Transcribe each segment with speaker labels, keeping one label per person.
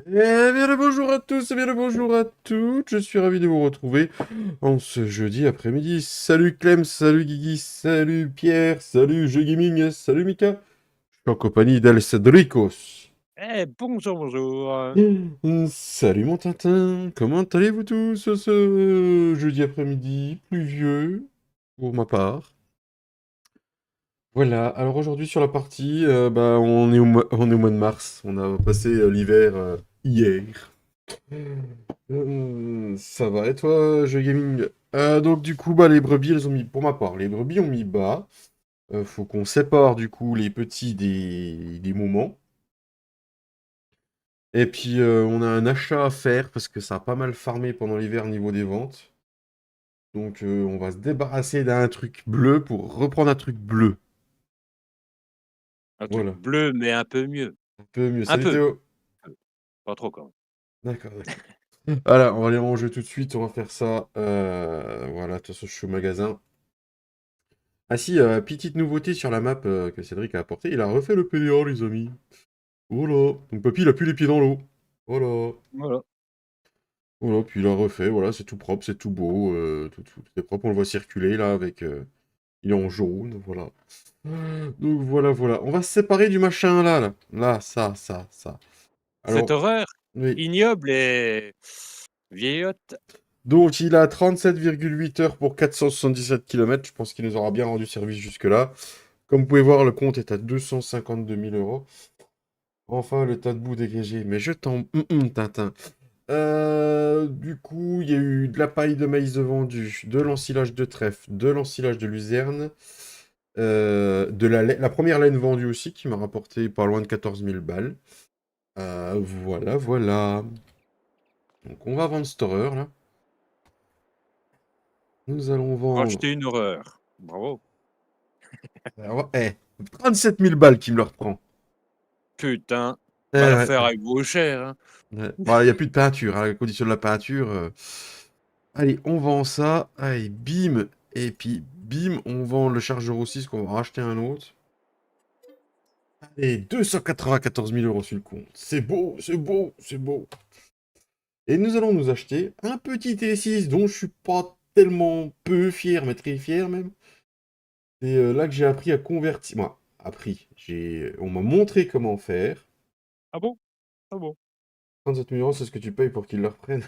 Speaker 1: Eh bien le bonjour à tous et bien le bonjour à toutes, je suis ravi de vous retrouver en ce jeudi après-midi. Salut Clem, salut Guigui, salut Pierre, salut Jeux Gaming, salut Mika. Je suis en compagnie d'El Cedricos.
Speaker 2: Bonjour, bonjour.
Speaker 1: Salut mon Tintin, comment allez-vous tous ce jeudi après-midi pluvieux pour ma part? Voilà, alors aujourd'hui sur la partie, on est au mois de mars, on a passé l'hiver hier. Ça va, et toi, jeu gaming? Donc du coup, bah, les brebis, elles ont mis, pour ma part, les brebis ont mis bas. Faut qu'on sépare du coup les petits des moments. Et puis on a un achat à faire parce que ça a pas mal farmé pendant l'hiver au niveau des ventes. Donc on va se débarrasser d'un truc bleu pour reprendre un truc bleu.
Speaker 2: Un truc
Speaker 1: Voilà,
Speaker 2: bleu, mais un peu mieux.
Speaker 1: un peu mieux.
Speaker 2: Un
Speaker 1: Salut
Speaker 2: peu,
Speaker 1: Théo.
Speaker 2: pas trop quand même.
Speaker 1: D'accord, d'accord. Voilà, on va aller ranger tout de suite, on va faire ça. Voilà, de toute façon je suis au magasin. Ah si, petite nouveauté sur la map que Cédric a apporté, il a refait le PDA, les amis. Voilà. Donc Papy, il a plus les pieds dans l'eau. Voilà.
Speaker 2: Voilà.
Speaker 1: Voilà, puis il a refait, voilà, c'est tout propre, c'est tout beau, tout est propre, on le voit circuler là avec... il est en jaune, voilà. Donc voilà, voilà. On va se séparer du machin là, là. Là, ça.
Speaker 2: Cette
Speaker 1: Alors,
Speaker 2: horreur
Speaker 1: oui.
Speaker 2: ignoble et vieillotte.
Speaker 1: Donc il a 37,8 heures pour 477 km. Je pense qu'il nous aura bien rendu service jusque-là. Comme vous pouvez voir, le compte est à 252 000 euros. Enfin, le tas de boue dégagé. Mais je t'en... Tintin. Du coup, il y a eu de la paille de maïs de vendu, de l'ensilage de trèfle, de l'ensilage de luzerne, la première laine vendue aussi, qui m'a rapporté pas loin de 14 000 balles. Voilà, voilà. Donc on va vendre cette horreur, là. Nous allons vendre...
Speaker 2: Racheter une horreur. Bravo.
Speaker 1: Alors, 37 000 balles qui me le reprend.
Speaker 2: Putain,
Speaker 1: Eh
Speaker 2: va leur
Speaker 1: ouais,
Speaker 2: faire avec vos chers, hein.
Speaker 1: ouais. Bon, il n'y a plus de peinture, hein, à la condition de la peinture. Allez, on vend ça. Allez, bim. Et puis, bim, on vend le chargeur aussi, parce qu'on va racheter un autre. Allez, 294 000 euros sur le compte. C'est beau, c'est beau, c'est beau. Et nous allons nous acheter un petit T6 dont je suis pas tellement peu fier, mais très fier même. C'est là que j'ai appris à convertir. Moi, appris. On m'a montré comment faire.
Speaker 2: Ah bon? Ah bon?
Speaker 1: 37 000 euros, c'est ce que tu payes pour qu'ils le reprennent.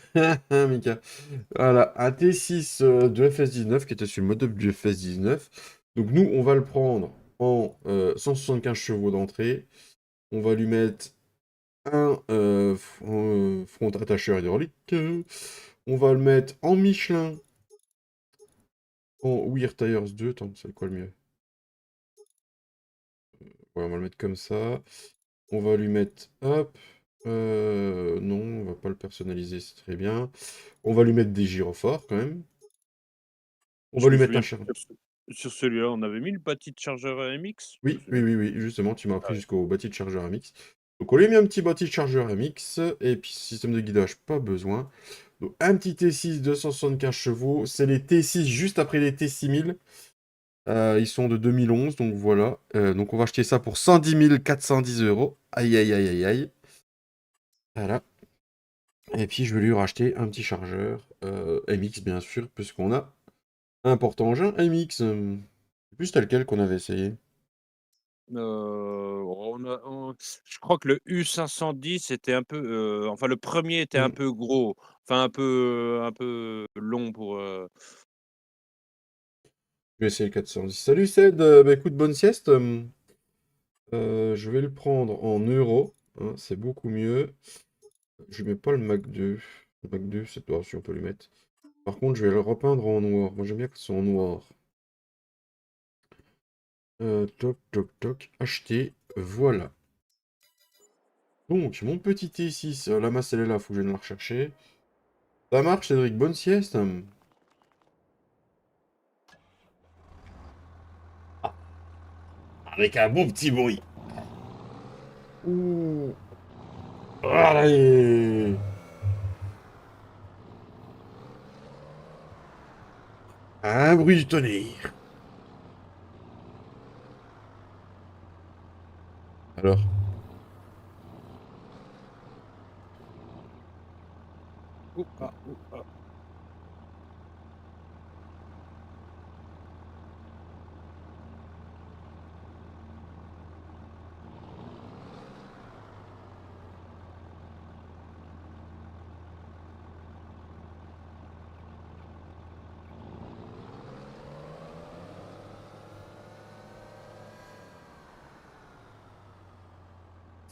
Speaker 1: Mika. Voilà, un T6 de FS19 qui était sur le modèle du FS19. Donc nous, on va le prendre en 175 chevaux d'entrée. On va lui mettre un front attacheur hydraulique. On va le mettre en Michelin, en Weir Tires 2. Attends, c'est quoi le mieux? Ouais, on va le mettre comme ça. On va lui mettre, hop, non, on va pas le personnaliser, c'est très bien. On va lui mettre des gyrophares quand même. On
Speaker 2: Je
Speaker 1: va
Speaker 2: me
Speaker 1: lui mettre un
Speaker 2: souviens
Speaker 1: char.
Speaker 2: plus sur celui-là, on avait mis le bâti de chargeur MX? Je me
Speaker 1: Oui, oui,
Speaker 2: souviens
Speaker 1: oui,
Speaker 2: plus.
Speaker 1: oui, justement, tu m'as
Speaker 2: Ah
Speaker 1: appris
Speaker 2: ouais.
Speaker 1: jusqu'au bâti de chargeur MX. Donc on lui a mis un petit bâti de chargeur MX, et puis système de guidage, pas besoin. Donc un petit T6 275 chevaux, c'est les T6 juste après les T6000. Ils sont de 2011, donc voilà. Donc on va acheter ça pour 110 410 euros. Aïe, aïe, aïe, aïe, aïe. Voilà. Et puis je vais lui racheter un petit chargeur MX, bien sûr, puisqu'on a un porte-engin MX. C'est plus tel quel qu'on avait essayé.
Speaker 2: Je crois que le U510 était un peu, enfin le premier était un
Speaker 1: Hmm.
Speaker 2: peu gros, enfin un peu long pour,
Speaker 1: Je vais essayer le 410. Salut Ced, bah écoute, bonne sieste. Je vais le prendre en euros, hein, c'est beaucoup mieux. Je mets pas le Mac 2. Le Mac 2, c'est toi, si on peut le mettre. Par contre, je vais le repeindre en noir. Moi, j'aime bien que ce soit en noir. Toc, toc, toc. Acheter. Voilà. Donc, mon petit T6. La masse, elle est là. Faut que je vienne la rechercher. Ça marche, Cédric. Bonne sieste. Avec un bon petit bruit. Ouh. Allez. Un bruit du tonnerre. Alors.
Speaker 2: Ouh, ah, ouh, ah.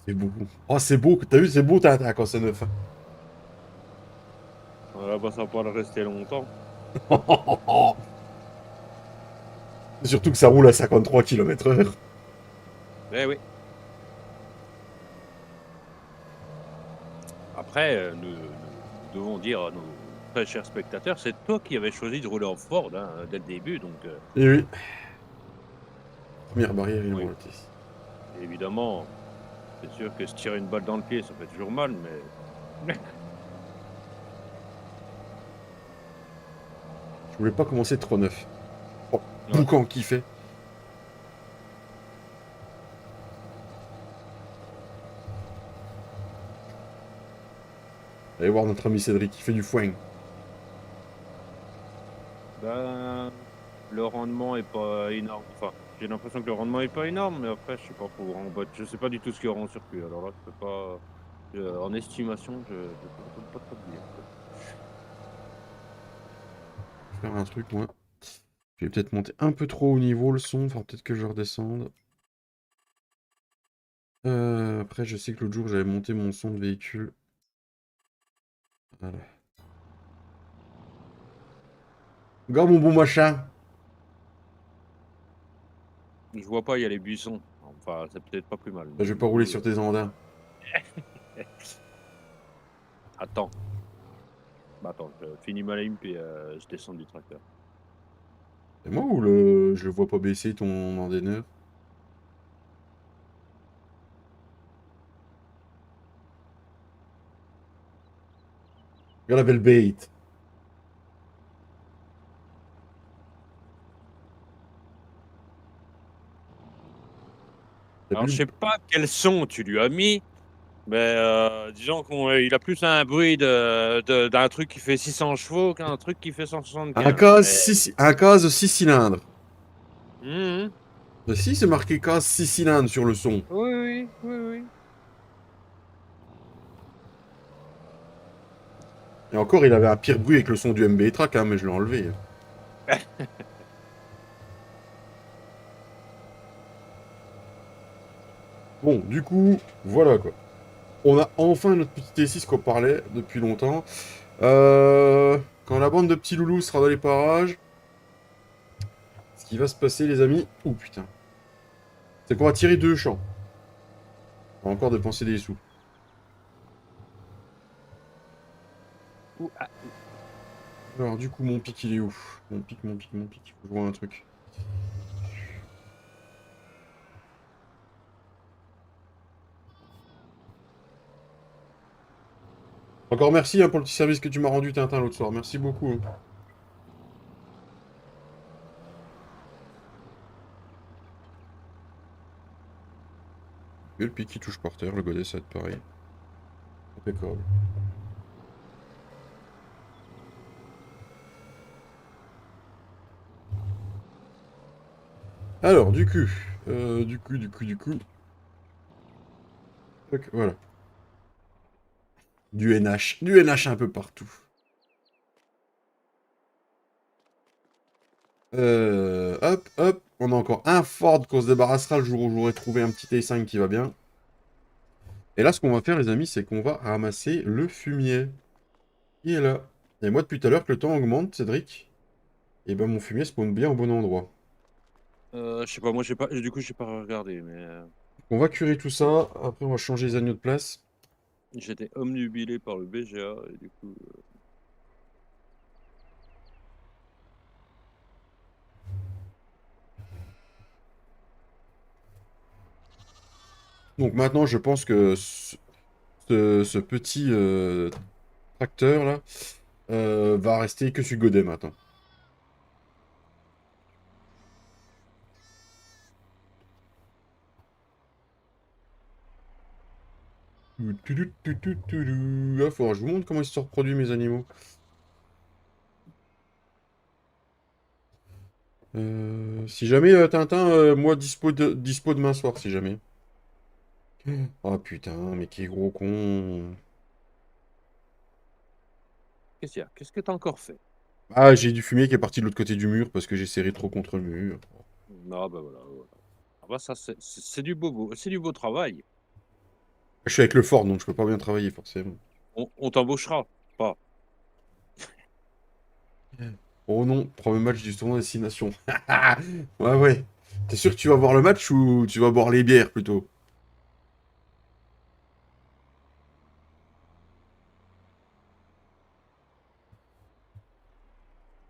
Speaker 1: C'est beau. Oh, c'est beau. T'as vu, c'est beau Tintin quand c'est neuf, hein.
Speaker 2: Voilà, bah, ça va pas le rester longtemps.
Speaker 1: Surtout que ça roule à 53 km/h.
Speaker 2: Eh oui. Après, nous devons dire à nos très chers spectateurs, c'est toi qui avais choisi de rouler en Ford, hein, dès le début, donc
Speaker 1: Et oui. Première barrière
Speaker 2: oui,
Speaker 1: inébranlée.
Speaker 2: évidemment, c'est sûr que se tirer une balle dans le pied, ça fait toujours mal, mais
Speaker 1: Je voulais pas commencer trop neuf. Oh,
Speaker 2: ouais.
Speaker 1: boucan qui fait. Allez voir notre ami Cédric qui fait du foin.
Speaker 2: Ben, le rendement est pas énorme. Enfin, j'ai l'impression que le rendement est pas énorme, mais après, je sais pas pour en boîte. Je sais pas du tout ce qu'il y aura en circuit. Alors là, je peux pas. En estimation, je peux pas trop te dire, quoi.
Speaker 1: Je vais faire un truc, moi. Je vais peut-être monter un peu trop au niveau le son. Enfin, peut-être que je redescende. Après, je sais que l'autre jour, j'avais monté mon son de véhicule. Voilà. Regarde mon bon machin.
Speaker 2: Je vois pas, il y a les buissons. Enfin, c'est peut-être pas plus mal,
Speaker 1: Je
Speaker 2: mais
Speaker 1: vais
Speaker 2: du
Speaker 1: pas rouler
Speaker 2: coup,
Speaker 1: sur tes andins.
Speaker 2: attends. Bah, attends, je finis ma ligne puis je descends du tracteur.
Speaker 1: C'est moi ou je le vois pas baisser ton andeneur? Regarde la belle bête. T'as
Speaker 2: Alors, je
Speaker 1: vu?
Speaker 2: sais pas quel son tu lui as mis, mais disons qu'il a plus un bruit d'un truc qui fait 600 chevaux qu'un truc qui fait
Speaker 1: Un
Speaker 2: 175.
Speaker 1: case
Speaker 2: Mais
Speaker 1: 6 cylindres.
Speaker 2: Mhm.
Speaker 1: Bah si, c'est marqué case 6 cylindres sur le son.
Speaker 2: Oui, oui, oui, oui.
Speaker 1: Et encore, il avait un pire bruit avec le son du MB Track, hein, mais je l'ai enlevé. Bon, du coup, voilà quoi. On a enfin notre petit T6 qu'on parlait depuis longtemps. Quand la bande de petits loulous sera dans les parages, ce qui va se passer, les amis. Oh putain. C'est qu'on va tirer deux champs. On va encore dépenser des sous.
Speaker 2: Ouh, ah, ouh.
Speaker 1: Alors, du coup, mon pic, il est où? Mon pic, mon pic, mon pic. Faut que je vois un truc. Encore merci hein, pour le petit service que tu m'as rendu, Tintin, l'autre soir. Merci beaucoup, hein. Et le pic qui touche par terre, le godet, ça va être pareil. Impeccable. Alors, du coup. Tac, voilà. Du NH. Du NH un peu partout. Hop, hop. On a encore un Ford qu'on se débarrassera le jour où j'aurai trouvé un petit T5 qui va bien. Et là, ce qu'on va faire, les amis, c'est qu'on va ramasser le fumier. Il est là. Et moi, depuis tout à l'heure, que le temps augmente, Cédric, et ben mon fumier spawn bien au bon endroit.
Speaker 2: Je sais pas, moi j'ai pas, du coup j'ai pas regardé, mais
Speaker 1: On va curer tout ça. Après, on va changer les agneaux de place.
Speaker 2: j'étais omnubilé par le BGA et du coup.
Speaker 1: Donc maintenant, je pense que ce petit tracteur là va rester que sur Godet maintenant. Ah, faudra que je vous montre comment ils se reproduisent mes animaux. Si jamais, Tintin, moi dispo demain soir, si jamais. Oh putain, mais quel gros con.
Speaker 2: Qu'est-ce qu'il y a? Qu'est-ce que t'as encore fait?
Speaker 1: Ah, j'ai du fumier qui est parti de l'autre côté du mur parce que j'ai serré trop contre le mur.
Speaker 2: Non, bah voilà, voilà. Ah bah ça, c'est du c'est du beau travail.
Speaker 1: Je suis avec le fort, donc je peux pas bien travailler, forcément.
Speaker 2: On t'embauchera pas.
Speaker 1: Oh non, premier match du tournoi Destination. Ouais, ouais. T'es sûr que tu vas voir le match ou tu vas boire les bières, plutôt?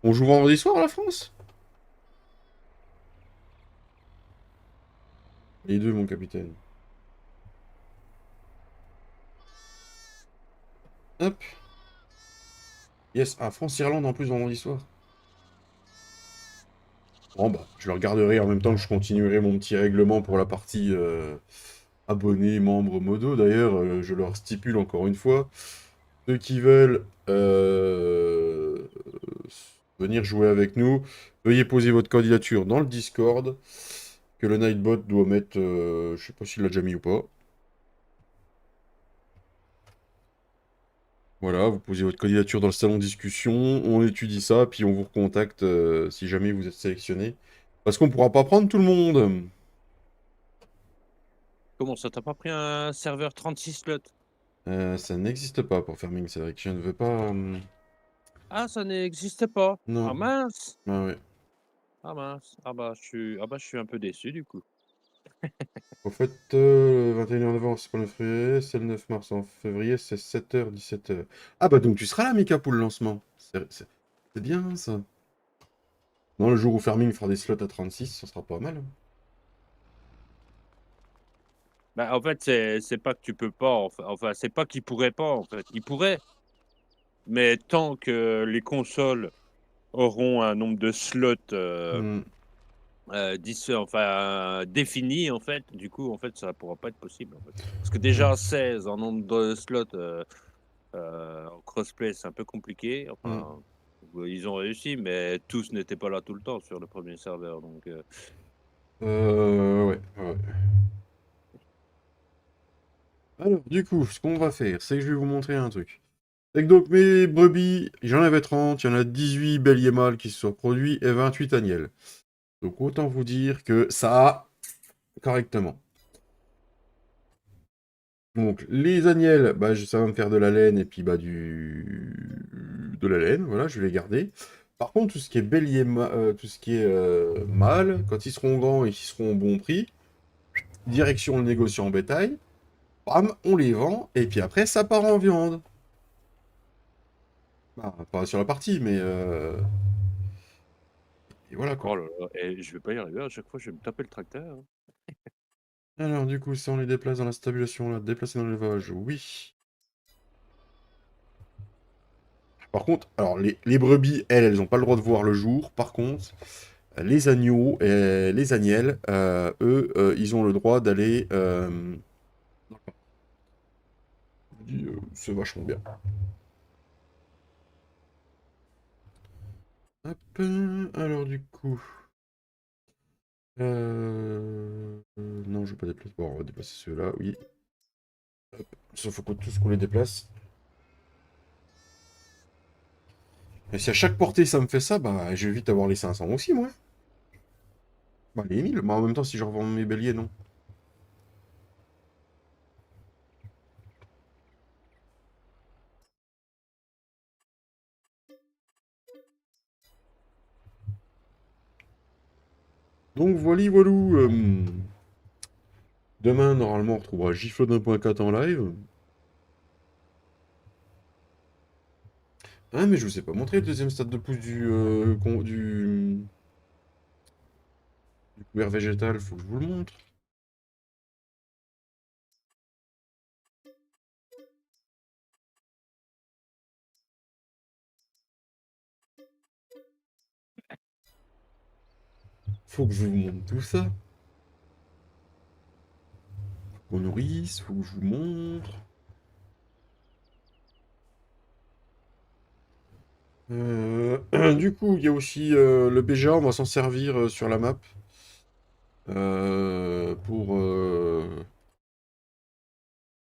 Speaker 1: On joue vendredi soir, la France? Les deux, mon capitaine. Hop. Yes. Ah, France-Irlande en plus vendredi soir. Bon, bah, je le regarderai en même temps que je continuerai mon petit règlement pour la partie abonnés, membres, modos. D'ailleurs, je leur stipule encore une fois, ceux qui veulent venir jouer avec nous, veuillez poser votre candidature dans le Discord, que le Nightbot doit mettre, je sais pas s'il l'a déjà mis ou pas. Voilà, vous posez votre candidature dans le salon discussion, on étudie ça, puis on vous recontacte si jamais vous êtes sélectionné. Parce qu'on pourra pas prendre tout le monde.
Speaker 2: Comment ça, t'as pas pris un serveur 36 slots?
Speaker 1: Ça n'existe pas pour Farming Cédric. Je ne veux pas.
Speaker 2: Ah, ça n'existe pas. Ah
Speaker 1: Non.
Speaker 2: mince.
Speaker 1: Ah ouais.
Speaker 2: Ah mince. Je suis un peu déçu du coup.
Speaker 1: Au fait, le 21h novembre, c'est pas le 9 février, c'est le 9 mars. En février, c'est 7h, 17h. Ah bah donc tu seras là, Mika, pour le lancement. C'est bien, ça. Non, le jour où Farming fera des slots à 36, ça sera pas mal.
Speaker 2: Bah, en fait, c'est pas que tu peux pas. Enfin, c'est pas qu'il pourrait pas. En fait, il pourrait, mais tant que les consoles auront un nombre de slots
Speaker 1: Hmm.
Speaker 2: défini, en fait, du coup, en fait, ça pourra pas être possible. En fait. Parce que déjà 16 en nombre de slots en crossplay, c'est un peu compliqué.
Speaker 1: Hmm.
Speaker 2: Enfin, ils ont réussi, mais tous n'étaient pas là tout le temps sur le premier serveur. Donc,
Speaker 1: Ouais, ouais. Alors, du coup, ce qu'on va faire, c'est que je vais vous montrer un truc. C'est que donc, mes brebis, j'en avais 30, il y en a 18 béliers mâles qui se sont produits et 28 agnelles. Donc, autant vous dire que ça a correctement. Donc, les agnelles, bah, ça va me faire de la laine et puis bah, de la laine, voilà, je vais les garder. Par contre, tout ce qui est tout ce qui est mâle, quand ils seront grands et qu'ils seront au bon prix, direction le négociant en bétail, bam, on les vend et puis après, ça part en viande. Bah, pas sur la partie, mais et voilà quoi.
Speaker 2: oh là là, et je vais pas y arriver. À chaque fois, je vais me taper le tracteur, hein.
Speaker 1: Alors, du coup, ça, on les déplace dans la stabulation là, déplacer dans l'élevage, oui. Par contre, alors, les brebis, elles n'ont pas le droit de voir le jour. Par contre, les agneaux et les agnelles, eux, ils ont le droit d'aller. C'est vachement bien. Hop, alors du coup. Non, je vais pas déplacer. Bon, on va déplacer ceux-là, oui. Sauf faut que tous qu'on les déplace. Et si à chaque portée ça me fait ça, bah je vais vite avoir les 500 aussi, moi. Bah les 1000, bah en même temps, si je revends mes béliers, non. Donc voilà, voilou. Demain, normalement, on retrouvera Gifle 1.4 en live. Ah, mais je vous ai pas montré le deuxième stade de pouce du couvert végétal, faut que je vous le montre. Faut que je vous montre tout ça. Faut qu'on nourrisse, faut que je vous montre. Du coup, il y a aussi le BGA, on va s'en servir sur la map. Pour...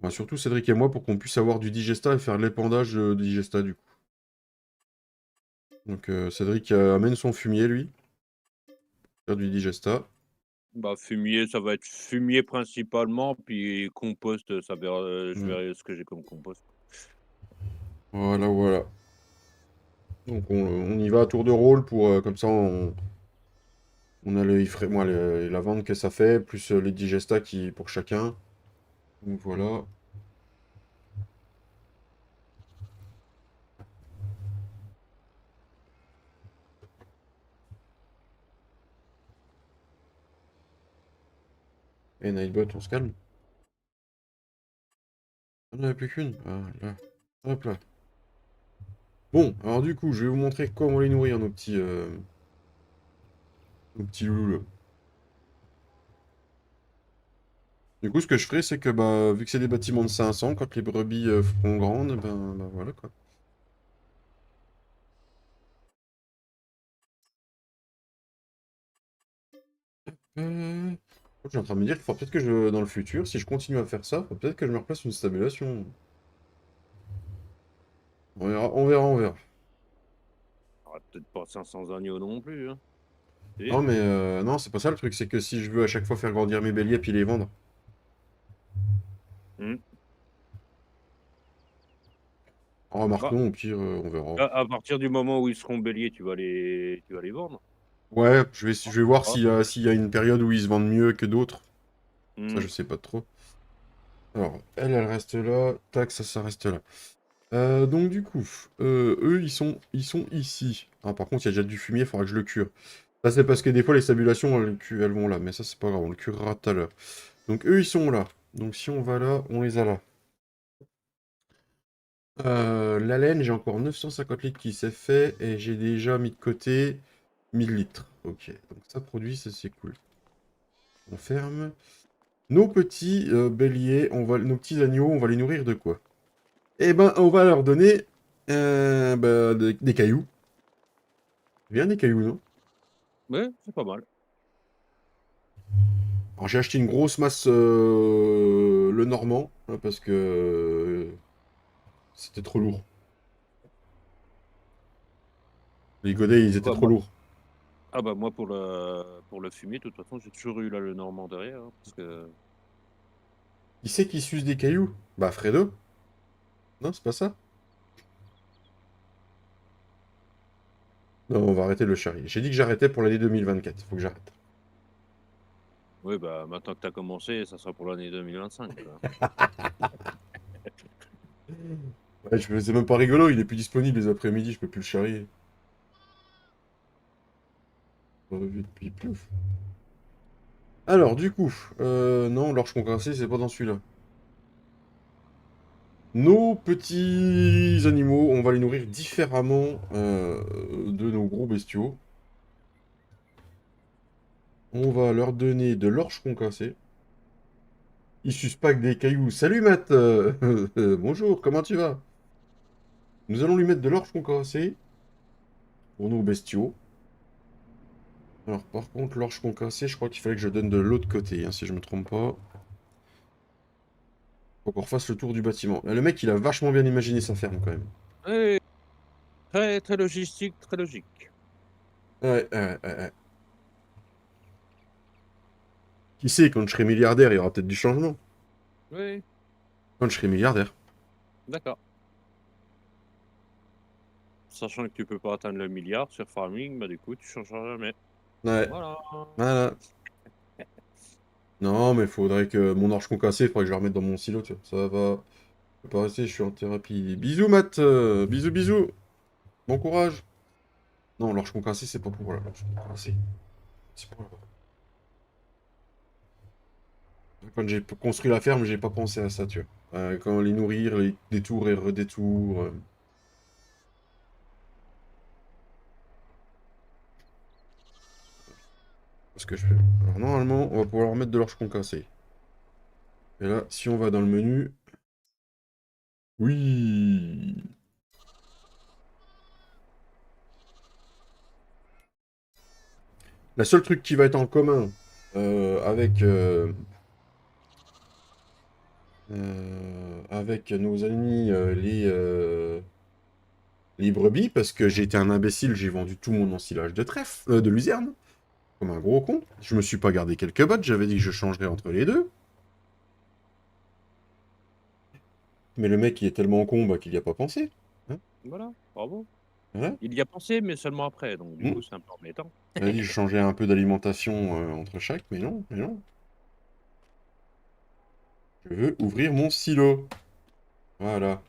Speaker 1: bah, surtout Cédric et moi, pour qu'on puisse avoir du digesta et faire l'épandage de digesta, du coup. Donc Cédric amène son fumier, lui, faire du digesta.
Speaker 2: Bah, fumier, ça va être fumier principalement, puis compost, ça verra, je
Speaker 1: Mm.
Speaker 2: verrai ce que j'ai comme compost.
Speaker 1: Voilà, voilà. Donc on y va à tour de rôle pour comme ça on a moi, la vente que ça fait, plus les digestats qui pour chacun. Donc voilà. Et Nightbot, on se calme. On n'en a plus qu'une. Ah, là. Hop là. Bon, alors du coup, je vais vous montrer comment les nourrir, nos petits loulous là. Du coup, ce que je ferai, c'est que bah, vu que c'est des bâtiments de 500, quand les brebis feront grandes, ben voilà quoi. Euh... Je suis en train de me dire qu'il faudra peut-être que dans le futur, si je continue à faire ça, faut peut-être que je me replace une stabulation. On verra, on verra, on verra.
Speaker 2: On aura peut-être pas 500 agneaux non plus, hein. Si.
Speaker 1: Non, mais non, c'est pas ça le truc, c'est que si je veux à chaque fois faire grandir mes béliers puis les vendre,
Speaker 2: Mmh.
Speaker 1: en remarque
Speaker 2: Bah,
Speaker 1: non, au pire, on verra.
Speaker 2: à partir du moment où ils seront béliers, tu vas les vendre.
Speaker 1: Ouais,
Speaker 2: Ah,
Speaker 1: je vais voir
Speaker 2: ah.
Speaker 1: s'il y a une période où ils se vendent mieux que d'autres. Ça, je
Speaker 2: Mmh.
Speaker 1: sais pas trop. Alors, elle reste là. Tac, ça reste là. Donc du coup, eux, ils sont ici. Ah, par contre, il y a déjà du fumier, il faudra que je le cure. Ça, c'est parce que des fois, les stabulations, elles vont là. Mais ça, c'est pas grave, on le curera tout à l'heure. Donc, eux, ils sont là. Donc, si on va là, on les a là. La laine, j'ai encore 950 litres qui s'est fait. Et j'ai déjà mis de côté 1000 litres. Ok, donc ça produit, ça, c'est cool. On ferme. Nos petits béliers, nos petits agneaux, on va les nourrir de quoi? Eh ben, on va leur donner bah, des cailloux. Bien des cailloux, non?
Speaker 2: Ouais, c'est pas mal.
Speaker 1: Alors j'ai acheté une grosse masse le normand, hein, parce que c'était trop lourd. Les godets, ils
Speaker 2: Ah
Speaker 1: étaient
Speaker 2: bah,
Speaker 1: trop
Speaker 2: moi
Speaker 1: lourds.
Speaker 2: moi pour le fumier, de toute façon, j'ai toujours eu là le normand derrière, hein, parce que
Speaker 1: Qui c'est qui suce des cailloux? Bah Fredo. Non, c'est pas ça? Non, on va arrêter le charrier. J'ai dit que j'arrêtais pour l'année 2024. Faut que j'arrête.
Speaker 2: oui, bah, maintenant que tu as commencé, ça sera pour l'année 2025, quoi.
Speaker 1: Ouais, c'est même pas rigolo, il est plus disponible les après-midi, je peux plus le charrier. Vite, puis plouf. Alors, du coup, non, l'orge concassée, c'est pas dans celui-là. Nos petits animaux, on va les nourrir différemment de nos gros bestiaux. On va leur donner de l'orge concassée. Ils sucent pas que des cailloux. Salut Matt bonjour, comment tu vas? Nous allons lui mettre de l'orge concassée pour nos bestiaux. Alors par contre, l'orge concassée, je crois qu'il fallait que je donne de l'autre côté, hein, si je me trompe pas. Faut qu'on refasse le tour du bâtiment. Le mec, il a vachement bien imaginé sa ferme quand même.
Speaker 2: Oui, très, très logistique, très logique.
Speaker 1: Ouais, ouais, ouais, ouais. Qui sait, quand je serai milliardaire, il y aura peut-être du changement.
Speaker 2: Oui,
Speaker 1: Quand je serai milliardaire.
Speaker 2: d'accord. Sachant que tu peux pas atteindre le milliard sur farming, bah, du coup, tu changeras jamais.
Speaker 1: Ouais,
Speaker 2: Voilà.
Speaker 1: voilà. Non, mais il faudrait que mon orge concassé, il faudrait que je le remette dans mon silo, tu vois. Ça va. Je peux pas rester, je suis en thérapie. Bisous, Matt. Bisous, bisous. Bon courage. Non, l'orge concassé, c'est pas pour là. L'orge concassé, c'est pour là. Quand j'ai construit la ferme, j'ai pas pensé à ça, tu vois. Quand les nourrir, les détours et redétours. Ce que je fais. Alors, normalement, on va pouvoir remettre de l'orge concassé. Et là, si on va dans le menu. Oui. La seule truc qui va être en commun avec, avec nos amis les brebis, parce que j'ai été un imbécile, j'ai vendu tout mon ensilage de trèfle, de luzerne, comme un gros con. Je me suis pas gardé quelques bottes, j'avais dit que je changerais entre les deux. Mais le mec, il est tellement con bah, qu'il n'y a pas pensé. Hein.
Speaker 2: Voilà, bravo.
Speaker 1: Hein.
Speaker 2: Il y a pensé, mais seulement après, donc du
Speaker 1: Hmm.
Speaker 2: coup, c'est un peu embêtant.
Speaker 1: Il a dit je changeais un peu d'alimentation entre chaque, mais non, mais non. Je veux ouvrir mon silo. Voilà.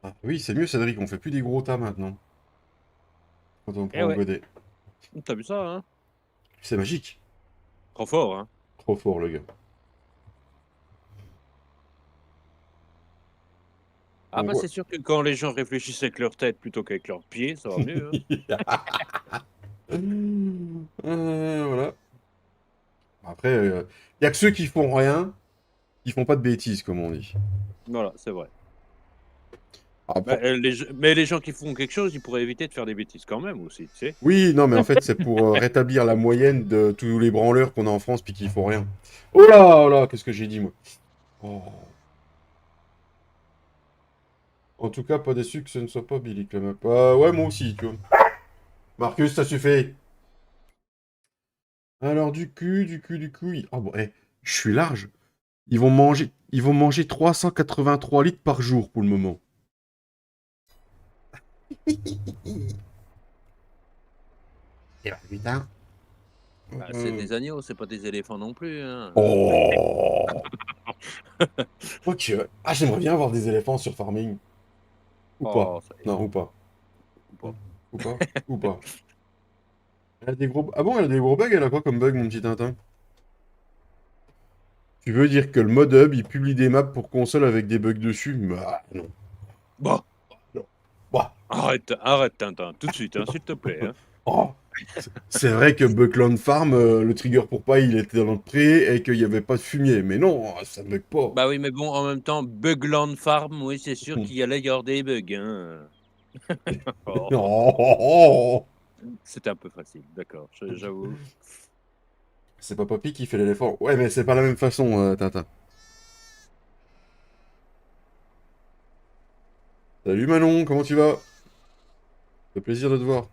Speaker 1: Ah, oui, c'est mieux, Cédric, on fait plus des gros tas maintenant. Quand on
Speaker 2: Eh
Speaker 1: prend au
Speaker 2: ouais,
Speaker 1: godet.
Speaker 2: t'as vu ça, hein?
Speaker 1: C'est magique.
Speaker 2: Trop fort, hein?
Speaker 1: Trop fort, le gars.
Speaker 2: Ah
Speaker 1: On
Speaker 2: bah
Speaker 1: voit.
Speaker 2: c'est sûr que quand les gens réfléchissent avec leur tête plutôt qu'avec leurs pieds, ça va mieux, hein?
Speaker 1: Voilà. Après, il y a que ceux qui font rien, qui font pas de bêtises, comme on dit.
Speaker 2: Voilà, c'est vrai.
Speaker 1: Après,
Speaker 2: Mais les gens qui font quelque chose, ils pourraient éviter de faire des bêtises quand même aussi, tu sais?
Speaker 1: oui, non, mais en fait, c'est pour rétablir la moyenne de tous les branleurs qu'on a en France puis qui font rien. Oh là, qu'est-ce que j'ai dit, moi? Oh. En tout cas, pas déçu que ce ne soit pas Billy, quand même. Ouais, moi aussi, tu vois. Marcus, ça suffit. Alors, du cul. Ah bon, je suis large. Ils vont manger 383 litres par jour pour le moment. Et bah, putain.
Speaker 2: Bah, c'est des agneaux, c'est pas des éléphants non plus, hein?
Speaker 1: Oh. Quoique. Ah, j'aimerais bien avoir des éléphants sur farming. Ou pas.
Speaker 2: Oh, ça y est,
Speaker 1: Non, ou pas.
Speaker 2: ou pas.
Speaker 1: Ou pas. Ou pas. Elle a des gros... Ah bon, elle a des gros bugs, elle a quoi comme bug, mon petit Tintin? Tu veux dire que le mod hub, il publie des maps pour console avec des bugs dessus? Bah, non.
Speaker 2: Bah,
Speaker 1: Non. Bah.
Speaker 2: arrête Tintin, tout de suite, hein, s'il te plaît, hein?
Speaker 1: Oh. C'est vrai que Buckland Farm, le trigger pour paille, il était dans le pré et qu'il n'y avait pas de fumier. Mais non, ça ne bug pas.
Speaker 2: Bah oui, mais bon, en même temps, Bugland Farm, oui, c'est sûr qu'il y allait y avoir des bugs, hein? Oh,
Speaker 1: Oh.
Speaker 2: c'était un peu facile, d'accord, j'avoue.
Speaker 1: C'est pas Papy qui fait l'éléphant. Ouais, mais c'est pas la même façon, Tintin. Salut Manon, comment tu vas? Ça fait plaisir de te voir.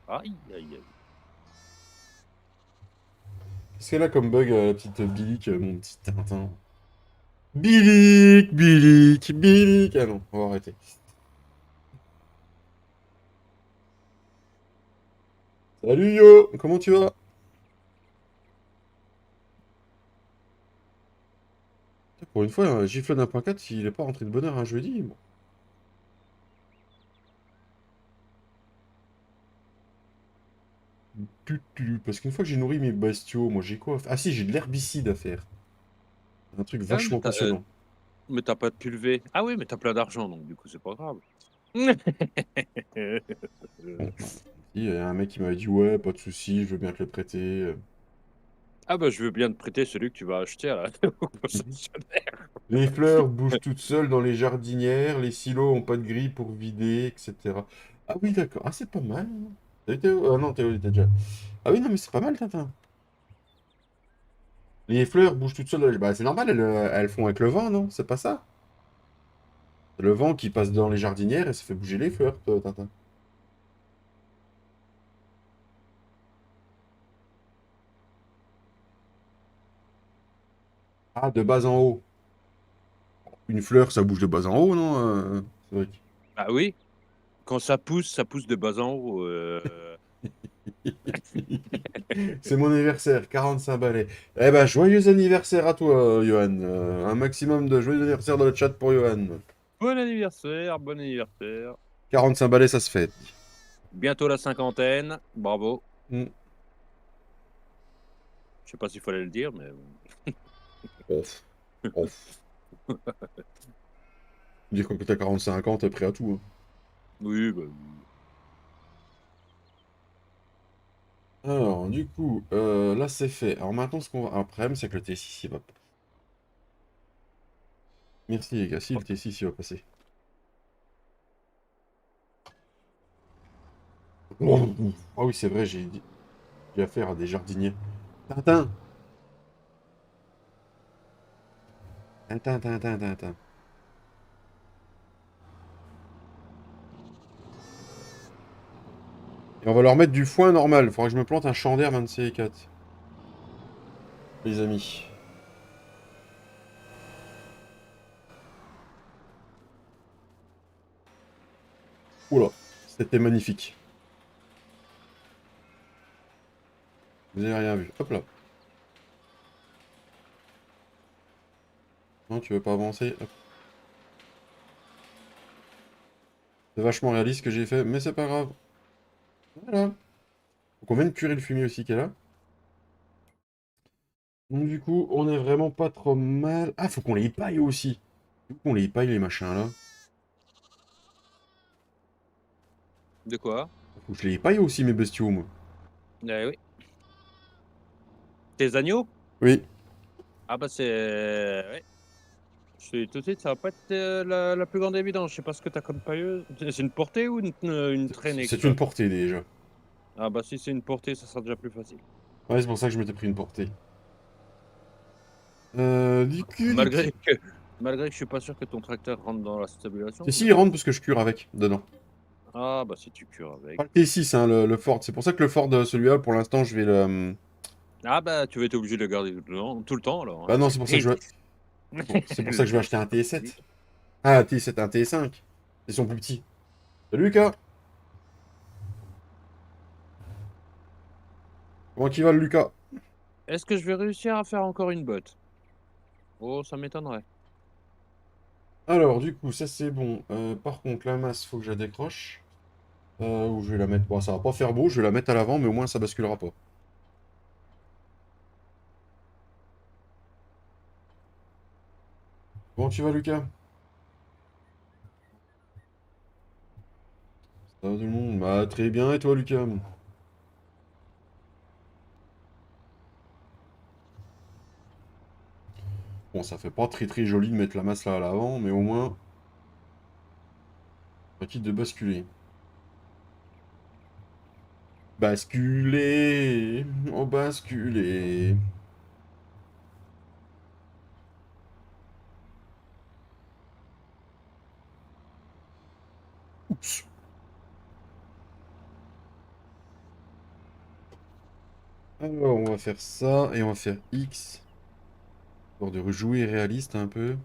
Speaker 2: Aïe, aïe, aïe.
Speaker 1: Qu'est-ce qu'elle a comme bug, la petite Bilic, mon petit Tintin? Bilic, Bilic, Bilic. Ah non, on va arrêter. Salut Yo, comment tu vas? Pour une fois, un gifle d'1.4, il est pas rentré de bonne heure un jeudi. Bon. Parce qu'une fois que j'ai nourri mes bestiaux, moi j'ai quoi à faire. Ah si, j'ai de l'herbicide à faire. Un truc
Speaker 2: Ah,
Speaker 1: vachement passionnant.
Speaker 2: mais t'as pas de pulvé. Ah oui, mais t'as plein d'argent, donc du coup, c'est pas grave.
Speaker 1: Bon, bah, il y a un mec qui m'avait dit ouais, pas de souci, je veux bien te le prêter.
Speaker 2: Ah bah, je veux bien te prêter celui que tu vas acheter à la au concessionnaire.
Speaker 1: Les fleurs bougent toutes seules dans les jardinières, les silos ont pas de grille pour vider, etc. Ah oui, d'accord. Ah, c'est pas mal. Salut Théo. Ah non, Théo, il était déjà. Ah oui, non, mais c'est pas mal, Tintin. Les fleurs bougent toutes seules. Bah, c'est normal, elles font avec le vent, non? C'est pas ça? C'est le vent qui passe dans les jardinières et ça fait bouger les fleurs, Tintin. Ah, de bas en haut. Une fleur, ça bouge de bas en haut, non? C'est vrai.
Speaker 2: Ah oui, quand ça pousse de bas en haut,
Speaker 1: C'est mon anniversaire, 45 balais. Eh ben, joyeux anniversaire à toi, Johan. Un maximum de joyeux anniversaire dans le chat pour Johan.
Speaker 2: Bon anniversaire, bon anniversaire.
Speaker 1: 45 balais, ça se fait.
Speaker 2: Bientôt la cinquantaine, bravo.
Speaker 1: Hmm.
Speaker 2: Je sais pas s'il fallait le dire, mais
Speaker 1: Ouf. Ouf. Dire que t'as 45 ans, t'es prêt à tout. Hein.
Speaker 2: oui, bah oui.
Speaker 1: Alors, du coup, là c'est fait. Alors maintenant, ce qu'on va. Après, c'est que le T6 il va pas. Merci les gars, si le T6 il va passer. Oh, ah oui, c'est vrai, j'ai affaire à des jardiniers. Tintin! Tintin, Tintin, Tintin. Et on va leur mettre du foin normal. Faudra que je me plante un champ d'herbe, un de ces quatre. Les amis. Oula, c'était magnifique. Vous avez rien vu. Hop là. Non, tu veux pas avancer? Hop. C'est vachement réaliste ce que j'ai fait, mais c'est pas grave. Voilà. Donc on vient de curer le fumier aussi qui est là. Donc du coup, on est vraiment pas trop mal. Ah, faut qu'on les paille aussi. Faut qu'on les paille les machins là.
Speaker 2: De quoi?
Speaker 1: Faut que je les paille aussi mes bestiaux, moi.
Speaker 2: Oui. Tes agneaux?
Speaker 1: Oui.
Speaker 2: Ah bah c'est... Ouais. Je te dis tout de suite, ça va pas être la plus grande évidence. Je sais pas ce que t'as comme pailleuse. C'est une portée ou une traînée que
Speaker 1: C'est une
Speaker 2: t'as?
Speaker 1: portée déjà.
Speaker 2: Ah bah si c'est une portée, ça sera déjà plus facile.
Speaker 1: Ouais, c'est pour ça que je m'étais pris une portée. Du cul.
Speaker 2: Malgré que, malgré que je suis pas sûr que ton tracteur rentre dans la
Speaker 1: C'est
Speaker 2: stabulation,
Speaker 1: si,
Speaker 2: mais
Speaker 1: il
Speaker 2: bon.
Speaker 1: rentre parce que je cure avec, dedans.
Speaker 2: Ah bah si tu cures avec.
Speaker 1: Pas le T6, hein, le Ford. C'est pour ça que le Ford, celui-là, pour l'instant, je vais le.
Speaker 2: Ah bah tu vas être obligé de le garder tout le temps alors.
Speaker 1: Bah
Speaker 2: Hein.
Speaker 1: non, c'est pour ça que
Speaker 2: Et
Speaker 1: je vais. C'est pour ça que je vais acheter un
Speaker 2: oui.
Speaker 1: T7. Ah, un T7, un T5. Ils sont plus petits. Salut Lucas! Comment il va le Lucas?
Speaker 2: Est-ce que je vais réussir à faire encore une botte? Oh, ça m'étonnerait.
Speaker 1: Alors, du coup, ça c'est bon. Par contre, la masse, faut que je la décroche. Où je vais la mettre. Bon, ça va pas faire beau, je vais la mettre à l'avant, mais au moins ça basculera pas. Comment tu vas, Lucas? Ça va tout le monde? Bah, très bien, et toi, Lucas? Bon, ça fait pas très très joli de mettre la masse là à l'avant, mais au moins, petite de basculer. Basculer! Oh, basculer! Oups! Alors, on va faire ça, et on va faire X. Histoire de rejouer réaliste un peu.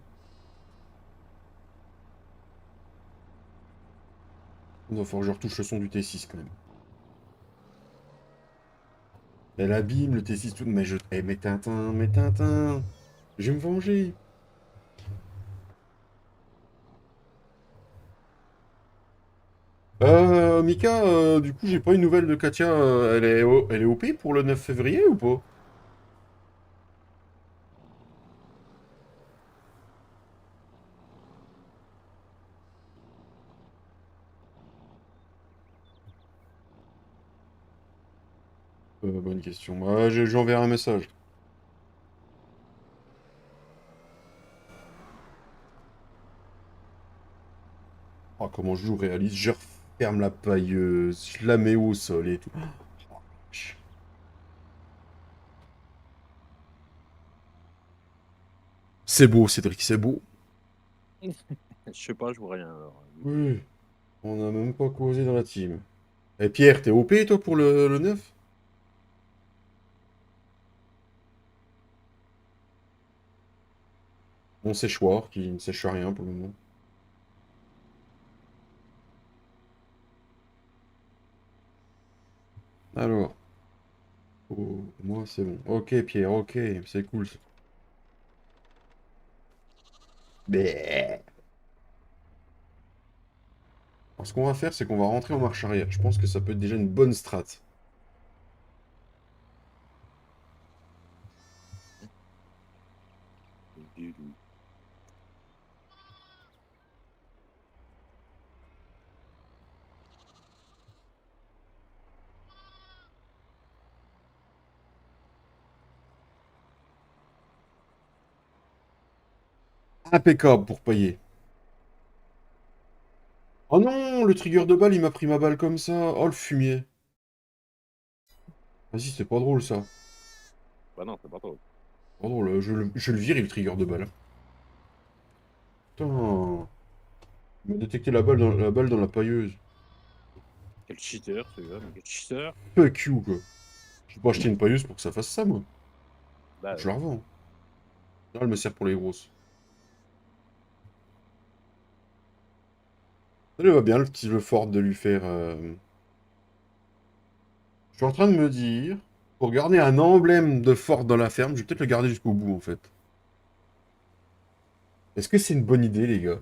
Speaker 1: Il va falloir que je retouche le son du T6 quand même. Elle abîme le T6 tout. Mais je. Eh, mais Tintin, mais Tintin! Je vais me venger! Mika, du coup, j'ai pas une nouvelle de Katia. Elle est OP pour le 9 février ou pas? Bonne question. Bah, j'enverrai un message. Ah, comment je joue réaliste? Je referme la pailleuse, je la mets au sol et tout. Oh, vache. C'est beau, Cédric, c'est beau.
Speaker 2: Je sais pas, je vois rien alors. Du coup.
Speaker 1: Oui, on n'a même pas causé dans la team. Et Pierre, t'es OP toi pour le 9? Mon séchoir qui ne sèche rien pour le moment. Alors, oh, moi c'est bon. Ok Pierre, ok, c'est cool. Mais alors, ce qu'on va faire, c'est qu'on va rentrer en marche arrière. Je pense que ça peut être déjà une bonne strat. Impeccable pour payer. Oh non, le trigger de balle, il m'a pris ma balle comme ça. Oh, le fumier. Vas-y, c'est pas drôle, ça.
Speaker 2: Bah non, c'est pas toi.
Speaker 1: Pas drôle, je le vire, le trigger de balle. Putain. Il m'a détecté la balle dans la pailleuse.
Speaker 2: Quel cheater, celui-là, mais quel cheater.
Speaker 1: Fuck you, quoi. Je vais pas acheter une pailleuse pour que ça fasse ça, moi.
Speaker 2: Bah
Speaker 1: Je
Speaker 2: ouais.
Speaker 1: la revends. Là, elle me sert pour les grosses. Ça lui va bien, le petit jeu fort de lui faire... Je suis en train de me dire, pour garder un emblème de Ford dans la ferme, je vais peut-être le garder jusqu'au bout, en fait. Est-ce que c'est une bonne idée, les gars?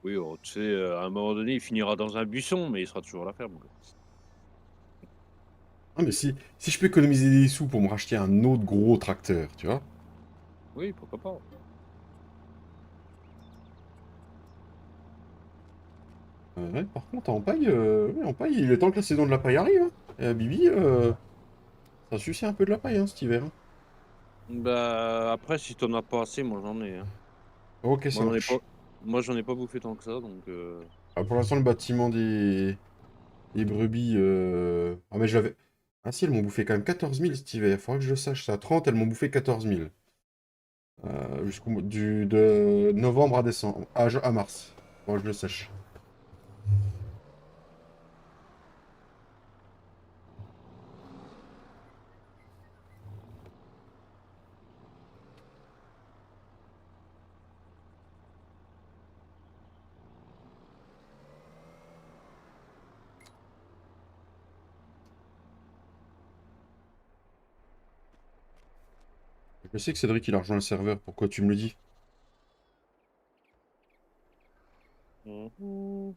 Speaker 2: Oui, oh, tu sais, à un moment donné, il finira dans un buisson, mais il sera toujours à la ferme, quoi.
Speaker 1: Ah, mais si je peux économiser des sous pour me racheter un autre gros tracteur, tu vois?
Speaker 2: Oui, pourquoi pas.
Speaker 1: Ouais, par contre, en paille, ouais, en paille, il est temps que la saison de la paille arrive, hein. Bibi, ça suce un peu de la paille, hein, cet hiver, hein.
Speaker 2: Bah, après, si t'en as pas assez, moi j'en ai, hein.
Speaker 1: Ok, ça
Speaker 2: Moi j'en ai pas
Speaker 1: marche.
Speaker 2: moi j'en ai pas bouffé tant que ça, donc
Speaker 1: Ah, pour l'instant, le bâtiment des brebis... Ah, mais je l'avais... Ah si, elles m'ont bouffé quand même 14 000 cet hiver. Faudra que je le sache, ça. 30, elles m'ont bouffé 14 000. De novembre à décembre, à mars. Bon, je le sache. Je sais que Cédric, il a rejoint le serveur. Pourquoi tu me le dis?
Speaker 2: mmh.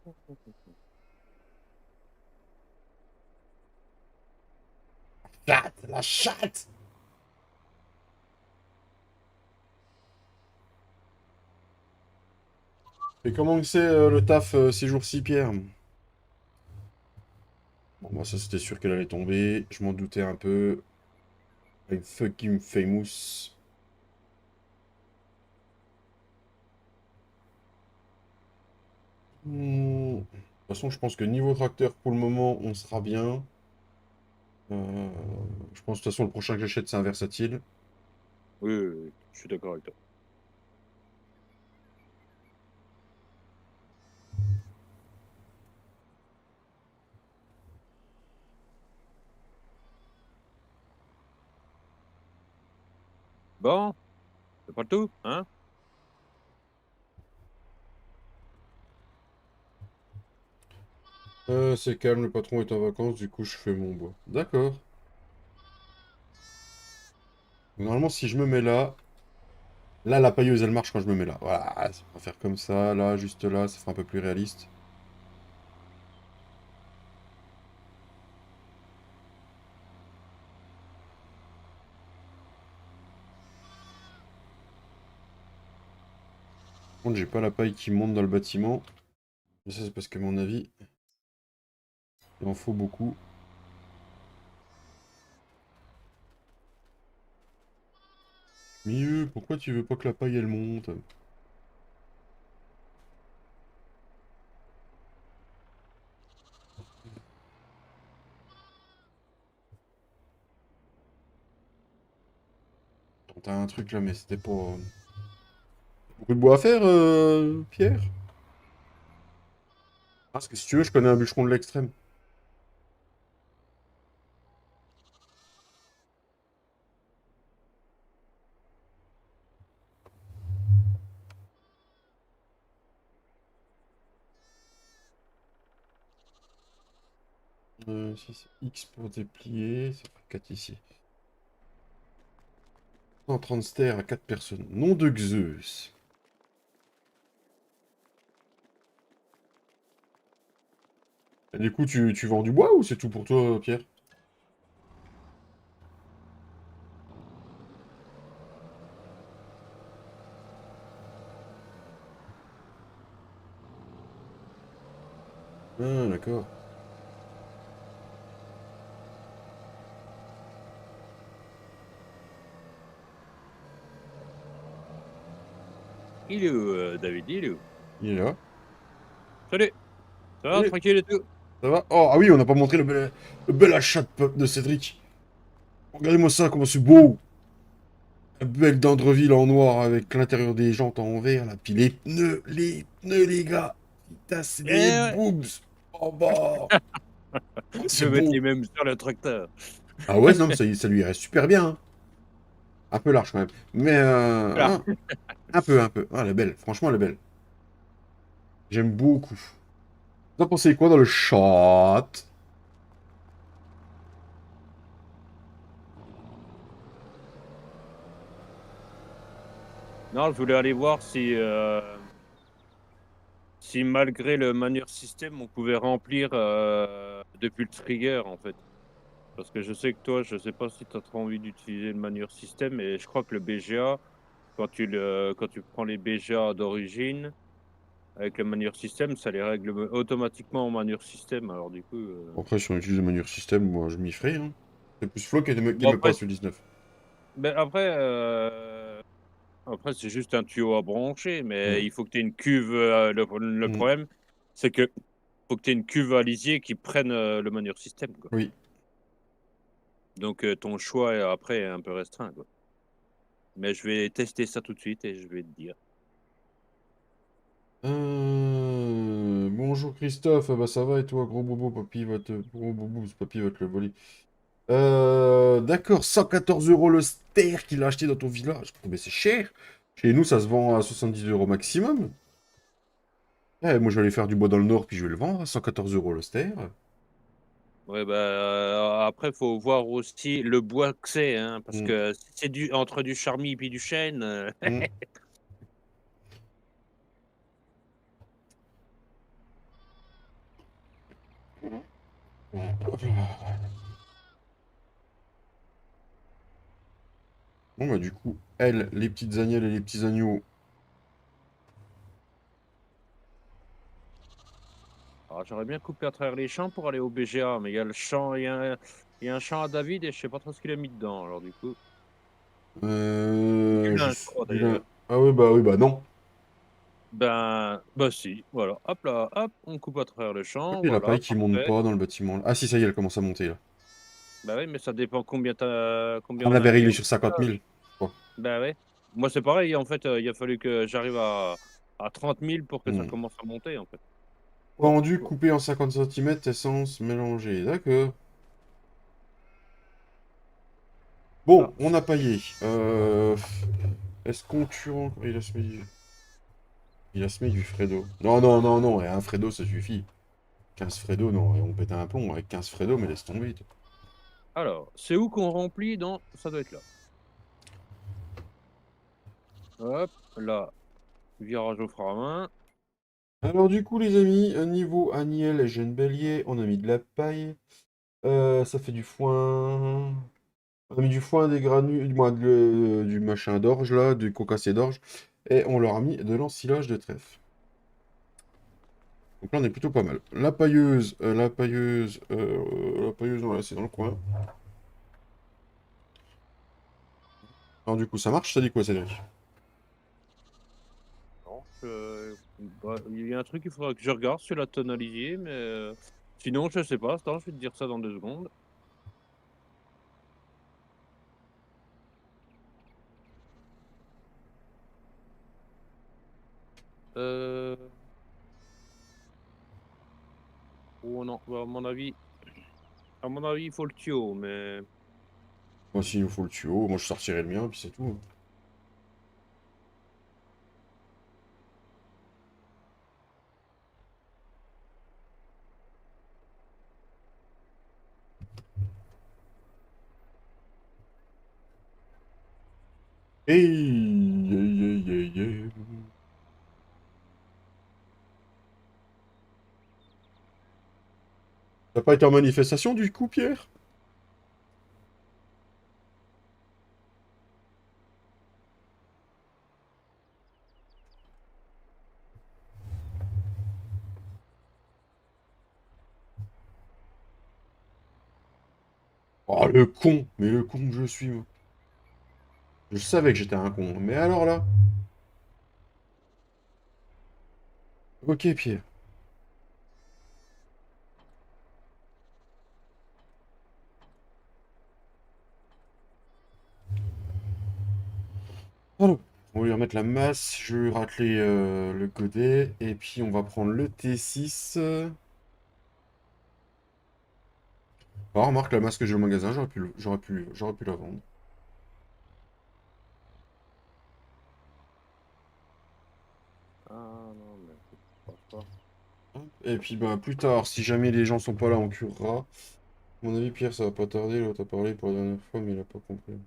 Speaker 1: Chatte, la chatte! Et comment que c'est le taf ces jours-ci, Pierre? Bon, moi, ça, c'était sûr qu'elle allait tomber. Je m'en doutais un peu. I'm fucking famous. De toute façon, je pense que niveau tracteur, pour le moment, on sera bien. Euh, je pense de toute façon, le prochain que j'achète, c'est un versatile.
Speaker 2: Oui, oui, oui, je suis d'accord avec toi. Bon, c'est pas le tout, hein?
Speaker 1: C'est calme, le patron est en vacances, du coup, je fais mon bois. D'accord. Normalement, si je me mets là, là, la pailleuse, elle marche quand je me mets là. Voilà, on va faire comme ça, là, juste là, ça fera un peu plus réaliste. Par contre, j'ai pas la paille qui monte dans le bâtiment. Mais ça, c'est parce qu'à mon avis, il en faut beaucoup. Mieux, pourquoi tu veux pas que la paille, elle monte? T'as un truc là, mais c'était pas... Beaucoup de bois à faire, Pierre? Parce que si tu veux, je connais un bûcheron de l'extrême. Si c'est X pour déplier, ça fera 4 ici. 130 stères à 4 personnes. Nom de Zeus. Et du coup, tu vends du bois ou c'est tout pour toi, Pierre? Ah, d'accord.
Speaker 2: Il est où, David? Il est où?
Speaker 1: Il est là.
Speaker 2: Salut! Ça va,
Speaker 1: Salut,
Speaker 2: tranquille et tout?
Speaker 1: ça va? Oh, ah oui, on n'a pas montré le bel achat de Cédric. Regardez-moi ça, comment c'est beau! Un bec d'Andreville en noir avec l'intérieur des jantes en vert, là. Puis les pneus, les gars. Putain, c'est
Speaker 2: Eh
Speaker 1: des
Speaker 2: ouais!
Speaker 1: boobs. Oh bah, oh,
Speaker 2: Je
Speaker 1: c'est
Speaker 2: vais mettre
Speaker 1: bon.
Speaker 2: les mêmes sur le tracteur.
Speaker 1: Ah ouais, non, mais ça lui reste super bien, hein. Un peu large quand même. Mais,
Speaker 2: Voilà.
Speaker 1: hein, un peu, un peu. Ah, elle est belle. Franchement, elle est belle. J'aime beaucoup. Vous en pensez quoi dans le chat?
Speaker 2: Non, je voulais aller voir si malgré le manure system, on pouvait remplir, depuis le trigger, en fait. Parce que je sais que toi, je sais pas si tu as trop envie d'utiliser le manure system, mais je crois que le BGA, quand tu prends les BGA d'origine, avec le manure system, ça les règle automatiquement en manure system. Alors du coup,
Speaker 1: Après, si on utilise le menu système, moi, je m'y ferai, hein. C'est plus Flo qui
Speaker 2: bon
Speaker 1: aimait pas
Speaker 2: après
Speaker 1: sur 19.
Speaker 2: ben après c'est juste un tuyau à brancher,
Speaker 1: Mm.
Speaker 2: mais il faut que tu aies une cuve, le
Speaker 1: Mm.
Speaker 2: problème, c'est que faut que tu aies une cuve à lisier qui prenne, le manure system, quoi.
Speaker 1: Oui.
Speaker 2: Donc ton choix après est un peu restreint, quoi. Mais je vais tester ça tout de suite et je vais te dire.
Speaker 1: Bonjour Christophe, ah bah ça va et toi, gros bobo, papy va te... Gros bobo, papy va te le voler. D'accord, 114 euros le ster qu'il a acheté dans ton village. Oh, mais c'est cher. Chez nous, ça se vend à 70 euros maximum. Moi, je vais aller faire du bois dans le nord, puis je vais le vendre à 114 euros le ster.
Speaker 2: Ouais, bah, après, faut voir aussi le bois que c'est, hein, parce
Speaker 1: Mm.
Speaker 2: que si c'est entre du charmille et puis du chêne,
Speaker 1: Mm. Hop là. Bon, bah, du coup, elles, les petites agnelles et les petits agneaux.
Speaker 2: alors j'aurais bien coupé à travers les champs pour aller au BGA, mais il y a le champ, il y a un champ à David et je sais pas trop ce qu'il a mis dedans, alors du coup. Du lin, je crois
Speaker 1: Vilain.
Speaker 2: d'ailleurs.
Speaker 1: Ah oui, bah non.
Speaker 2: Ben si, voilà. Hop là, hop, on coupe à travers le champ,
Speaker 1: Et la
Speaker 2: voilà,
Speaker 1: paille qui monte
Speaker 2: parfait.
Speaker 1: pas dans le bâtiment. Ah si, ça y est, elle commence à monter là.
Speaker 2: Bah oui, mais ça dépend
Speaker 1: Ah,
Speaker 2: combien
Speaker 1: on
Speaker 2: on a
Speaker 1: l'avait
Speaker 2: mis
Speaker 1: réglé
Speaker 2: au
Speaker 1: sur 50 000.
Speaker 2: déballage. Bah ouais. Moi c'est pareil, en fait, il a fallu que j'arrive à 30 000 pour que ça
Speaker 1: Hmm.
Speaker 2: commence à monter, en fait. Bon,
Speaker 1: Pendu
Speaker 2: bon.
Speaker 1: coupé en 50 centimètres, essence mélangée. D'accord.
Speaker 2: Ah,
Speaker 1: Bon, on
Speaker 2: c'est
Speaker 1: a paillé. Est-ce qu'on tue encore... Il a semé du Fredo. Non, non, non, non, et un Fredo, ça suffit. 15 Fredo, non, on pète un plomb avec 15 Fredo, mais laisse tomber. Toi.
Speaker 2: alors, c'est où qu'on remplit dans ça doit être là. Hop, là, virage au frein à main.
Speaker 1: Alors du coup, les amis, niveau Agnel et Jeune Bélier, on a mis de la paille. Ça fait du foin. On a mis du foin, des granules, du machin d'orge, là, du concassé d'orge. Et on leur a mis de l'ensilage de trèfle. Donc là, on est plutôt pas mal. La pailleuse, voilà, c'est dans le coin. Alors du coup, ça marche, ça dit quoi, Cédric?
Speaker 2: Non, bah, il y a un truc, il faudra que je regarde sur la tonalité, mais sinon, je sais pas. Attends, je vais te dire ça dans 2 secondes. Euh, oh non, bah, à mon avis, il faut le tuyau, mais
Speaker 1: Moi, s'il nous faut le tuyau, moi je sortirai le mien, puis c'est tout, hein. Hey, yeah, yeah, yeah, yeah. T'as pas été en manifestation du coup, Pierre? Oh, le con! Mais le con que je suis, moi. Je savais que j'étais un con, mais alors là? Ok, Pierre. Alors, on va lui remettre la masse. Je vais racler le godet. Et puis, on va prendre le T6. Ah, remarque, la masse que j'ai au magasin, j'aurais pu la vendre.
Speaker 2: Ah non, mais je pense pas.
Speaker 1: Et puis, bah, plus tard, si jamais les gens sont pas là, on curera. À mon avis, Pierre, ça va pas tarder. L'autre a parlé pour la dernière fois, mais il a pas compris.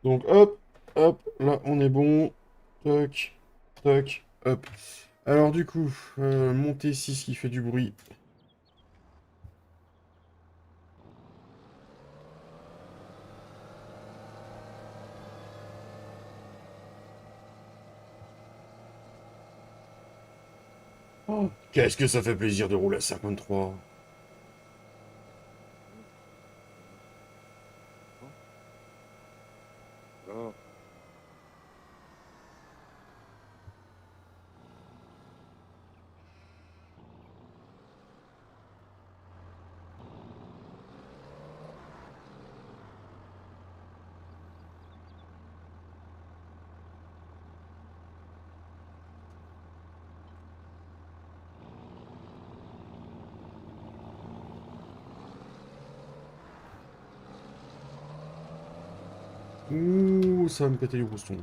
Speaker 1: Donc, hop, hop, là, on est bon. Toc, toc, hop. Alors, du coup, mon T6 qui fait du bruit. Oh, qu'est-ce que ça fait plaisir de rouler à 53.
Speaker 2: Oh.
Speaker 1: Ouh, ça va me péter les roustons.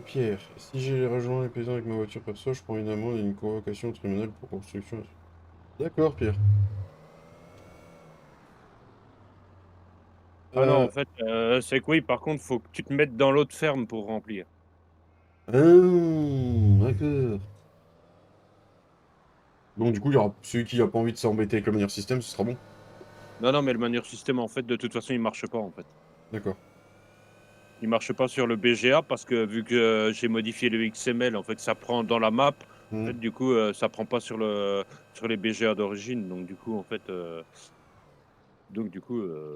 Speaker 1: Pierre, si j'ai rejoint les paysans avec ma voiture perso, je prends une amende et une convocation au tribunal pour construction. D'accord, Pierre.
Speaker 2: Ah non,
Speaker 1: Euh,
Speaker 2: en fait, c'est que oui, par contre, faut que tu te mettes dans l'autre ferme pour remplir.
Speaker 1: d'accord. Donc, du coup, il y aura celui qui a pas envie de s'embêter avec le meilleur système, ce sera bon.
Speaker 2: Non, non, mais le manure système, en fait, de toute façon, il marche pas, en fait.
Speaker 1: D'accord.
Speaker 2: Il marche pas sur le BGA parce que vu que j'ai modifié le XML, en fait, ça prend dans la map. En
Speaker 1: Hmm.
Speaker 2: fait, du coup, ça prend pas sur les BGA d'origine. Donc, du coup, en fait,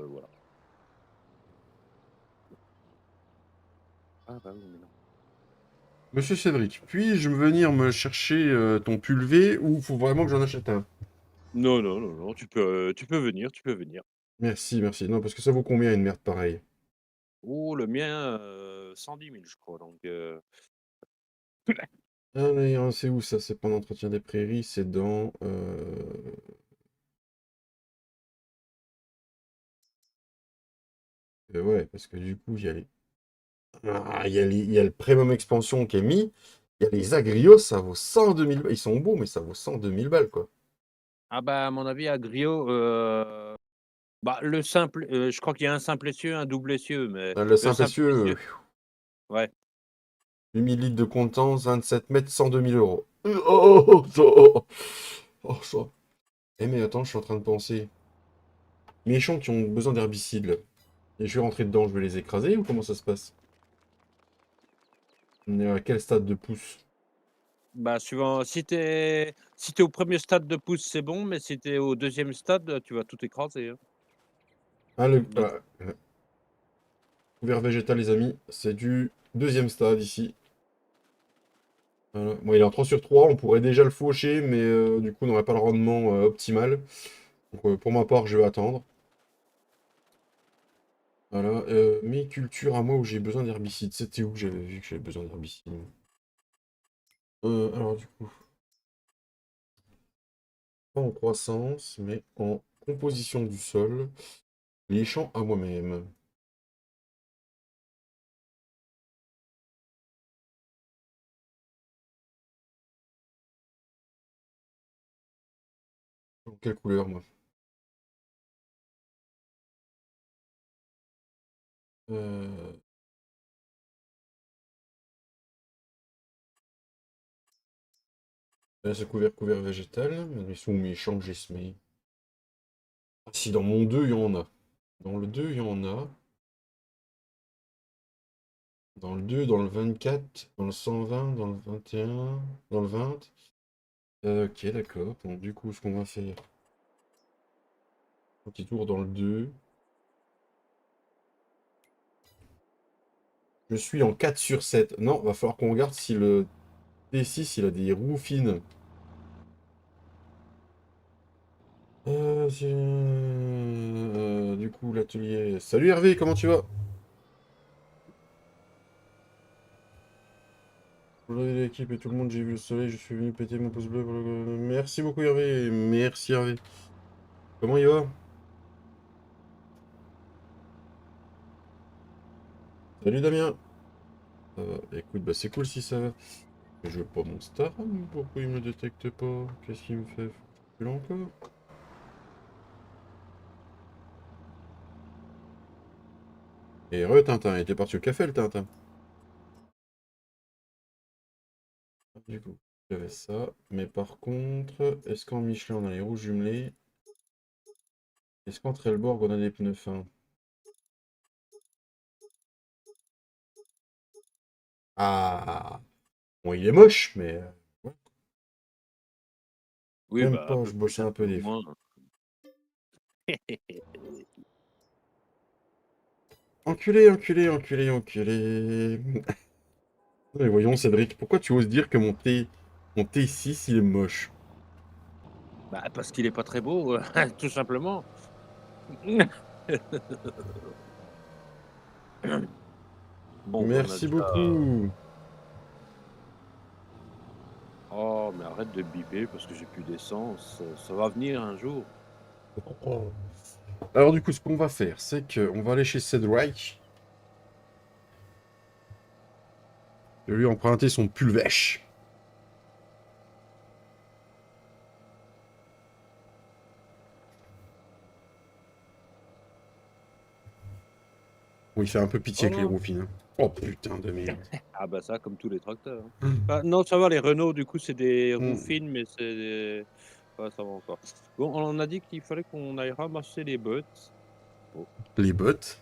Speaker 2: voilà. Ah bah oui, mais non.
Speaker 1: Monsieur Cédric, puis-je venir me chercher ton pulvé ou faut vraiment que j'en achète un?
Speaker 2: Non, non, non, non, tu peux venir, tu peux venir.
Speaker 1: Merci, merci. Non, parce que ça vaut combien une merde pareille?
Speaker 2: Oh, le mien, 110 000, je crois. Donc,
Speaker 1: Ah, mais c'est où ça? C'est pas l'entretien des prairies, c'est dans. Ouais, parce que du coup, il y a les. Ah, il y a le Premium Expansion qui est mis. Il y a les Agrios, ça vaut 102 000 balles. Ils sont beaux, mais ça vaut 102 000 balles, quoi.
Speaker 2: ah bah, à mon avis, à Griot, bah, le simple, je crois qu'il y a un simple essieu, un double essieu, mais
Speaker 1: Le
Speaker 2: le simple
Speaker 1: Saint-Essieu,
Speaker 2: essieu, ouais.
Speaker 1: 8000 litres de compétence, 27 mètres, 102 000 euros. Oh, ça. Oh, ça. Eh, mais attends, je suis en train de penser. Mes champs qui ont besoin d'herbicides, là. Et je vais rentrer dedans, je vais les écraser ou comment ça se passe? On est à quel stade de pousse?
Speaker 2: Bah, suivant si tu au premier stade de pousse, c'est bon, mais si tu es au deuxième stade, tu vas tout écraser, hein.
Speaker 1: Ah,
Speaker 2: Donc
Speaker 1: couvert végétal, les amis, c'est du deuxième stade ici. Voilà. Bon, il est en 3 sur 3, on pourrait déjà le faucher, mais du coup, on n'aurait pas le rendement optimal. Donc, pour ma part, je vais attendre. Voilà. Mes cultures à moi où j'ai besoin d'herbicides. C'était où que j'avais vu que j'avais besoin d'herbicides? Alors, du coup, pas en croissance, mais en composition du sol. Les champs à moi-même. En quelle couleur, moi? Euh, Ce couvert végétal. Ils sont méchants, Jesmé. Ah si, dans mon 2, il y en a. Dans le 2, il y en a. Dans le 2, dans le 24, dans le 120, dans le 21, dans le 20. Ok, d'accord. Bon, du coup, ce qu'on va faire. Un petit tour dans le 2. Je suis en 4 sur 7. Non, va falloir qu'on regarde si le T6 il a des roues fines. Du coup, l'atelier. Salut Hervé, comment tu vas? Salut l'équipe et tout le monde, j'ai vu le soleil, je suis venu péter mon pouce bleu. Merci beaucoup Hervé, merci Hervé. Comment il va? Salut Damien. Ça va. Écoute, bah c'est cool si ça va. Je veux pas mon star, pourquoi il me détecte pas? Qu'est-ce qu'il me fait? Là encore? Et Tintin, il était parti au café le Tintin. Du coup, j'avais ça. Mais par contre, est-ce qu'en Michelin on a les roues jumelées? Est-ce qu'en Trelleborg on a des pneus fins? Ah! Bon, il est moche, mais ouais,
Speaker 2: Oui,
Speaker 1: même
Speaker 2: bah, un
Speaker 1: pas,
Speaker 2: peu
Speaker 1: je
Speaker 2: plus,
Speaker 1: bossais
Speaker 2: un
Speaker 1: un peu
Speaker 2: peu
Speaker 1: des fois.
Speaker 2: moins.
Speaker 1: Enculé, enculé, enculé, enculé. Et voyons, Cédric, pourquoi tu oses dire que mon T6 il est moche?
Speaker 2: Bah, parce qu'il est pas très beau, tout simplement. Bon, on a
Speaker 1: Merci
Speaker 2: déjà
Speaker 1: beaucoup.
Speaker 2: oh, mais arrête de biper parce que j'ai plus d'essence, ça va venir un jour.
Speaker 1: Alors du coup, ce qu'on va faire, c'est qu'on va aller chez Cédric. Je vais lui emprunter son pulvèche. Bon, il fait un peu pitié avec les
Speaker 2: Voilà.
Speaker 1: roues fines, hein. Oh putain de merde.
Speaker 2: Ah bah, ça, comme tous les tracteurs, hein. Bah, non, ça va, les Renault, du coup, c'est des roues
Speaker 1: Hmm.
Speaker 2: fines, mais c'est des ouais, ça va encore. Bon, on a dit qu'il fallait qu'on aille ramasser les bottes. Oh,
Speaker 1: Les bottes.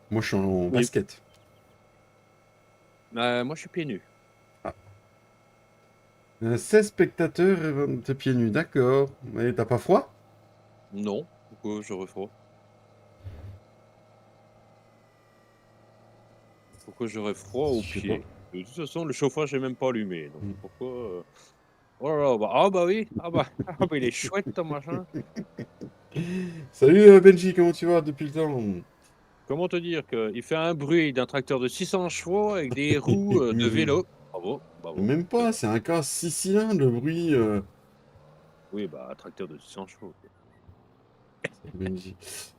Speaker 1: Moi, je suis en
Speaker 2: mais
Speaker 1: basket.
Speaker 2: moi, je suis pieds nus.
Speaker 1: Ah. 16 spectateurs et 20 pieds nus, d'accord. Mais t'as pas froid?
Speaker 2: Non, pourquoi j'aurais froid? Pourquoi j'aurais froid aux
Speaker 1: Je sais pas.
Speaker 2: pieds? De toute façon, le chauffage est même pas allumé, donc pourquoi, oh là là, bah, ah bah oui, ah bah, il est chouette ton machin.
Speaker 1: Salut Benji, comment tu vas depuis le temps?
Speaker 2: Comment te dire qu'il fait un bruit d'un tracteur de 600 chevaux avec des roues, de vélo. Bravo, bravo.
Speaker 1: Même
Speaker 2: Très
Speaker 1: pas,
Speaker 2: bien.
Speaker 1: c'est un cas 6 cylindres, le bruit.
Speaker 2: Oui, bah, un tracteur de 600 chevaux.
Speaker 1: Benji.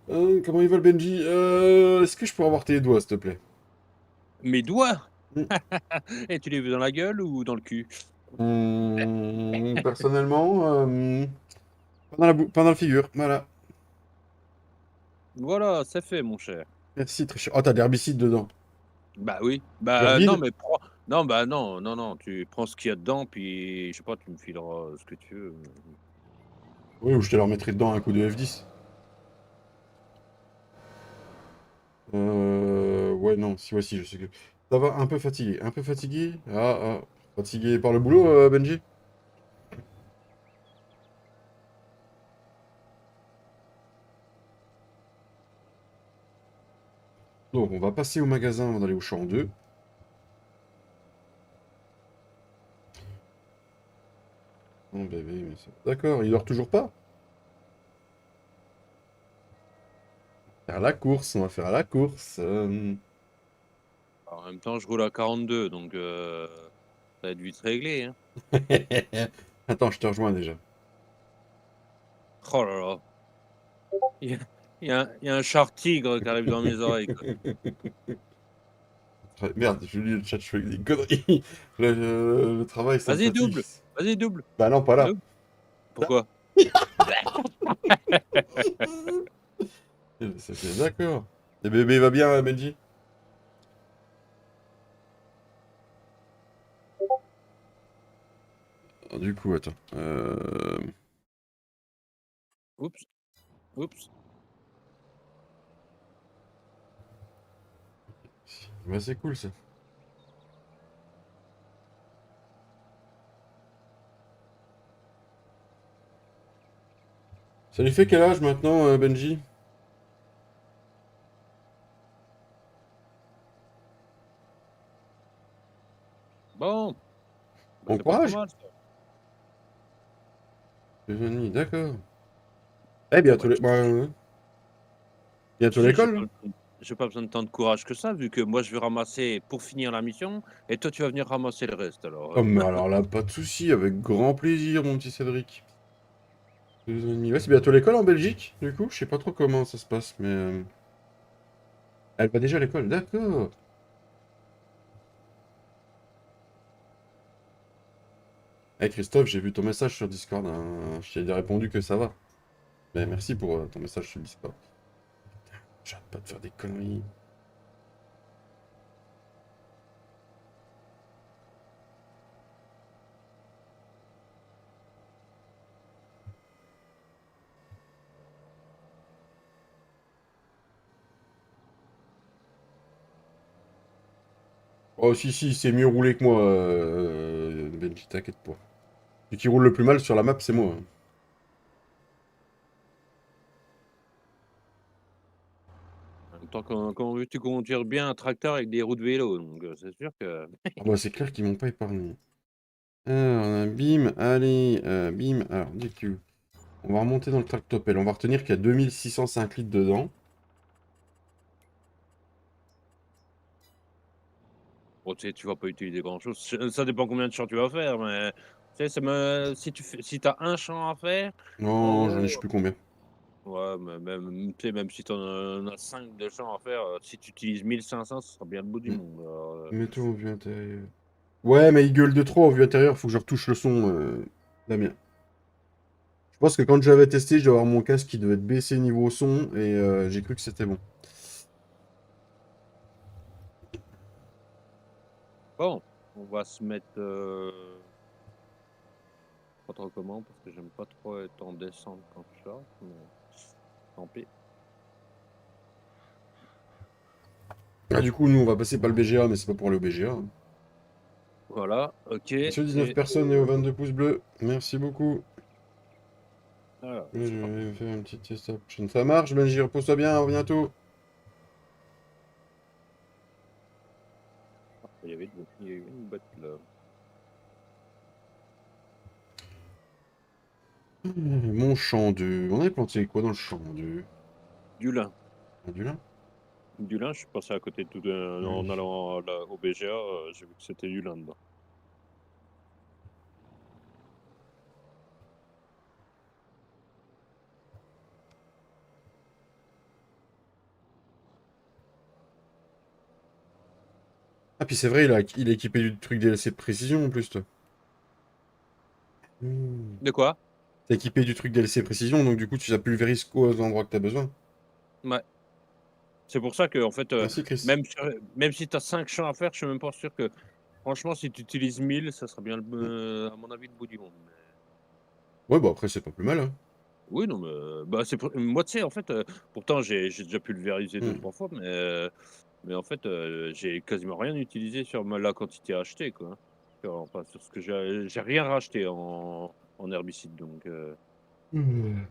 Speaker 1: Comment il va le Benji? Est-ce que je peux avoir tes doigts, s'il te plaît?
Speaker 2: Mes doigts?
Speaker 1: Hmm.
Speaker 2: Et tu les veux dans la gueule ou dans le cul?
Speaker 1: Personnellement, pas dans pas dans la figure, voilà.
Speaker 2: Voilà, c'est fait mon cher.
Speaker 1: Merci, très cher. Oh, t'as de l'herbicide dedans.
Speaker 2: Bah oui, bah, non
Speaker 1: Herbide?
Speaker 2: mais prends non, bah, non, non, non, tu prends ce qu'il y a dedans puis je sais pas, tu me fileras ce que tu veux.
Speaker 1: Oui, ou je te leur mettrai dedans un coup de F10. Ouais, non, si, voici, je sais que. Ça va, un peu fatigué. Un peu fatigué? Fatigué par le boulot, Benji? Donc, on va passer au magasin avant d'aller au champ 2. Oh, bébé, mais ça... D'accord, il dort toujours pas? Faire la course, on va faire la course.
Speaker 2: En même temps, je roule à 42 donc ça va être vite réglé, hein.
Speaker 1: Attends, je te rejoins déjà.
Speaker 2: Oh là là, il y a il y a un char tigre qui arrive dans mes oreilles, quoi.
Speaker 1: Merde, je lis le chat, je fais des conneries. Le travail, ça me fatigue.
Speaker 2: Vas-y double,
Speaker 1: Bah non, pas là.
Speaker 2: double. Pourquoi?
Speaker 1: C'est d'accord. Et bébé va bien, Benji? Alors, du coup, attends.
Speaker 2: Oups, oups.
Speaker 1: Bah, c'est cool ça. Ça lui fait quel âge maintenant, Benji?
Speaker 2: Bon, bah,
Speaker 1: Bon
Speaker 2: c'est pas trop
Speaker 1: courage!
Speaker 2: mal ça.
Speaker 1: 2 ans et demi, d'accord. Eh,
Speaker 2: Bon, bah,
Speaker 1: bientôt l'école, là.
Speaker 2: j'ai pas besoin de tant de courage que ça, vu que moi je vais ramasser pour finir la mission, et toi tu vas venir ramasser le reste alors.
Speaker 1: Oh, mais alors là, pas de souci, avec grand plaisir, mon petit Cédric. 2 ans et demi. Ouais, c'est bientôt l'école en Belgique, du coup. Je sais pas trop comment ça se passe, mais. Elle va déjà à l'école, d'accord. Eh, Christophe, j'ai vu ton message sur Discord, hein. Je t'ai répondu que ça va. Mais merci pour ton message sur Discord. J'arrête pas de faire des conneries. Oh, si, si, c'est mieux roulé que moi, Benji, t'inquiète pas. Celui qui roule le plus mal sur la map, c'est moi, hein.
Speaker 2: En même temps, comment veux-tu conduire bien un tracteur avec des roues de vélo? Donc, c'est sûr que
Speaker 1: Ah bah, c'est clair qu'ils m'ont pas épargné. Alors, bim, allez, bim. Alors, DQ. On va remonter dans le tractopelle. On va retenir qu'il y a 2605 litres dedans.
Speaker 2: bon, tu vas pas utiliser grand-chose. Ça dépend combien de champs tu vas faire, mais tu sais, si tu as un champ à faire, en
Speaker 1: Non, j'en ai je sais
Speaker 2: gros,
Speaker 1: plus combien.
Speaker 2: ouais, mais même, tu sais, même si tu en as 5 de champs à faire, si tu utilises 1500, ce sera bien le bout du
Speaker 1: Hmm.
Speaker 2: monde. Alors,
Speaker 1: Mets-toi en vue intérieure. Ouais, mais il gueule de trop en vue intérieure. Faut que je retouche le son, Damien. Je pense que quand j'avais testé, je dois avoir mon casque qui devait être baissé niveau son et j'ai cru que c'était bon.
Speaker 2: bon, on va se mettre, pas trop comment, parce que j'aime pas trop être en descente quand je charge, mais tant pis.
Speaker 1: Ah, du coup, nous, on va passer par le BGA, mais c'est pas pour aller au BGA, hein.
Speaker 2: Voilà, OK,
Speaker 1: Monsieur 19 personnes et aux 22 pouces bleus. Merci beaucoup.
Speaker 2: voilà,
Speaker 1: Je
Speaker 2: c'est parti.
Speaker 1: vais faire un petit test option. Ça marche, Benji, repose-toi bien, à bientôt.
Speaker 2: Il y avait une boîte là.
Speaker 1: Mon champ 2. On avait planté quoi dans le champ 2?
Speaker 2: Du lin.
Speaker 1: Du lin?
Speaker 2: Du lin, je suis passé à côté de tout en
Speaker 1: Oui.
Speaker 2: allant au BGA, j'ai vu que c'était du lin dedans.
Speaker 1: Ah, puis c'est vrai, il est équipé du truc DLC de précision en plus, toi. Hmm.
Speaker 2: De quoi?
Speaker 1: T'es équipé du truc DLC précision, donc du coup, tu as pulvérises aux endroits que t'as besoin.
Speaker 2: Ouais. C'est pour ça que en fait,
Speaker 1: Merci, Chris.
Speaker 2: même si tu as 5 champs à faire, je suis même pas sûr que franchement, si tu utilises 1000, ça sera bien
Speaker 1: Hmm.
Speaker 2: à mon avis, le bout du monde, mais
Speaker 1: Ouais, bah après, c'est pas plus mal, hein.
Speaker 2: oui, non, mais bah, c'est pour moi, tu sais, en fait, pourtant j'ai déjà pulvérisé deux
Speaker 1: Hmm.
Speaker 2: trois fois, mais en fait, j'ai quasiment rien utilisé sur ma la quantité achetée, quoi, hein. Enfin, sur ce que j'ai rien racheté en herbicide, donc
Speaker 1: Hmm.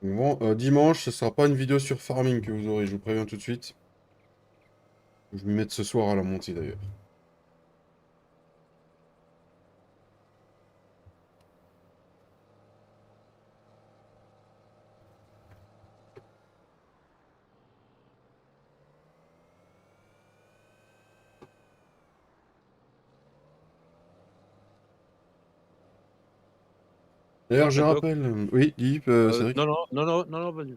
Speaker 1: Bon, dimanche, ce sera pas une vidéo sur farming que vous aurez, je vous préviens tout de suite. Je vais m'y mettre ce soir à la montée d'ailleurs. D'ailleurs, je
Speaker 2: donc
Speaker 1: rappelle. Oui, dis, c'est vrai.
Speaker 2: non, non, non, non, non, non, vas-y,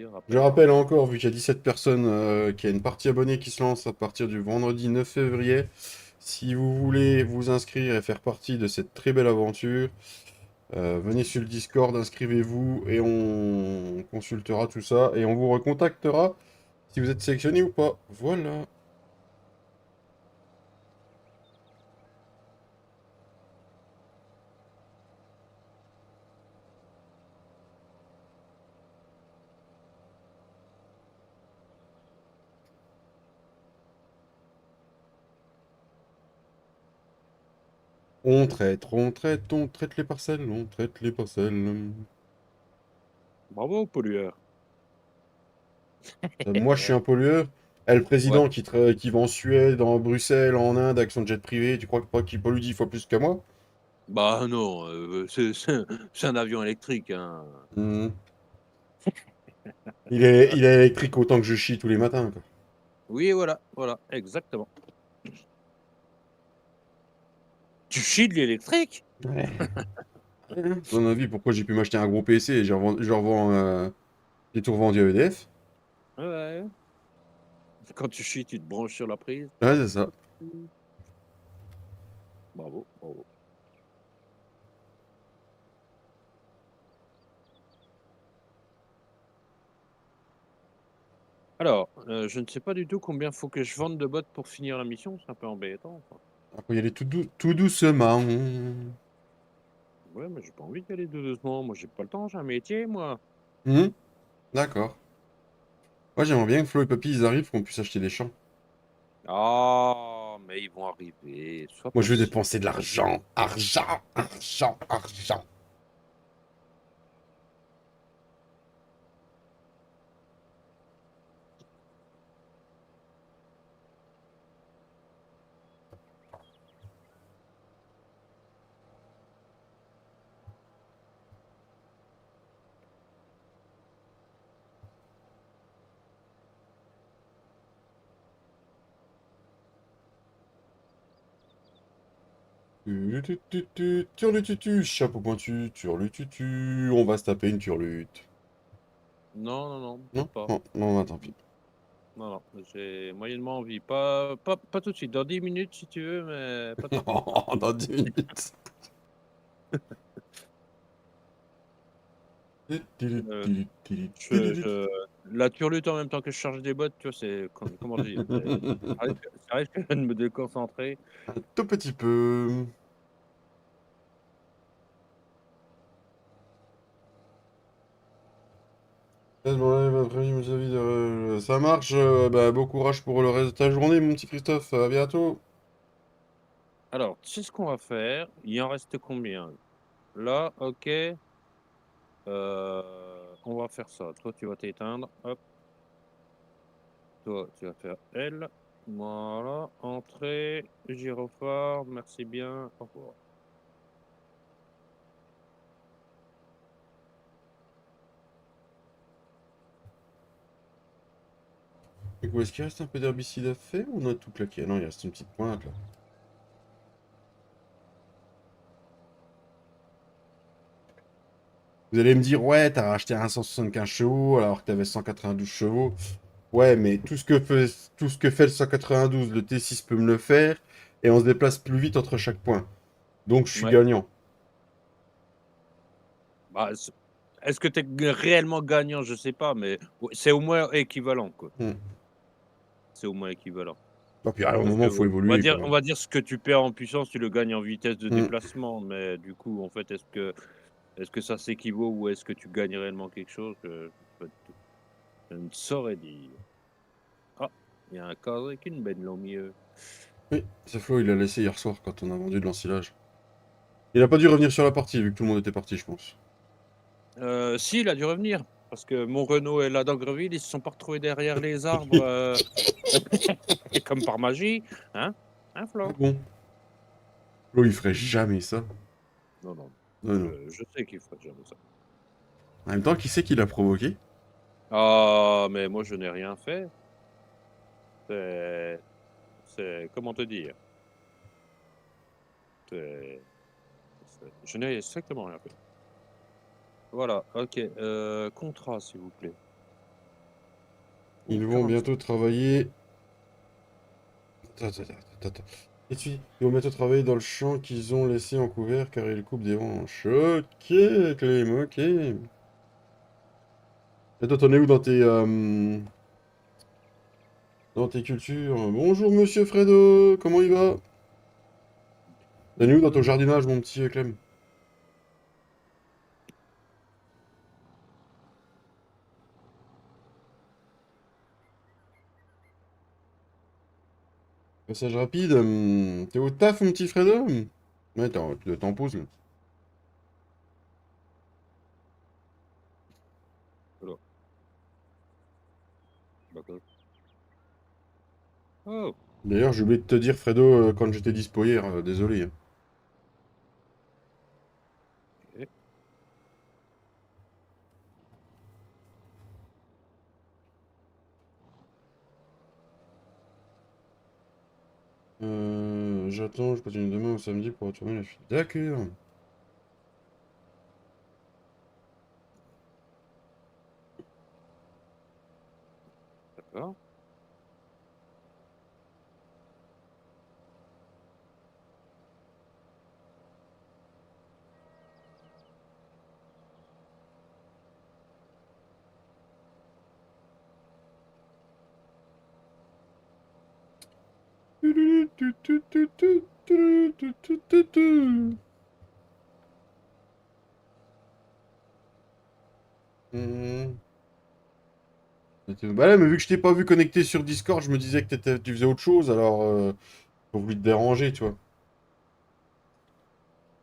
Speaker 1: Je
Speaker 2: rappelle.
Speaker 1: rappelle encore, vu qu'il y a 17 personnes, qu'il y a une partie abonnée qui se lance à partir du vendredi 9 février. Si vous voulez vous inscrire et faire partie de cette très belle aventure, venez sur le Discord, inscrivez-vous et on consultera tout ça et on vous recontactera si vous êtes sélectionné ou pas. Voilà. On traite les parcelles, on traite les parcelles.
Speaker 2: Bravo, pollueur.
Speaker 1: Moi, je suis un pollueur. Le
Speaker 2: Ouais.
Speaker 1: président qui va en Suède, en Bruxelles, en Inde avec son jet privé, tu crois pas qu'il pollue 10 fois plus que moi?
Speaker 2: Bah non, c'est un avion électrique, hein.
Speaker 1: Hmm. Il est électrique autant que je chie tous les matins, quoi.
Speaker 2: Oui, voilà, voilà, exactement. Tu chies de l'électrique?
Speaker 1: Ouais. À ton avis, pourquoi j'ai pu m'acheter un gros PC et je revends des tours vendus à EDF?
Speaker 2: Ouais. Quand tu chies, tu te branches sur la prise.
Speaker 1: Ouais,
Speaker 2: Hop.
Speaker 1: c'est ça.
Speaker 2: Bravo, bravo. Alors, je ne sais pas du tout combien faut que je vende de bottes pour finir la mission, c'est un peu embêtant, ça.
Speaker 1: Faut y aller tout doucement.
Speaker 2: Ouais, mais j'ai pas envie d'y aller tout doucement. Moi, j'ai pas le temps, j'ai un métier, moi.
Speaker 1: Hmm. D'accord. Moi, j'aimerais bien que Flo et Papy, ils arrivent, qu'on puisse acheter des champs.
Speaker 2: Ah, mais ils vont arriver, sois
Speaker 1: Moi, je veux
Speaker 2: patient.
Speaker 1: dépenser de l'argent. Argent, argent, argent. Turlututu, chapeau pointu, turlututu. On va se taper une turlute.
Speaker 2: Non, non, non,
Speaker 1: Non?
Speaker 2: peut-être pas.
Speaker 1: Non, non, bah, tant pis.
Speaker 2: Non, non, j'ai moyennement envie. Pas tout de suite, dans 10 minutes si tu veux, mais pas tout de suite.
Speaker 1: Non, dans 10 minutes.
Speaker 2: Euh, la turlute en même temps que je charge des bottes, tu vois, c'est comment dire, ça risque de me déconcentrer.
Speaker 1: Un tout petit peu. Ça marche. Bah, bon courage pour le reste de ta journée, mon petit Christophe. À bientôt.
Speaker 2: Alors, tu sais ce qu'on va faire? Il en reste combien? Là, OK, on va faire ça. Toi, tu vas t'éteindre, hop. Toi, tu vas faire L. Voilà, entrée, gyrophare, merci bien, au revoir.
Speaker 1: Du coup, est-ce qu'il reste un peu d'herbicide à faire ou on a tout claqué? Non, il reste une petite pointe là. Vous allez me dire, ouais, t'as racheté un 175 chevaux alors que t'avais 192 chevaux. Ouais, mais tout ce que fait le 192, le T6 peut me le faire et on se déplace plus vite entre chaque point. Donc je suis
Speaker 2: Ouais,
Speaker 1: gagnant.
Speaker 2: bah, est-ce que tu es réellement gagnant? Je sais pas, mais c'est au moins équivalent, quoi.
Speaker 1: Hmm.
Speaker 2: C'est au moins équivalent.
Speaker 1: Et puis à un
Speaker 2: Parce
Speaker 1: moment,
Speaker 2: que,
Speaker 1: faut
Speaker 2: on va
Speaker 1: évoluer
Speaker 2: dire
Speaker 1: quoi.
Speaker 2: on va dire ce que tu perds en puissance, tu le gagnes en vitesse de
Speaker 1: Hmm.
Speaker 2: déplacement, mais du coup, en fait, est-ce que ça s'équivaut ou est-ce que tu gagnes réellement quelque chose? Je ne saurais dire. Ah, il y a un cadre avec une benne là au milieu.
Speaker 1: Oui, c'est Flo, il l'a laissé hier soir quand on a vendu de l'ensilage. Il a pas dû revenir sur la partie vu que tout le monde était parti, je pense.
Speaker 2: Si, il a dû revenir parce que mon Renault et la Dogreville, ils se sont pas retrouvés derrière les arbres, comme par magie, hein? Hein,
Speaker 1: Ah
Speaker 2: Flo?
Speaker 1: bon? Flo, il ferait jamais ça.
Speaker 2: Non, non,
Speaker 1: Non, non.
Speaker 2: je sais qu'il ferait jamais ça.
Speaker 1: En même temps, qui c'est qui l'a provoqué?
Speaker 2: Ah, mais moi, je n'ai rien fait. C'est comment te dire? C'est je n'ai strictement rien fait. Voilà, OK, contrat, s'il vous plaît. Ou
Speaker 1: Ils vont
Speaker 2: 45.
Speaker 1: bientôt travailler. Attends, attends, attends, attends. Et tu ils vont bientôt travailler dans le champ qu'ils ont laissé en couvert car ils coupent des branches. Ok, Clem, ok. Et toi, t'en es où dans tes cultures? Bonjour, monsieur Fredo, comment il va? T'en es où dans ton jardinage, mon petit Clem? Passage rapide. T'es au taf, mon petit Fredo? Ouais, tu dois t'en pause, là.
Speaker 2: Voilà. D'accord. Oh,
Speaker 1: D'ailleurs, j'ai oublié de te dire, Fredo, quand j'étais dispo hier, désolé, hein.
Speaker 2: ok.
Speaker 1: J'attends, je continue demain ou samedi pour retourner la file. D'accord.
Speaker 2: D'accord.
Speaker 1: Hmm. Bah là, mais vu que je t'ai pas vu connecté sur Discord, je me disais que tu faisais autre chose, alors j'ai voulu te déranger, tu vois.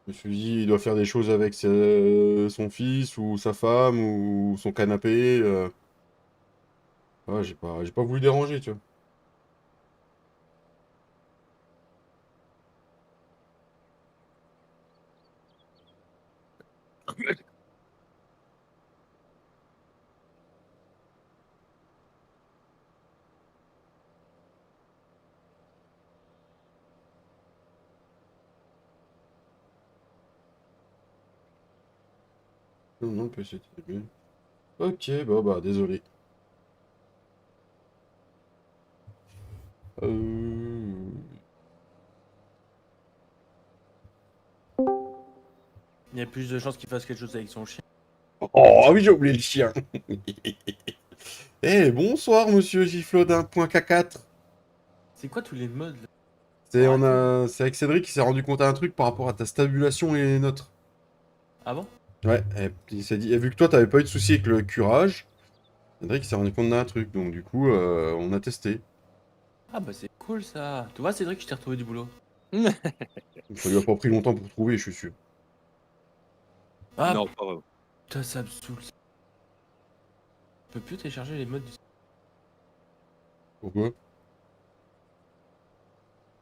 Speaker 1: Je me suis dit, il doit faire des choses avec son fils ou sa femme ou son canapé. Ouais, j'ai pas voulu déranger, tu vois. Non, non, le PC était bien. Ok, bah, désolé. Euh...
Speaker 3: Il y a plus de chances qu'il fasse quelque chose avec son chien.
Speaker 1: Oh, ah oui, j'ai oublié le chien. Eh, bonsoir, monsieur Giflodin.k4.
Speaker 3: C'est quoi tous les modes là?
Speaker 1: C'est
Speaker 3: Faut arrêter.
Speaker 1: c'est avec Cédric qui s'est rendu compte à un truc par rapport à ta stabulation et les nôtres.
Speaker 3: Ah bon?
Speaker 1: Ouais, et il s'est dit, et vu que toi, t'avais pas eu de soucis avec le curage, Cédric s'est rendu compte d'un truc. Donc, du coup, on a testé.
Speaker 3: Ah bah c'est cool ça. Tu vois Cédric, je t'ai retrouvé du boulot.
Speaker 1: Ça lui a pas pris longtemps pour trouver, je suis sûr.
Speaker 3: Ah
Speaker 2: Non, pas vraiment.
Speaker 3: putain, ça me saoule. Je peux plus télécharger les modes du...
Speaker 1: Pourquoi?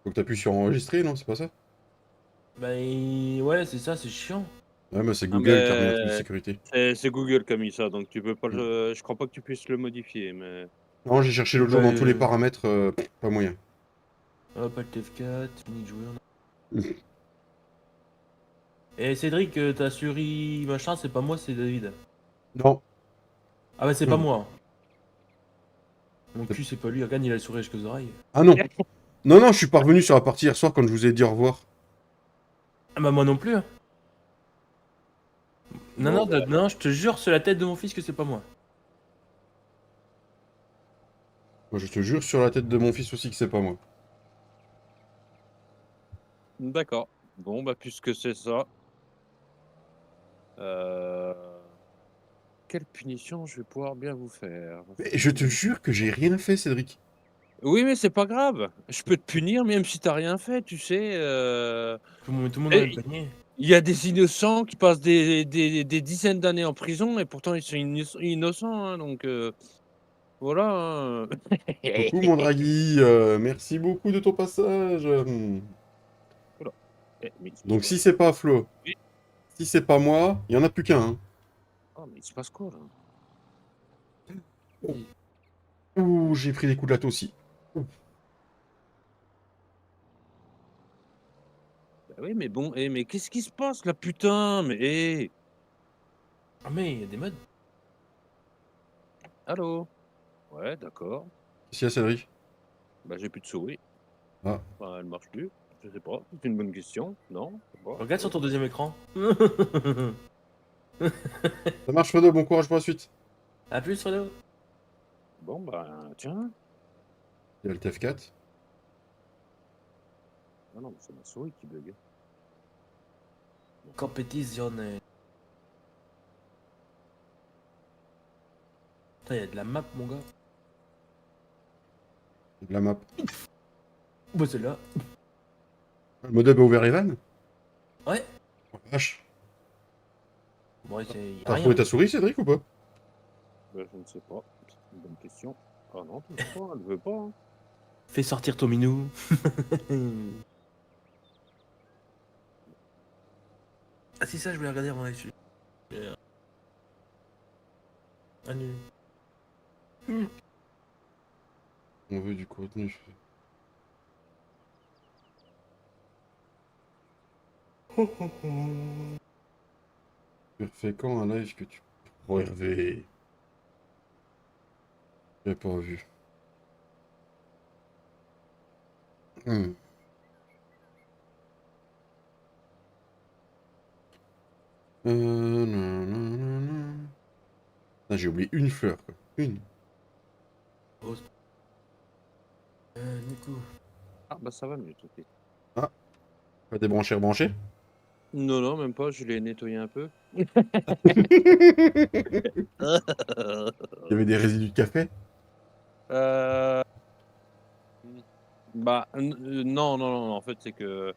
Speaker 1: Faut que t'appuies sur enregistrer, non? C'est pas ça?
Speaker 3: Bah ouais, c'est ça, c'est chiant.
Speaker 1: Ouais, mais c'est
Speaker 2: Ah,
Speaker 1: Google qui a remis un truc de
Speaker 2: mais
Speaker 1: sécurité.
Speaker 2: c'est Google qui a mis ça, donc tu peux pas
Speaker 1: Mm.
Speaker 2: je crois pas que tu puisses le modifier, mais
Speaker 1: Non, j'ai cherché l'autre
Speaker 3: Bah
Speaker 1: jour dans tous les paramètres, pas moyen.
Speaker 3: hop, Alt F4, fini de jouer.
Speaker 1: Mm.
Speaker 3: Et Cédric, ta souris machin, c'est pas moi, c'est David.
Speaker 1: Non.
Speaker 3: Ah bah c'est pas
Speaker 1: Non.
Speaker 3: moi. Mon cul, c'est pas lui, regarde, il a le sourire jusqu'aux oreilles.
Speaker 1: Ah non. Non, non, je suis pas revenu sur la partie hier soir quand je vous ai dit au revoir.
Speaker 3: Ah bah moi non plus. Non,
Speaker 2: bon,
Speaker 3: non,
Speaker 2: bah,
Speaker 3: non, je te jure sur la tête de mon fils que c'est pas moi.
Speaker 1: Moi, je te jure sur la tête de mon fils aussi que c'est pas moi.
Speaker 2: d'accord. Bon, bah, puisque c'est ça, heu, quelle punition je vais pouvoir bien vous faire?
Speaker 1: Mais je te jure que j'ai rien fait, Cédric.
Speaker 2: Oui, mais c'est pas grave. Je peux te punir même si tu as rien fait, tu sais,
Speaker 3: Tout le monde dans le même
Speaker 2: et
Speaker 3: panier.
Speaker 2: il y a des innocents qui passent des dizaines d'années en prison et pourtant ils sont innocents, hein, donc voilà, hein.
Speaker 1: Coucou, mon Draghi. Merci beaucoup de ton passage.
Speaker 2: Oula. Mais il se passe
Speaker 1: Donc,
Speaker 2: quoi
Speaker 1: si
Speaker 2: là?
Speaker 1: c'est pas Flo,
Speaker 2: Oui.
Speaker 1: si c'est pas moi, il y en a plus qu'un, hein.
Speaker 2: Oh, mais il se passe quoi là?
Speaker 1: Oh. Ouh, j'ai pris des coups de latte aussi. Ouh.
Speaker 2: Bah oui, mais bon, mais qu'est-ce qui se passe là, putain? Mais
Speaker 3: Ah mais il y a des modes.
Speaker 2: allô? Ouais, d'accord.
Speaker 1: Qu'est-ce qu'il y a, Cédric?
Speaker 2: Bah, j'ai plus de souris.
Speaker 1: Ah,
Speaker 2: Enfin, elle marche plus. Je sais pas. C'est une bonne question. Non? Je sais pas.
Speaker 3: Regarde sur ton deuxième écran.
Speaker 1: ça marche, Fredo. Bon courage pour la suite.
Speaker 3: A plus, Fredo.
Speaker 2: Bon, bah, tiens.
Speaker 1: Il y a le TF4.
Speaker 2: Ah non, mais c'est ma souris qui bug.
Speaker 3: Competizione. Putain, il y a de la map, mon gars.
Speaker 1: La map.
Speaker 3: Bah, celle-là.
Speaker 1: Le modem a ouvert les vannes?
Speaker 3: Ouais.
Speaker 1: Oh, vache.
Speaker 3: Bon, c'est y a
Speaker 1: T'as
Speaker 3: rien.
Speaker 1: retrouvé ta souris, Cédric, ou pas?
Speaker 2: Bah, je ne sais pas. C'est une bonne question. Ah non, toujours pas, elle veut pas. Hein.
Speaker 3: Fais sortir ton minou. Ah, c'est ça, je voulais regarder avant la suite. Ah, nul.
Speaker 1: On veut du contenu. Tu refais quand un live que tu... Oh, Hervé. J'ai pas vu. Hmm. Nanana. Ah, j'ai oublié une fleur, quoi. Une.
Speaker 3: Rose. Nico.
Speaker 2: Ah bah ça va mieux tout de suite.
Speaker 1: Ah, pas débranché, rebranché.
Speaker 2: Non, non, même pas, je l'ai nettoyé un peu.
Speaker 1: Il y avait des résidus de café.
Speaker 2: Euh, Bah, non, non, non, en fait, c'est que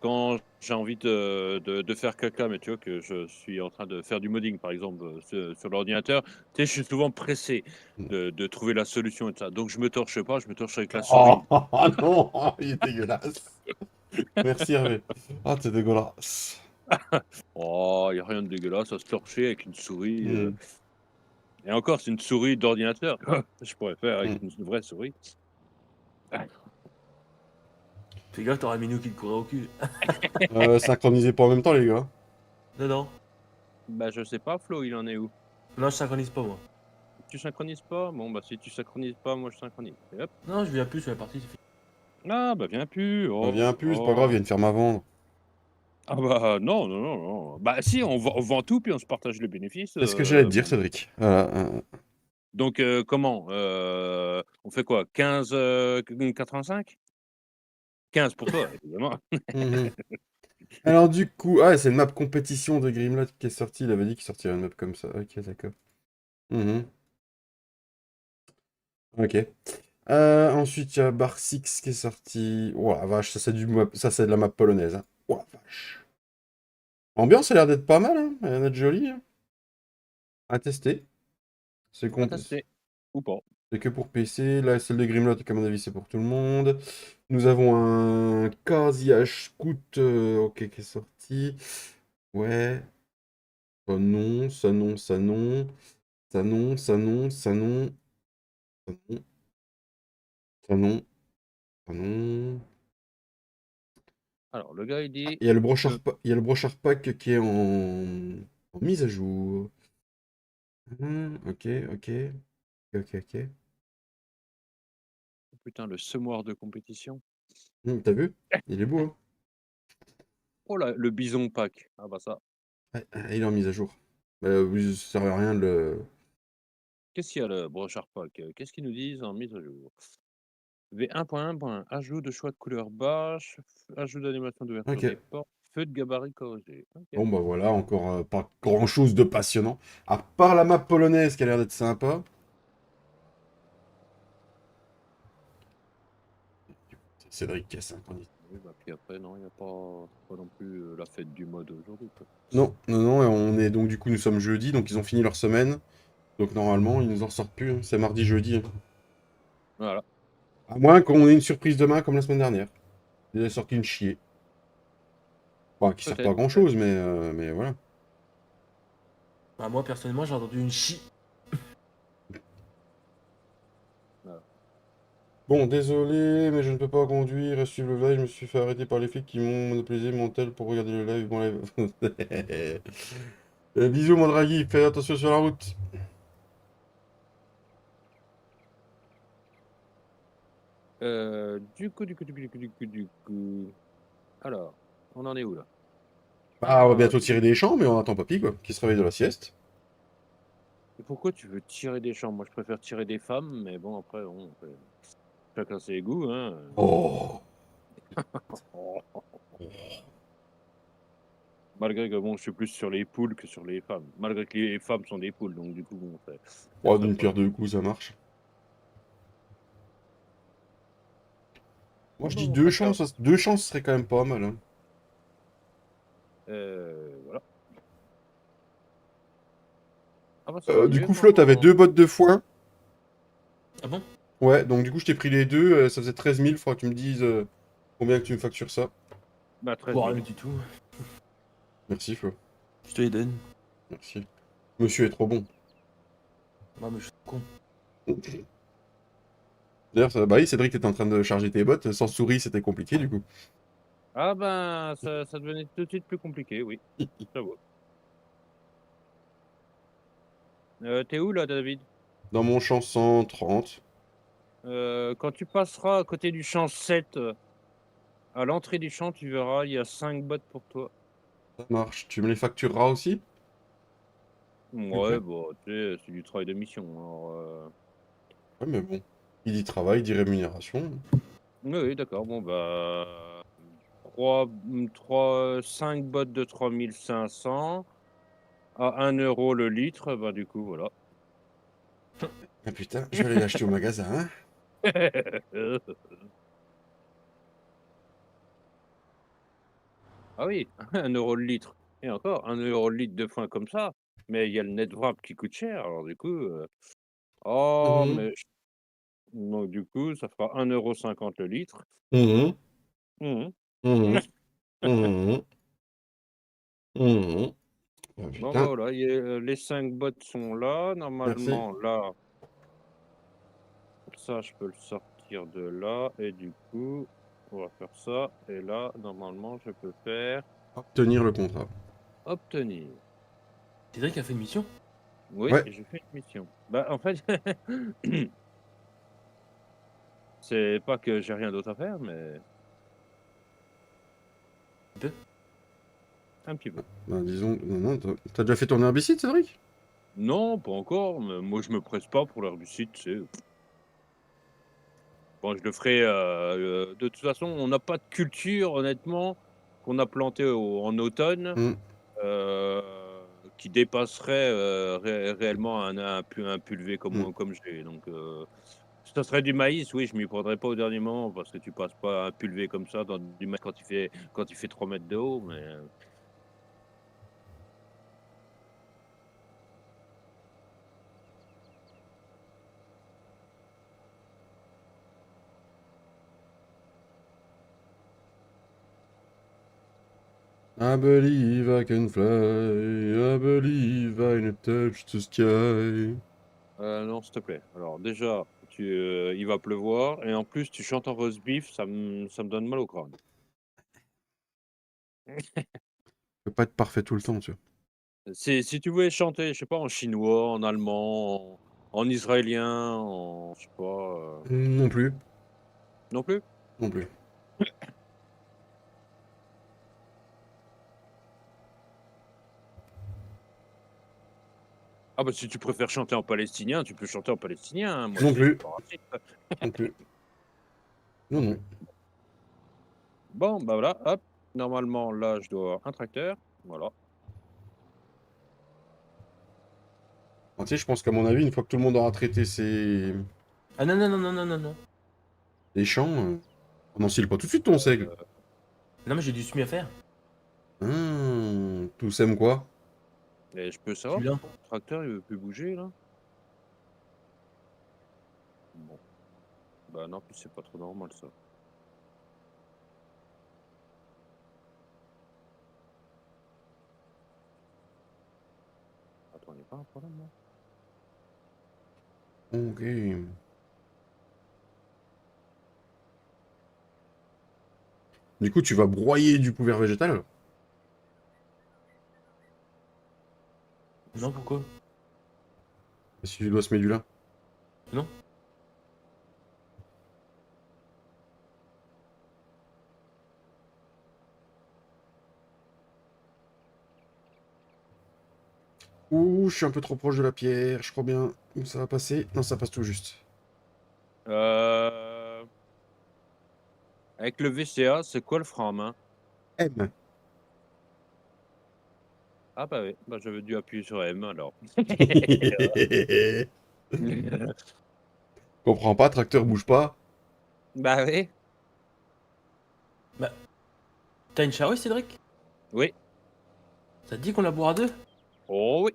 Speaker 2: quand j'ai envie de faire caca, mais tu vois que je suis en train de faire du modding, par exemple, sur l'ordinateur, tu sais, je suis souvent pressé de trouver la solution et tout ça. Donc, je me torche pas, je me torche avec la
Speaker 1: Oh,
Speaker 2: souris.
Speaker 1: non, il est dégueulasse. Merci Hervé. Ah, t'es dégueulasse.
Speaker 2: Oh, il n'y a rien de dégueulasse à se torcher avec une souris.
Speaker 1: Hmm,
Speaker 2: Et encore, c'est une souris d'ordinateur. Je pourrais faire avec
Speaker 1: hmm.
Speaker 2: une vraie souris.
Speaker 3: Fais gaffe, t'auras un minou qui te courait au cul.
Speaker 1: Synchronisez pas en même temps, les gars.
Speaker 3: Non, non.
Speaker 2: Bah, je sais pas, Flo, il en est où?
Speaker 3: Non, je synchronise pas, moi.
Speaker 2: Tu synchronises pas? Bon, bah, si tu synchronises pas, moi, je synchronise. Et hop.
Speaker 3: Non, je viens plus sur la partie, c'est fini.
Speaker 2: Ah, bah, viens plus.
Speaker 1: Ça vient
Speaker 2: Oh,
Speaker 1: plus, c'est pas grave, il
Speaker 2: oh.
Speaker 1: vient de faire ma vendre.
Speaker 2: Ah, bah, non, non, non, non. Bah, si, on vend tout, puis on se partage les bénéfices.
Speaker 1: C'est ce que j'allais te dire,
Speaker 2: Bon.
Speaker 1: Cédric. Voilà,
Speaker 2: Donc, comment? On fait quoi? 15, 85? 15 pour toi, évidemment.
Speaker 1: mhm. Alors du coup, ah, c'est une map compétition de Grimlock qui est sortie. Il avait dit qu'il sortirait une map comme ça. Ok, d'accord. Mhm. Ok. Ensuite, il y a Bar 6 qui est sorti. Oh la vache, ça c'est de la map polonaise. Hein. Oh la vache. L'ambiance a l'air d'être pas mal, hein. Elle a l'air d'être jolie. Hein. À tester. C'est
Speaker 2: À
Speaker 1: comp-
Speaker 2: tester. Ou pas.
Speaker 1: c'est que pour PC. Là, celle de Grimlock, à mon avis, c'est pour tout le monde. Nous avons un Kazi Scout ok, qui est sorti. Ouais. Oh non, ça non, ça non. Ça non, ça non, ça non. Ça non, ça non, ça non.
Speaker 2: Alors, le gars, il
Speaker 1: Ah,
Speaker 2: dit.
Speaker 1: il y a le brochard pack qui est en mise à jour. Ok, ok, ok, ok.
Speaker 2: Putain, le semoir de compétition.
Speaker 1: T'as vu? Il est beau, hein?
Speaker 2: Oh là, le bison pack. Ah, bah, ça.
Speaker 1: Ouais, il est en mise à jour. Oui, ça sert à rien de le...
Speaker 2: Qu'est-ce qu'il y a, le brochard pack? Qu'est-ce qu'ils nous disent en mise à jour? V1.1. Ajout de choix de couleur bâche, ajout d'animation d'ouverture des
Speaker 1: Ok.
Speaker 2: portes, feu de gabarit corrigé. Ok.
Speaker 1: Bon, bah voilà, encore pas grand-chose de passionnant. À part la map polonaise qui a l'air d'être sympa. C'est Cédric qui a synchronisé.
Speaker 2: Oui, bah, puis après, non, il n'y a pas non plus la fête du mode aujourd'hui, quoi.
Speaker 1: Non, non, non, et on est donc du coup nous sommes jeudi, donc ils ont fini leur semaine. Donc normalement, ils nous en sortent plus, hein. C'est mardi, jeudi, hein.
Speaker 2: Voilà,
Speaker 1: À moins qu'on ait une surprise demain comme la semaine dernière. Ils ont sorti une chier. Bon, qui sert pas à
Speaker 2: peut-être,
Speaker 1: grand
Speaker 2: peut-être.
Speaker 1: chose, mais voilà.
Speaker 3: Bah, moi, personnellement, j'ai entendu une
Speaker 2: Voilà.
Speaker 1: Bon, désolé, mais je ne peux pas conduire et suivre le live. Je me suis fait arrêter par les flics qui m'ont monopolisé mon tel pour regarder le live. Mon live. Bisous, mon Draghi, fais attention sur la route.
Speaker 2: Du coup. Alors, on en est où là?
Speaker 1: Ah, on va
Speaker 2: Ah,
Speaker 1: bientôt tirer des champs, mais on attend papy, quoi, qui se réveille de la sieste.
Speaker 2: et pourquoi tu veux tirer des chambres? Moi, je préfère tirer des femmes, mais bon, après, chacun ses goûts, hein.
Speaker 1: Oh.
Speaker 2: Oh. Malgré que bon, je suis plus sur les poules que sur les femmes. Malgré que les femmes sont des poules, donc du coup, bon, c'est
Speaker 1: Oh,
Speaker 2: ça le
Speaker 1: d'une pierre
Speaker 2: problème.
Speaker 1: deux coups, ça marche. Moi, je dis
Speaker 2: Bon, après,
Speaker 1: deux chances ce serait quand même pas mal, hein.
Speaker 2: Voilà. Ah bah ça va
Speaker 1: Du
Speaker 2: mieux
Speaker 1: coup, Flo, t'avais
Speaker 2: quand...
Speaker 1: 2 bottes de foin.
Speaker 3: Ah bon?
Speaker 1: Ouais, donc du coup, je t'ai pris les deux. Ça faisait 13 000. Faudra que tu me dises combien que tu me factures ça.
Speaker 2: Bah 13
Speaker 3: Bon,
Speaker 2: 000.
Speaker 3: rien du tout.
Speaker 1: Merci, Flo.
Speaker 3: Je te les donne.
Speaker 1: Merci. Monsieur est trop bon.
Speaker 3: Ouais, mais je suis con.
Speaker 1: D'ailleurs, bah oui, Cédric était en train de charger tes bottes. Sans souris, c'était compliqué du coup.
Speaker 2: Ah ben, ça devenait tout de suite plus compliqué, oui. J'avoue. T'es où là, David?
Speaker 1: Dans mon champ 130.
Speaker 2: Quand tu passeras à côté du champ 7, à l'entrée du champ, tu verras, il y a 5 bottes pour toi.
Speaker 1: Ça marche. Tu me les factureras aussi?
Speaker 2: Ouais,
Speaker 1: Ok.
Speaker 2: bon, tu sais, c'est du travail de mission. Alors,
Speaker 1: Ouais, mais bon. Il dit travail, dit rémunération.
Speaker 2: oui, oui, d'accord. Bon, bah, 5 bottes de 3 500 à 1 € le litre. Bah, du coup, voilà.
Speaker 1: Ah putain, je vais aller l'acheter au magasin, hein.
Speaker 2: Ah oui, 1 € le litre. Et encore, 1 € le litre de foin comme ça. Mais il y a le net wrap qui coûte cher. Alors, du coup, oh,
Speaker 1: Mhm.
Speaker 2: mais donc, du coup, ça fera 1,50 € le litre.
Speaker 1: Mhm.
Speaker 2: Mhm.
Speaker 1: Mhm. Mhm. Mhm. Ah,
Speaker 2: Bon, bah
Speaker 1: putain,
Speaker 2: voilà, les 5 bottes sont là.
Speaker 1: merci.
Speaker 2: Normalement, là, ça, je peux le sortir de là. Et du coup, on va faire ça. Et là, normalement, je peux faire
Speaker 1: Obtenir le contrat.
Speaker 2: obtenir.
Speaker 3: Cédric a fait une mission?
Speaker 2: Oui,
Speaker 1: Ouais.
Speaker 2: j'ai fait une mission. Bah, en fait, c'est pas que j'ai rien d'autre à faire, mais
Speaker 3: Un peu.
Speaker 2: un petit peu.
Speaker 1: Bah, disons, non, non, t'as déjà fait ton herbicide, Cédric?
Speaker 2: Non, pas encore, mais moi, je me presse pas pour l'herbicide, tu sais. Bon, je le ferai, de toute façon, on n'a pas de culture, honnêtement, qu'on a planté en automne.
Speaker 1: Hmm.
Speaker 2: Heu, qui dépasserait, réellement un pulvé
Speaker 1: Hmm.
Speaker 2: comme j'ai donc ça serait du maïs, oui, je m'y prendrais pas au dernier moment parce que tu passes pas un pulvé comme ça dans du maïs quand il fait 3 mètres de haut, mais
Speaker 1: I believe I can fly, I believe I can touch the sky.
Speaker 2: non, s'il te plaît. Alors déjà, il va pleuvoir et en plus tu chantes en roast beef, ça me donne mal au crâne.
Speaker 1: Peut pas être parfait tout le temps, tu vois.
Speaker 2: Si tu voulais chanter, je sais pas, en chinois, en allemand, en israélien, en je sais pas,
Speaker 1: Non plus,
Speaker 2: non plus?
Speaker 1: non plus.
Speaker 2: Ah bah, si tu préfères chanter en palestinien, tu peux chanter en palestinien, hein. Moi,
Speaker 1: Non
Speaker 2: je suis
Speaker 1: plus,
Speaker 2: pas raciste.
Speaker 1: non plus. Non, non.
Speaker 2: Bon, bah, voilà, hop, normalement, là, je dois avoir un tracteur, voilà.
Speaker 1: Tu sais, je pense qu'à mon avis, une fois que tout le monde aura traité
Speaker 3: Ah non, non, non, non, non, non, non.
Speaker 1: les champs, on n'ensile pas tout de suite ton seigle.
Speaker 3: Non, mais j'ai du semis à faire.
Speaker 1: Tout sème quoi?
Speaker 2: Et je peux savoir
Speaker 3: Celui-là.
Speaker 2: pourquoi le tracteur, il veut plus bouger, là? Bon, bah, non, puis c'est pas trop normal, ça. Attends, il y a pas un problème, là?
Speaker 1: Ok. Du coup, tu vas broyer du couvert végétal?
Speaker 3: Non, pourquoi?
Speaker 1: Si tu dois semer du lin.
Speaker 3: Non.
Speaker 1: Ouh, je suis un peu trop proche de la pierre, je crois bien. Ça va passer? Non, ça passe tout juste.
Speaker 2: Heu, avec le VCA, c'est quoi le frein à main?
Speaker 1: M.
Speaker 2: Ah, bah, oui, bah, j'avais dû appuyer sur M, alors.
Speaker 1: Comprends pas, tracteur bouge pas.
Speaker 2: Bah, oui,
Speaker 3: Bah, t'as une charrue, Cédric?
Speaker 2: oui.
Speaker 3: Ça te dit qu'on laboure à deux?
Speaker 2: Oh oui.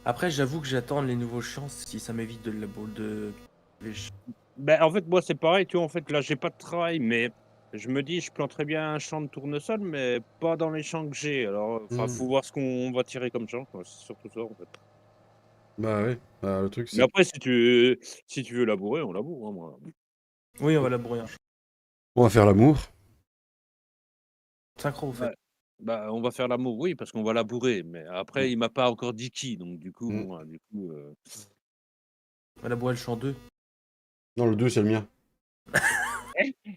Speaker 3: Après, j'avoue que j'attends les nouveaux champs si ça m'évite de labourer de.
Speaker 2: Ben, en fait, moi, c'est pareil, tu vois, en fait, là, j'ai pas de travail, mais je me dis, je planterais bien un champ de tournesol, mais pas dans les champs que j'ai. Alors, enfin,
Speaker 1: Hmm.
Speaker 2: faut voir ce qu'on va tirer comme champ, quoi. C'est surtout ça, en fait.
Speaker 1: Bah ouais, bah, le truc
Speaker 2: Mais
Speaker 1: c'est...
Speaker 2: après, si tu veux labourer, on laboure, hein, moi.
Speaker 3: Oui, on va labourer un champ.
Speaker 1: On va faire l'amour.
Speaker 3: Synchro, au fait.
Speaker 2: Ouais. Bah, on va faire l'amour, oui, parce qu'on va labourer, mais après, il m'a pas encore dit qui, donc du coup,
Speaker 1: Hmm.
Speaker 2: bon, du coup,
Speaker 3: On va labourer le champ 2.
Speaker 1: Non, le 2 c'est le mien.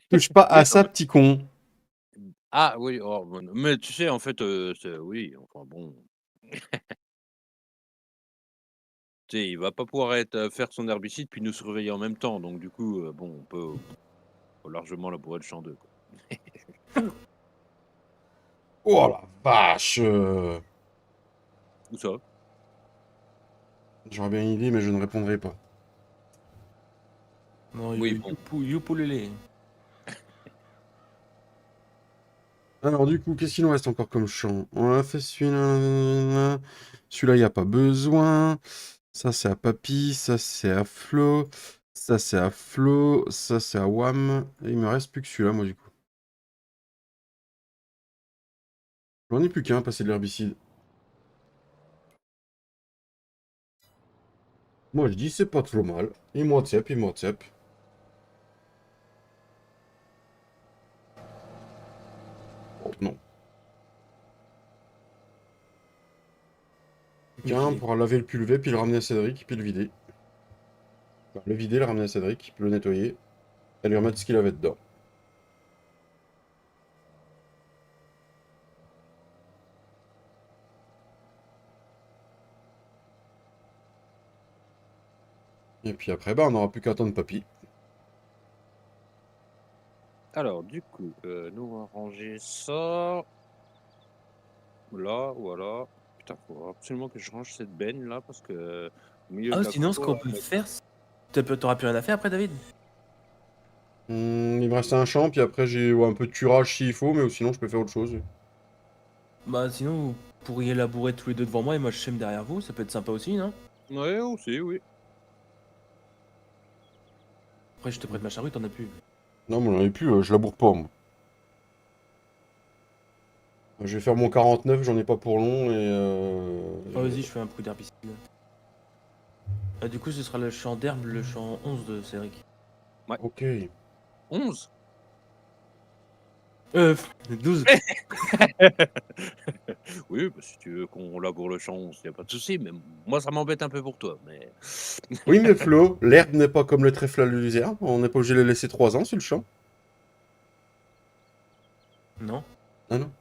Speaker 1: Touche pas
Speaker 2: oui,
Speaker 1: à
Speaker 2: non,
Speaker 1: ça, petit con.
Speaker 2: ah oui, oh, bon, mais tu sais, en fait, oui, enfin bon, tu sais, il va pas pouvoir faire son herbicide puis nous surveiller en même temps, donc du coup, bon, peut largement labourer le champ 2, quoi.
Speaker 1: Oh la vache
Speaker 2: Où ça?
Speaker 1: J'aurais bien une idée, mais je ne répondrai pas.
Speaker 3: Non,
Speaker 2: Oui, bon.
Speaker 3: youpolélé.
Speaker 1: Alors du coup, qu'est-ce qu'il nous reste encore comme champ? On a fait celui-là. Celui-là, il n'y a pas besoin. Ça, c'est à Papy. Ça, c'est à Flo. Ça, c'est à Flo. Ça, c'est à Wam. Et il me reste plus que celui-là, moi, du coup. J'en ai plus qu'un, passer de l'herbicide. Moi, je dis, c'est pas trop mal. Et moi, tsep, et moi, tsep. Oh, non. Plus qu'un, on
Speaker 3: Ok.
Speaker 1: pourra laver le pulvé, puis le ramener à Cédric, puis le vider. Enfin, le vider, le ramener à Cédric, puis le nettoyer. Et lui remettre ce qu'il avait dedans. Et puis après, bah, on n'aura plus qu'à attendre Papy.
Speaker 2: Alors du coup, nous, on va ranger ça, là, voilà. Putain, faut absolument que je range cette benne là parce que au milieu de
Speaker 3: Ah,
Speaker 2: la
Speaker 3: sinon, ce
Speaker 2: cour,
Speaker 3: qu'on peut faire, t'auras plus rien à faire après, David?
Speaker 1: Il me reste un champ, puis après, j'ai ouais, un peu de curage s'il faut, mais sinon, je peux faire autre chose.
Speaker 3: Bah, sinon, vous pourriez labourer tous les deux devant moi et moi je sème derrière vous, ça peut être sympa aussi, non?
Speaker 2: ouais, aussi, oui.
Speaker 3: Après, je te prête ma charrue, t'en as plus.
Speaker 1: Non, mais j'en ai plus, je laboure pas, moi. Je vais faire mon 49, j'en ai pas pour long, et...
Speaker 3: Ah, vas-y, je fais un coup d'herbicide. Du coup, ce sera le champ d'herbe, le champ 11 de Cédric.
Speaker 2: Ouais.
Speaker 1: Ok.
Speaker 2: 11.
Speaker 3: 12.
Speaker 2: Oui, bah, si tu veux qu'on laboure le champ, il y a pas de souci, mais moi, ça m'embête un peu pour toi, mais
Speaker 1: Oui, mais Flo, l'herbe n'est pas comme le trèfle à la luzerne, on n'est pas obligé de le laisser 3 ans sur le champ.
Speaker 3: Non.
Speaker 1: Ah non.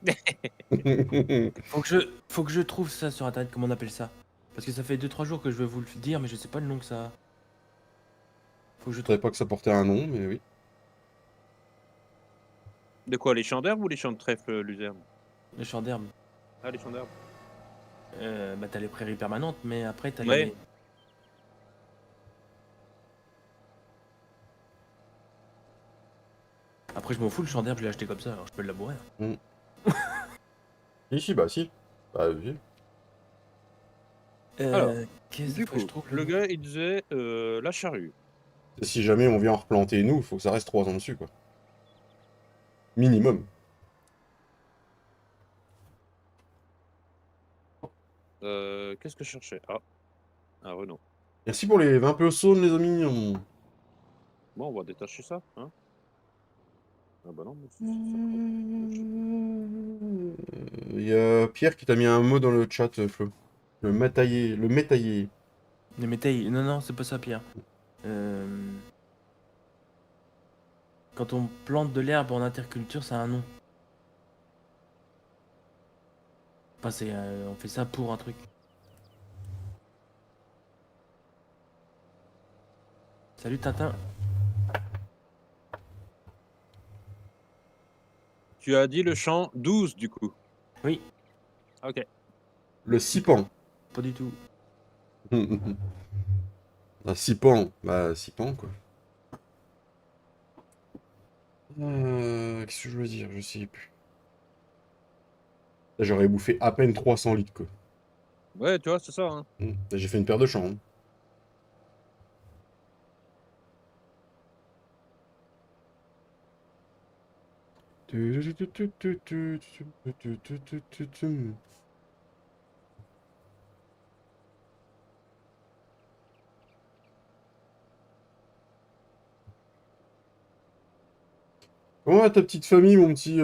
Speaker 3: Faut que je trouve ça sur internet, comment on appelle ça. Parce que ça fait 2-3 jours que je veux vous le dire, mais je sais pas le nom que ça a. Faut que je
Speaker 1: Je savais
Speaker 3: trouve
Speaker 1: pas que ça portait un nom, mais oui.
Speaker 2: de quoi, les champs d'herbe ou les champs de trèfle, luzerne?
Speaker 3: le champ d'herbe.
Speaker 2: Ah, les champs d'herbe.
Speaker 3: Bah, t'as les prairies permanentes, mais après, t'as
Speaker 2: Ouais.
Speaker 3: les. Après, je m'en fous, le champ d'herbe, je l'ai acheté comme ça, alors je peux le labourer.
Speaker 1: Mm. Si, bah si. Bah oui.
Speaker 2: Alors,
Speaker 3: Qu'est-ce
Speaker 2: du
Speaker 3: que je
Speaker 2: coup,
Speaker 3: trouve
Speaker 2: le gars, il disait la charrue.
Speaker 1: Si jamais on vient en replanter nous, il faut que ça reste 3 ans dessus, quoi. Minimum.
Speaker 2: Qu'est-ce que je cherchais? Ah, un Renault.
Speaker 1: Merci pour les 20 pesos, les amis.
Speaker 2: Bon, on va détacher ça, hein? Ah bah non, mais ça fera pas.
Speaker 1: Il y a Pierre qui t'a mis un mot dans le chat, Flo. Le métaillé. Le métaillé.
Speaker 3: Les métailles. Non, non, c'est pas ça, Pierre. Euh... Quand on plante de l'herbe en interculture, ça a un nom. Enfin, on fait ça pour un truc. Salut Tintin.
Speaker 2: Tu as dit le champ 12 du coup.
Speaker 3: Oui,
Speaker 2: Ok.
Speaker 1: Le Sipan.
Speaker 3: pas du tout.
Speaker 1: Un Sipan. Bah, Sipan, quoi. Qu'est-ce que je veux dire? Je sais plus. Là, j'aurais bouffé à peine 300 litres, quoi.
Speaker 2: Ouais, tu vois, c'est ça, hein.
Speaker 1: Là, j'ai fait une paire de champs. Comment va ta petite famille, mon petit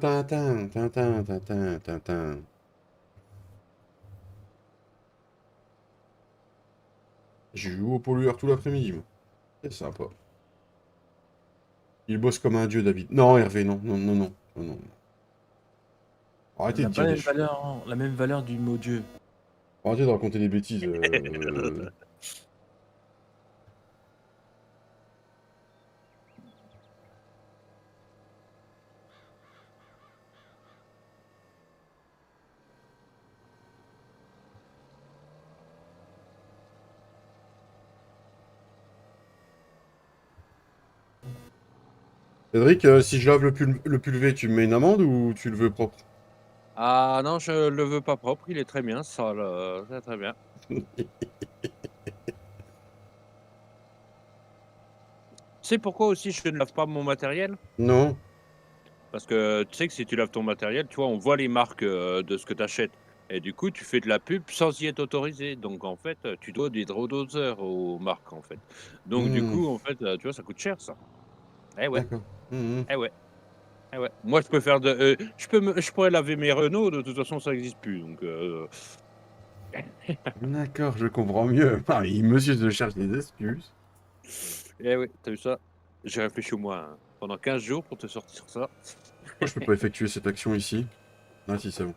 Speaker 1: Tintin, Tintin, Tintin, Tintin? J'ai joué au pollueur tout l'après-midi, moi. C'est sympa. Il bosse comme un dieu, David. Non, Hervé, non, non, non, non, non, non.
Speaker 3: Ça
Speaker 1: Arrêtez
Speaker 3: n'a
Speaker 1: de
Speaker 3: pas
Speaker 1: dire
Speaker 3: la
Speaker 1: des
Speaker 3: même
Speaker 1: choses.
Speaker 3: valeur, hein, la même valeur du mot Dieu.
Speaker 1: Arrêtez de raconter des bêtises. Cédric, si je lave le pulvé, tu me mets une amende ou tu le veux propre?
Speaker 2: Ah non, je le veux pas propre, il est très bien, ça, c'est très bien. Tu sais pourquoi aussi je ne lave pas mon matériel?
Speaker 1: Non.
Speaker 2: Parce que tu sais que si tu laves ton matériel, tu vois, on voit les marques, de ce que tu achètes et du coup, tu fais de la pub sans y être autorisé. Donc en fait, tu dois des hydrodoseurs aux marques, en fait. Donc du
Speaker 1: Hmm,
Speaker 2: coup, en fait, tu vois, ça coûte cher ça. Eh ouais,
Speaker 1: d'accord. Hmm,
Speaker 2: eh ouais, eh ouais. Moi, je peux faire de je pourrais laver mes Renault, de toute façon, ça existe plus donc
Speaker 1: d'accord, je comprends mieux. Ah, monsieur se cherche des excuses.
Speaker 2: eh ouais, tu vu ça? J'ai réfléchi au moins, hein, pendant 15 jours pour te sortir ça.
Speaker 1: Pourquoi je peux pas effectuer cette action ici? Ah si, c'est bon.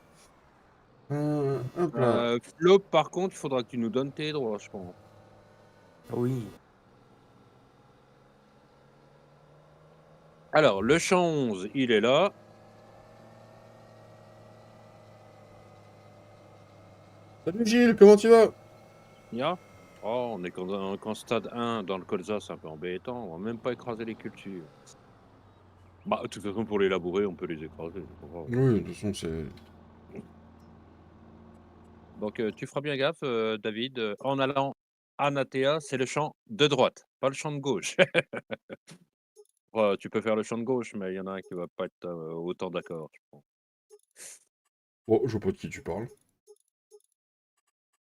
Speaker 1: Hop là.
Speaker 2: Flo, par contre, il faudra que tu nous donnes tes droits, je pense.
Speaker 3: Oui.
Speaker 2: Alors, le champ 11, il est là.
Speaker 1: Salut Gilles, comment tu vas?
Speaker 2: Ya? Oh, on est qu'en stade 1 dans le colza, c'est un peu embêtant. On va même pas écraser les cultures. Bah, de toute façon, pour les labourer, on peut les écraser, c'est pas grave.
Speaker 1: Oui, de toute façon, c'est...
Speaker 2: Donc, tu feras bien gaffe, David, en allant à Natea, c'est le champ de droite, pas le champ de gauche. Tu peux faire le champ de gauche, mais il y en a un qui va pas être autant d'accord, je pense.
Speaker 1: Oh, je vois pas de qui tu parles.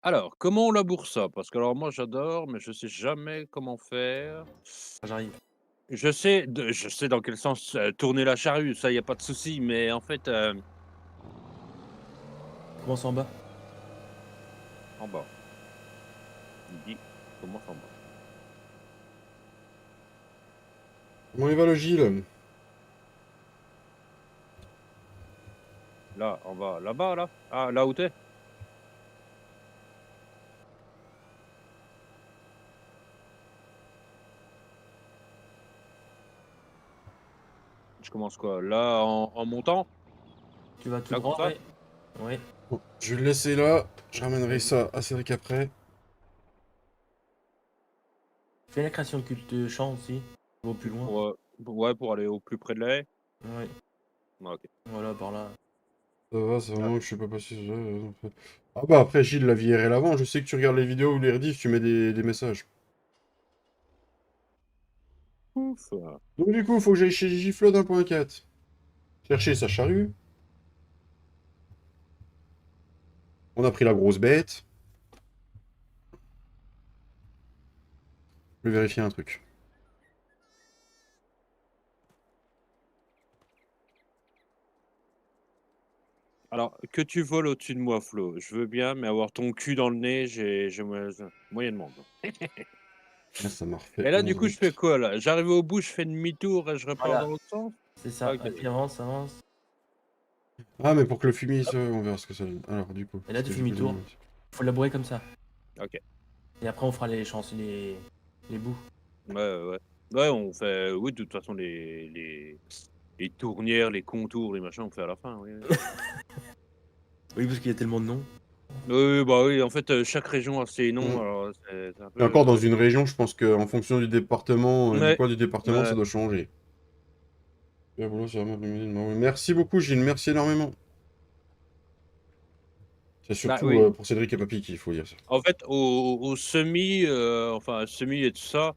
Speaker 2: Alors, comment on laboure ça? Parce que alors moi, j'adore, mais je sais jamais comment faire.
Speaker 3: J'arrive.
Speaker 2: Je sais dans quel sens tourner la charrue, ça, il y a pas de souci, mais en fait,
Speaker 3: Commence en bas.
Speaker 2: en bas. Il dit commence en bas.
Speaker 1: Comment il va le Gilles?
Speaker 2: Là, en bas, là-bas, là? Ah, là où tu es? Je commence quoi? Là, en montant?
Speaker 3: Tu vas tout
Speaker 2: Là, comme
Speaker 3: droit,
Speaker 2: ça?
Speaker 3: ouais. Ouais.
Speaker 1: Bon, je vais le laisser là. Je ramènerai
Speaker 3: Vas-y.
Speaker 1: ça à Cédric après.
Speaker 3: Fais la création de culte de champ aussi. Au plus loin.
Speaker 2: Ouais, pour aller au plus près de la haie?
Speaker 3: Ouais.
Speaker 2: Ah, OK.
Speaker 3: Voilà, par là.
Speaker 1: Ça va, c'est
Speaker 2: Ah,
Speaker 1: vraiment que je sais pas passer sur ça. En fait. Ah bah après Gilles, la vie IRL avant, je sais que tu regardes les vidéos ou les rediffs, tu mets des messages.
Speaker 2: ouf!
Speaker 1: Donc du coup, faut que j'aille chez Giflod 1.4. Chercher sa charrue. On a pris la grosse bête. Je vais vérifier un truc.
Speaker 2: Alors, que tu voles au-dessus de moi, Flo, je veux bien, mais avoir ton cul dans le nez, moyennement, quoi.
Speaker 1: Là, ça m'a refait
Speaker 2: Et là, du
Speaker 1: 11
Speaker 2: coup, je fais
Speaker 1: litres.
Speaker 2: quoi, là? J'arrive au bout, je fais demi-tour et je repars
Speaker 3: Voilà.
Speaker 2: dans l'autre sens?
Speaker 3: C'est ça.
Speaker 2: OK.
Speaker 3: Et puis avance, avance.
Speaker 1: Ah, mais pour que le fumier,
Speaker 3: Hop.
Speaker 1: on verra ce que ça donne. Alors, du coup,
Speaker 3: Et là,
Speaker 1: parce
Speaker 3: tu
Speaker 1: que
Speaker 3: fais
Speaker 1: j'ai pas
Speaker 3: demi-tour.
Speaker 1: donné.
Speaker 3: Faut labourer comme ça.
Speaker 2: OK.
Speaker 3: Et après, on fera les champs, les bouts.
Speaker 2: Ouais, ouais, ouais. Ouais, on fait oui, de toute façon, les tournières, les contours, les machins, on fait à la fin, oui, oui.
Speaker 3: Oui, parce qu'il y a tellement de noms.
Speaker 2: Oui, oui, bah, oui, en fait, chaque région a ses noms,
Speaker 1: Hmm.
Speaker 2: alors c'est un
Speaker 1: Et encore, dans
Speaker 2: peu,
Speaker 1: une région, je pense qu'en fonction du département, du
Speaker 2: ouais,
Speaker 1: coin du département, ça
Speaker 2: ouais.
Speaker 1: doit changer. Super boulot sur la map limousine. Bravo. Merci beaucoup, Gilles. Merci énormément. C'est
Speaker 2: Bah
Speaker 1: surtout
Speaker 2: oui.
Speaker 1: pour Cédric et Papy qu'il faut dire ça.
Speaker 2: En fait, au semi, enfin, semi et tout ça,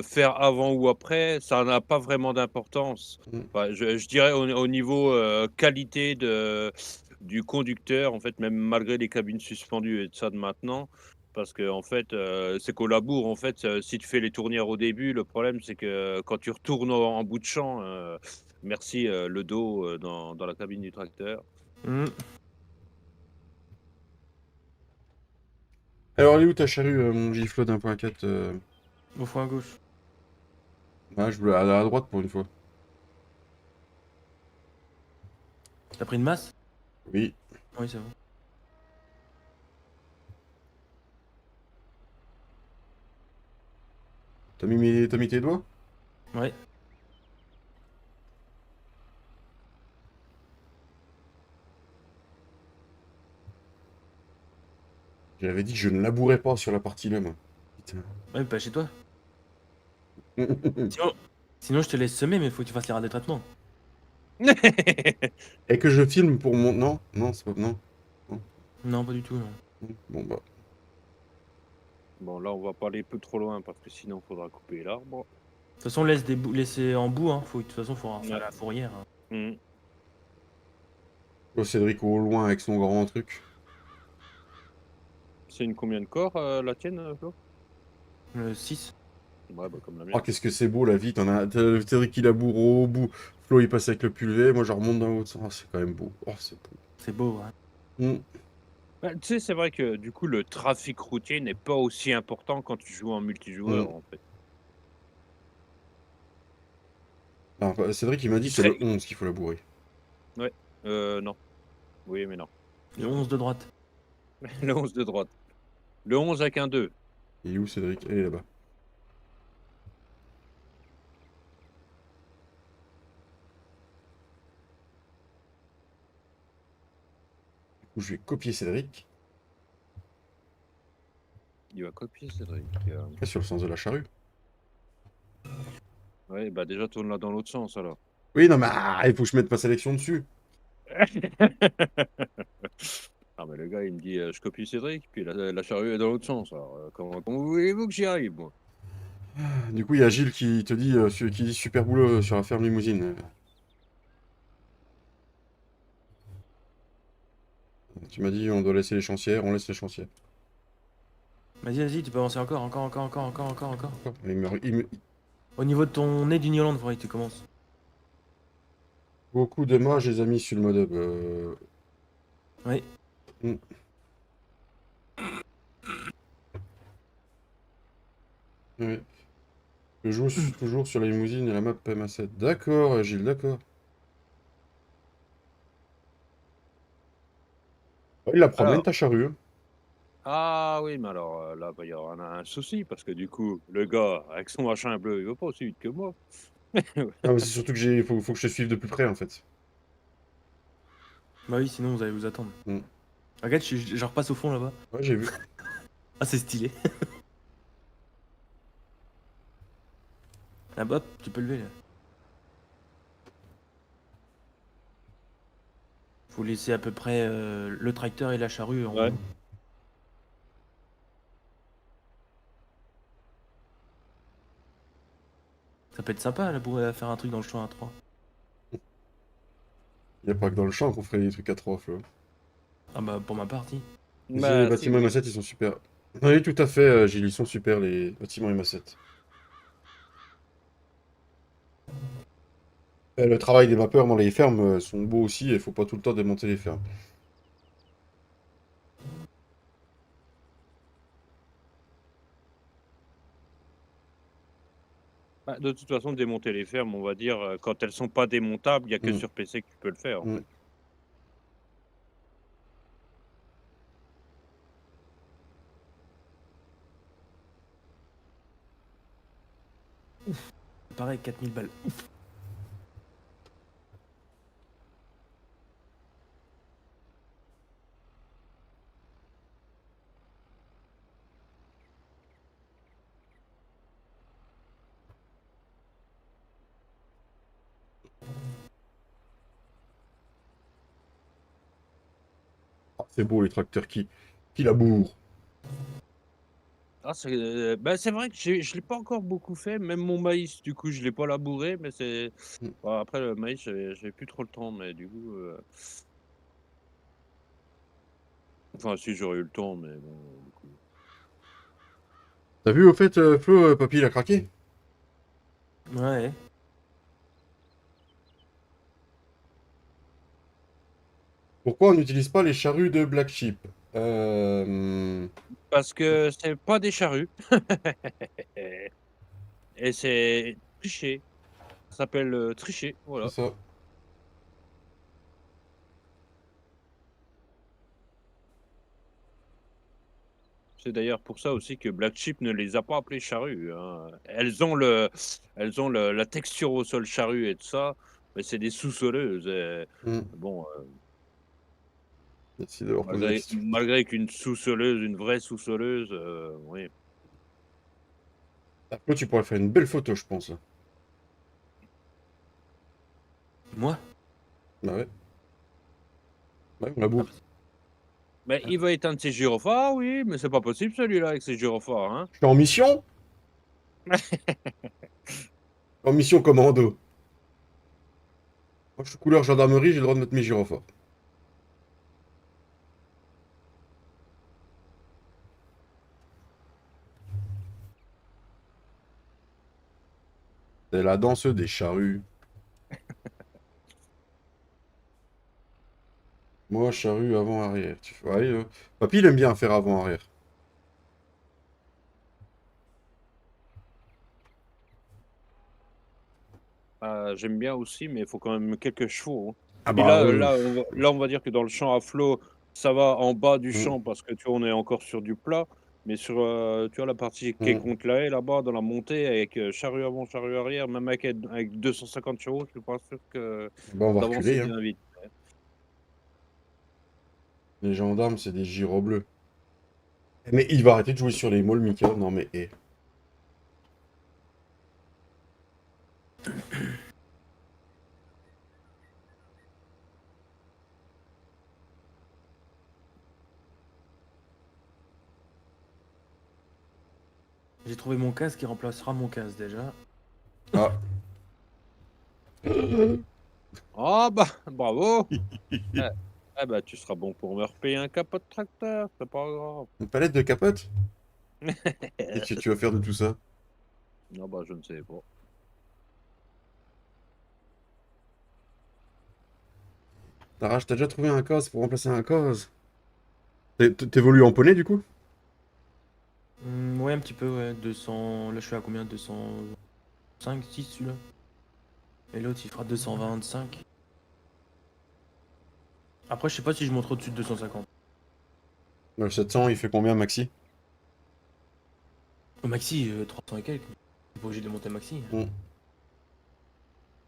Speaker 2: faire avant ou après, ça n'a pas vraiment d'importance.
Speaker 1: Mm.
Speaker 2: Enfin, je dirais au niveau, qualité du conducteur, en fait, même malgré les cabines suspendues et tout ça de maintenant, parce qu'en fait, c'est qu'au labour, en fait, si tu fais les tournières au début, le problème, c'est que quand tu retournes en bout de champ, merci, le dos, dans la cabine du tracteur.
Speaker 3: Hmm.
Speaker 1: Alors, elle est où ta charrue, mon Giflo d'1.4
Speaker 3: Au fond à gauche.
Speaker 1: Ah, je voulais aller à droite pour une fois.
Speaker 3: T'as pris une masse?
Speaker 1: Oui.
Speaker 3: Oui, c'est bon.
Speaker 1: T'as mis tes doigts?
Speaker 3: Ouais.
Speaker 1: J'avais dit que je ne labourais pas sur la partie là, moi. Putain.
Speaker 3: Ouais, pas chez toi. Sinon, sinon je te laisse semer, mais faut que tu fasses les rats de traitement.
Speaker 1: Et que je filme pour mon... Non, non, c'est pas... Non. Non.
Speaker 3: Non, pas du tout, non.
Speaker 1: Bon, bah...
Speaker 2: Bon, là, on va pas aller peu trop loin parce que sinon, il faudra couper l'arbre.
Speaker 3: De toute façon, laisser en bout, hein. De toute façon, faut faire
Speaker 2: Ouais.
Speaker 3: la fourrière, hein.
Speaker 2: Mmh.
Speaker 1: Oh, Cédric au loin avec son grand truc.
Speaker 2: C'est une combien de corps, la tienne, Flo?
Speaker 3: Le 6.
Speaker 2: Ouais, bah, comme la
Speaker 1: Oh,
Speaker 2: mienne.
Speaker 1: qu'est-ce que c'est beau, la vie. T'as Cédric qui laboure au bout. Flo, il passe avec le pulvé. Moi, je remonte dans l'autre sens. Oh, c'est quand même beau. Oh, c'est beau.
Speaker 3: C'est beau, hein.
Speaker 1: Hmm.
Speaker 2: Bah, tu sais, c'est vrai que, du coup, le trafic routier n'est pas aussi important quand tu joues en
Speaker 1: Hmm.
Speaker 2: multijoueur, en fait.
Speaker 1: Alors, bah, Cédric, il m'a dit
Speaker 2: Il
Speaker 1: c'est le
Speaker 2: serait
Speaker 1: 11 qu'il faut labourer.
Speaker 2: ouais, non. Oui, mais non.
Speaker 3: Le 11 de droite.
Speaker 2: Le 11 de droite. Le 11 avec un 2.
Speaker 1: Il est où, Cédric? Il est là-bas. Du coup, je vais copier Cédric.
Speaker 2: Il va copier, Cédric,
Speaker 1: Après, sur le sens de la charrue.
Speaker 2: Ouais, bah, déjà, tourne-la dans l'autre sens, alors.
Speaker 1: Oui, non, mais il faut que je mette ma sélection dessus.
Speaker 2: Ah, mais le gars, il me dit, «Je copie Cédric», puis la charrue est dans l'autre sens. Alors, comment voulez-vous que j'y arrive, moi?
Speaker 1: Du coup, il y a Gilles qui te dit, qui dit super boulot sur la ferme limousine. Tu m'as dit on doit laisser les chancières, on laisse les chancières.
Speaker 3: Vas-y, vas-y, tu peux avancer encore, encore, encore, encore, encore, encore, encore.
Speaker 1: Et
Speaker 3: Au niveau de ton nez du Nioland, faudrait que tu commences.
Speaker 1: beaucoup de moi, je les ai mis sur le mode hub.
Speaker 3: Oui.
Speaker 1: hmm. Ouais. Je joue toujours sur la limousine et la map MA7. D'accord, Gilles, d'accord. Oh, il la promène
Speaker 2: Alors
Speaker 1: ta charrue, hein.
Speaker 2: ah oui, mais alors, là, bah, il y aura un souci parce que, du coup, le gars, avec son machin bleu, il va pas aussi vite que moi.
Speaker 1: Ah, mais c'est surtout que faut que je te suive de plus près en fait.
Speaker 3: Bah oui, sinon vous allez vous attendre.
Speaker 1: Hmm.
Speaker 3: Regarde, je repasse au fond là-bas.
Speaker 1: Ouais, j'ai vu.
Speaker 3: Ah, c'est stylé. Là-bas, hop, tu peux lever là. Faut laisser à peu près le tracteur et la charrue en
Speaker 2: Ouais.
Speaker 3: bout. Ça peut être sympa là pour faire un truc dans le champ à 3.
Speaker 1: Il n'y a pas que dans le champ qu'on ferait des trucs à trois, Flo.
Speaker 3: Ah bah pour ma partie.
Speaker 1: Tu sais, les
Speaker 2: Bah, si,
Speaker 1: bâtiments
Speaker 2: oui.
Speaker 1: MA7, ils sont super. Oui, tout à fait, Gilles, ils sont super, les bâtiments MA7. Le travail des mappeurs dans les fermes sont beaux aussi, et il faut pas tout le temps démonter les fermes.
Speaker 2: Bah, de toute façon, démonter les fermes, on va dire, quand elles sont pas démontables, il y a que
Speaker 1: Hmm.
Speaker 2: sur PC que tu peux le faire, en
Speaker 1: Hmm.
Speaker 2: fait.
Speaker 3: Pareil, 4000 balles.
Speaker 1: C'est beau les tracteurs qui labourent.
Speaker 2: Ah, c'est vrai que je l'ai pas encore beaucoup fait, même mon maïs, du coup, je l'ai pas labouré, mais c'est.
Speaker 1: Mm.
Speaker 2: Bon, après, le maïs, j'avais plus trop le temps, mais du coup. Enfin, si j'aurais eu le temps, mais bon, du coup.
Speaker 1: T'as vu au fait, Flo, Papy il a craqué?
Speaker 3: Ouais.
Speaker 1: Pourquoi on n'utilise pas les charrues de Black Sheep? Euh...
Speaker 2: Parce que c'est pas des charrues. Et c'est tricher. Ça s'appelle tricher,
Speaker 1: C'est
Speaker 2: voilà.
Speaker 1: ça.
Speaker 2: C'est d'ailleurs pour ça aussi que Black Sheep ne les a pas appelées charrues, hein. Elles ont la texture au sol charrue et tout ça, mais c'est des sous-soleuses. Et
Speaker 1: Mm.
Speaker 2: bon,
Speaker 1: Merci d'avoir posé la question.
Speaker 2: malgré qu'une sous-soleuse, une vraie sous-soleuse, oui.
Speaker 1: Ah, Flo, tu pourrais faire une belle photo, je pense.
Speaker 3: Moi?
Speaker 1: Bah ouais. Ouais, on laboure.
Speaker 2: Mais il va éteindre ses gyrophares, oui, mais c'est pas possible celui-là avec ses gyrophares, hein.
Speaker 1: Je suis en mission? En mission commando. Moi, je suis couleur gendarmerie, j'ai le droit de mettre mes gyrophares. C'est la danse des charrues. Moi, charrue avant-arrière. Tu fais... ouais, Papy, il aime bien faire avant-arrière.
Speaker 2: J'aime bien aussi, mais il faut quand même quelques chevaux, hein.
Speaker 1: Ah
Speaker 2: Puis
Speaker 1: bah,
Speaker 2: là, on va dire que dans le champ à flot, ça va en bas du
Speaker 1: mm,
Speaker 2: champ parce que tu vois, on est encore sur du plat. Mais sur tu vois, la partie qui est
Speaker 1: mm.
Speaker 2: contre la haie là-bas, dans la montée, avec charrue avant, charrue arrière, même avec 250 chevaux, je suis pas sûr que
Speaker 1: Bah, on va
Speaker 2: d'avancer
Speaker 1: reculer, hein.
Speaker 2: bien vite.
Speaker 1: Les gendarmes, c'est des gyros bleus. Mais il va arrêter de jouer sur les mots, le Mika. Non, mais
Speaker 3: J'ai trouvé mon casque qui remplacera mon casque déjà.
Speaker 1: Ah.
Speaker 2: Ah bah, bravo! Eh, eh bah, tu seras bon pour me repayer un capot de tracteur, c'est pas grave.
Speaker 1: Une palette de capote? Qu'est-ce que tu vas faire de tout ça?
Speaker 2: Ah bah, je ne sais pas.
Speaker 1: T'as déjà trouvé un cause pour remplacer un cause? T'évolues en poney, du coup?
Speaker 3: Ouais, un petit peu, ouais. 200. Là, je suis à combien? 205, 6 celui-là. Et l'autre, il fera 225. Après, je sais pas si je monte au-dessus de 250.
Speaker 1: Le 700, il fait combien, Maxi?
Speaker 3: Au maxi, 300 et quelques. T'es pas obligé de monter maxi.
Speaker 1: Mm.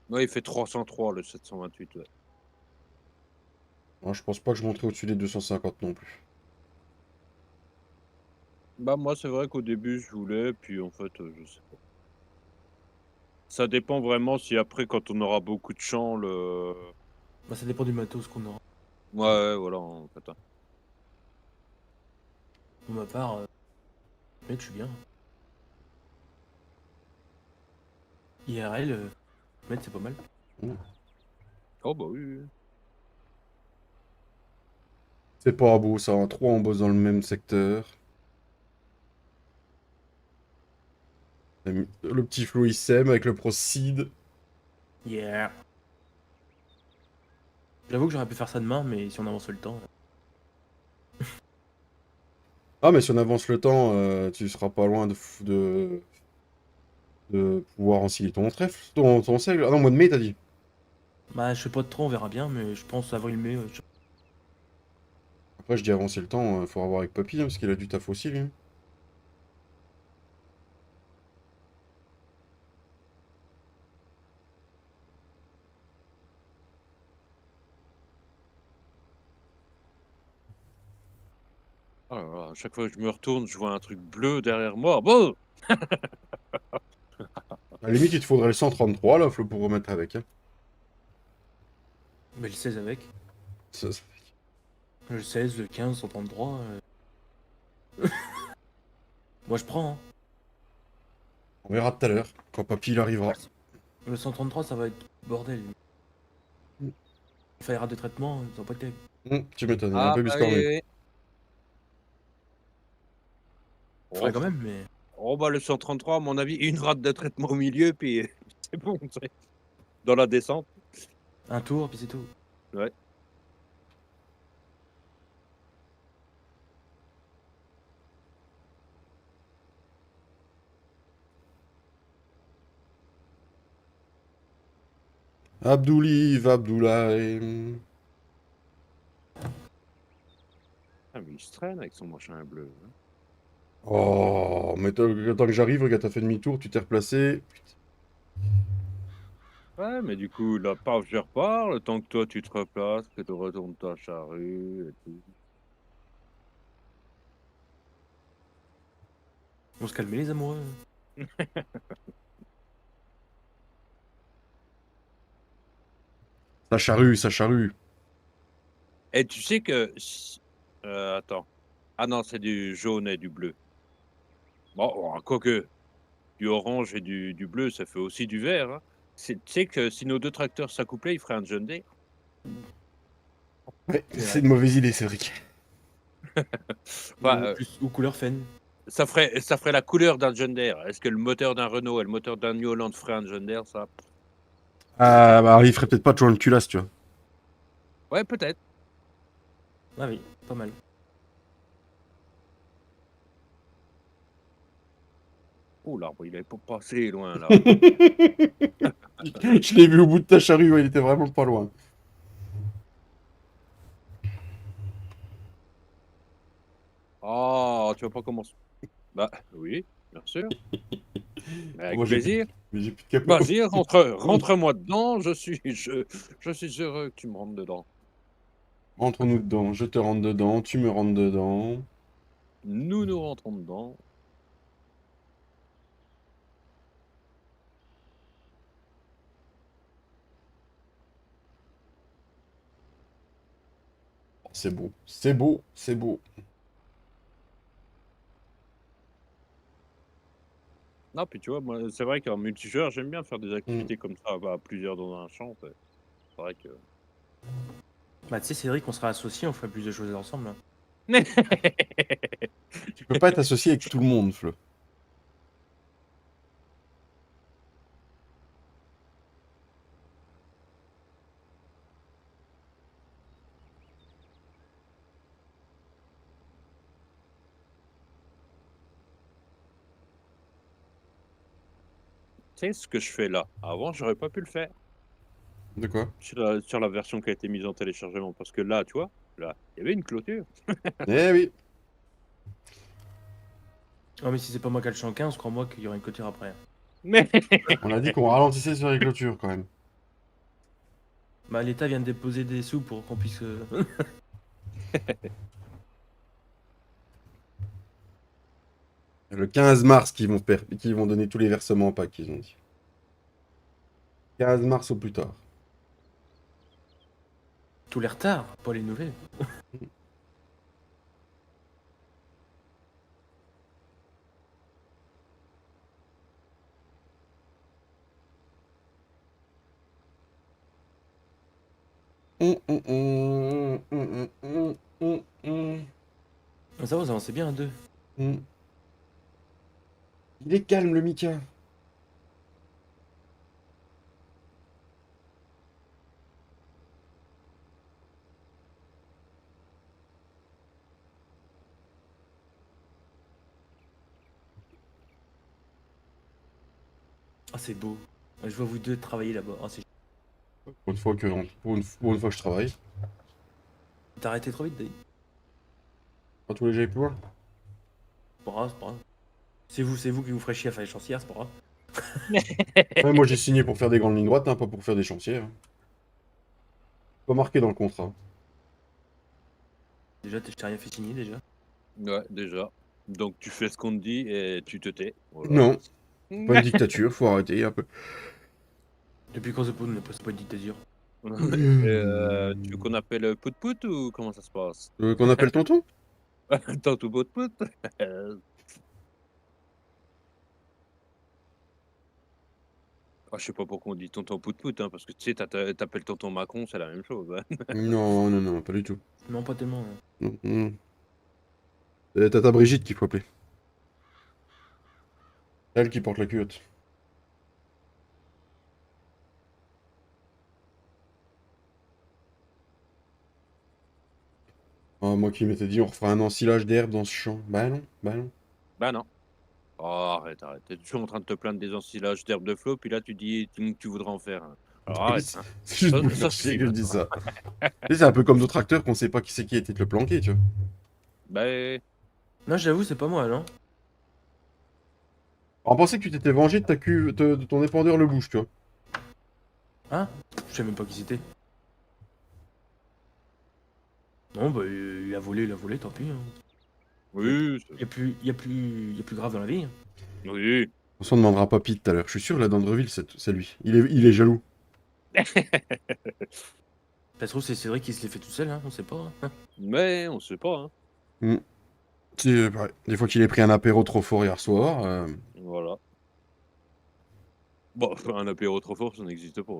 Speaker 2: Ouais, il fait 303 le 728, ouais.
Speaker 1: Moi, je pense pas que je monterai au-dessus des 250 non plus.
Speaker 2: Bah, moi, c'est vrai qu'au début, je voulais, puis en fait, je sais pas. Ça dépend vraiment si après, quand on aura beaucoup de champs, le.
Speaker 3: Bah, ça dépend du matos qu'on aura.
Speaker 2: Ouais, ouais, voilà, en fait, hein.
Speaker 3: Pour ma part, mec, je suis bien. IRL, mec, c'est pas mal.
Speaker 1: Mm.
Speaker 2: Oh, bah oui, oui.
Speaker 1: C'est pas beau, ça. Hein. Trois, on bosse dans le même secteur. Le petit Flo, il s'aime avec le Procide.
Speaker 3: Yeah. J'avoue que j'aurais pu faire ça demain, mais si on avance le temps.
Speaker 1: Ah, mais si on avance le temps, tu seras pas loin de pouvoir enseigner ton trèfle, ton seigle. Ah non, mois de mai, t'as dit.
Speaker 3: Bah, je sais pas trop, on verra bien, mais je pense avril-mai.
Speaker 1: Après, je dis avancer le temps, faut avoir avec Papy, hein, parce qu'il a du taf aussi, lui.
Speaker 2: Oh là là, à chaque fois que je me retourne, je vois un truc bleu derrière moi. Bon!
Speaker 1: À la limite, il te faudrait le 133, là, Flo, pour remettre avec. Hein.
Speaker 3: Mais le 16 avec.
Speaker 1: Ça-
Speaker 3: Le 16, le 15, 133. Moi je prends. Hein.
Speaker 1: On verra tout à l'heure, quand papy il arrivera.
Speaker 3: Le 133, ça va être bordel.
Speaker 1: Mm.
Speaker 3: Il faillira de traitement, ça va pas être terrible.
Speaker 1: Tu m'étonnes, il est un
Speaker 2: Ah,
Speaker 1: peu
Speaker 2: bah
Speaker 1: biscornu.
Speaker 2: oui, oui.
Speaker 3: Faudrait quand même, mais.
Speaker 2: Oh, bah le 133, à mon avis, une rate de traitement au milieu, puis c'est bon, c'est dans la descente.
Speaker 3: Un tour, puis c'est tout.
Speaker 2: Ouais.
Speaker 1: Abdouli, Abdoulaye.
Speaker 2: Ah, mais il se traîne avec son machin bleu. Hein.
Speaker 1: Oh, mais tant que j'arrive, regarde, t'as fait demi-tour, tu t'es replacé.
Speaker 2: Ouais, mais du coup, là, paf, je repars, le temps que toi, tu te replaces, que tu retournes ta charrue et tout.
Speaker 3: On se calmer les amoureux.
Speaker 1: Ça charrue, ça charrue.
Speaker 2: Et tu sais que... attends. Ah non, c'est du jaune et du bleu. Bon, quoique, du orange et du bleu, ça fait aussi du vert. Hein. Tu sais que si nos deux tracteurs s'accouplaient, ils feraient un John Deere.
Speaker 1: Ouais,
Speaker 3: C'est
Speaker 1: c'est
Speaker 3: vrai.
Speaker 1: une mauvaise idée, Cédric.
Speaker 2: Enfin,
Speaker 3: Ou couleur Fen.
Speaker 2: ça ferait la couleur d'un John Deere. Est-ce que le moteur d'un Renault et le moteur d'un New Holland ferait un John Deere, ça?
Speaker 1: Ah, bah, il ferait peut-être pas toujours une culasse, tu vois.
Speaker 2: Ouais, peut-être.
Speaker 3: Ah oui, pas mal.
Speaker 2: Oh, l'arbre, il est pas passé loin, là.
Speaker 1: Je l'ai vu au bout de ta charrue, ouais, il était vraiment pas loin.
Speaker 2: Oh, tu vas pas commencer. Bah, oui, bien sûr. Avec
Speaker 1: Moi,
Speaker 2: plaisir.
Speaker 1: j'ai plus de capot.
Speaker 2: Vas-y, rentre-moi dedans. Je suis heureux que tu me rentres dedans.
Speaker 1: Entre-nous dedans, je te rentre dedans, tu me rentres dedans.
Speaker 2: Nous nous rentrons dedans.
Speaker 1: C'est beau, c'est beau, c'est beau.
Speaker 2: Non, puis tu vois, moi, c'est vrai qu'en multijoueur, j'aime bien faire des
Speaker 1: Mm.
Speaker 2: activités comme ça, bah, à plusieurs dans un champ. C'est vrai que.
Speaker 3: Bah tu sais Cédric, on sera associés, on ferait plus de choses ensemble. Hein.
Speaker 1: Tu peux pas être associé avec tout le monde, Flo.
Speaker 2: Tu sais ce que je fais là? Avant, j'aurais pas pu le faire
Speaker 1: De quoi?
Speaker 2: sur la version qui a été mise en téléchargement. Parce que là, tu vois, là, il y avait une clôture.
Speaker 1: Eh oui.
Speaker 3: Ah mais si c'est pas moi qui a le champ 15, crois-moi qu'il y aura une clôture après.
Speaker 2: Mais
Speaker 1: On a dit qu'on ralentissait sur les clôtures, quand même.
Speaker 3: Bah l'État vient de déposer des sous pour qu'on puisse...
Speaker 1: Le 15 mars qu'ils vont donner tous les versements en pack, ils ont dit. 15 mars au plus tard.
Speaker 3: Tous les retards, pas les nouvelles. Ça va, vous avancez bien à deux.
Speaker 1: Il est calme, le Mika.
Speaker 3: Ah c'est beau. Je vois vous deux travailler là-bas. Ah, c'est...
Speaker 1: Pour une fois que je travaille.
Speaker 3: T'as arrêté trop vite, David.
Speaker 1: Pas tous les j'aille plus loin.
Speaker 3: C'est pas grave, c'est pas grave. C'est vous qui vous ferez chier à faire les chancières, c'est pas grave.
Speaker 1: Ouais, moi j'ai signé pour faire des grandes lignes droites, hein, pas pour faire des chantiers. Hein. Pas marqué dans le contrat.
Speaker 3: Déjà, je t'ai rien fait signer déjà.
Speaker 2: ouais, déjà. Donc tu fais ce qu'on te dit et tu te tais. Voilà.
Speaker 1: Non, pas une dictature, faut arrêter un peu.
Speaker 3: Depuis quand c'est pas une dictature.
Speaker 2: Tu veux qu'on appelle Pout Pout ou comment ça se passe?
Speaker 1: Qu'on appelle tonton?
Speaker 2: Tonton Pout Pout? Ah, je sais pas pourquoi on dit tonton Pout Pout, hein, parce que tu sais, t'appelles tonton Macron, c'est la même chose, hein.
Speaker 1: Non, non, non, pas du tout.
Speaker 3: Non, pas tellement.
Speaker 1: Non, non. C'est Tata Brigitte qu'il faut appeler. Elle qui porte la culotte. Ah, moi qui m'étais dit on refera un ensilage d'herbe dans ce champ. Bah non, bah non.
Speaker 2: Bah non. Oh, arrête, arrête. Tu toujours en train de te plaindre des ensilages d'herbes de flot, puis là tu dis tu voudrais en faire un. Alors
Speaker 1: Oui,
Speaker 2: arrête,
Speaker 1: c'est
Speaker 2: hein.
Speaker 1: c'est juste pour faire
Speaker 2: Ça
Speaker 1: chier
Speaker 2: suffit
Speaker 1: que je dis
Speaker 2: maintenant.
Speaker 1: ça. Tu sais, c'est un peu comme d'autres acteurs qu'on sait pas qui c'est qui a été te le planquer, tu vois.
Speaker 2: Bah,
Speaker 3: Non, j'avoue, c'est pas moi, non.
Speaker 1: On pensait que tu t'étais vengé de ta cuve, de ton épandeur le bouche, tu vois.
Speaker 3: Hein? Je sais même pas qui c'était. Non, bah, il a volé, tant pis. Hein.
Speaker 2: oui,
Speaker 3: Y a plus grave dans la vie. Hein.
Speaker 2: oui.
Speaker 1: On demandera pas Pete tout à l'heure. Je suis sûr, là, d'Andreville, c'est lui. Il est jaloux.
Speaker 3: Ça se trouve, c'est Cédric qui se l'est fait tout seul, hein, on sait pas. Hein.
Speaker 2: Mais on sait pas, hein.
Speaker 1: Mm. C'est pareil. Des fois qu'il ait pris un apéro trop fort hier soir.
Speaker 2: Voilà. Bon, un apéro trop fort, ça n'existe pas.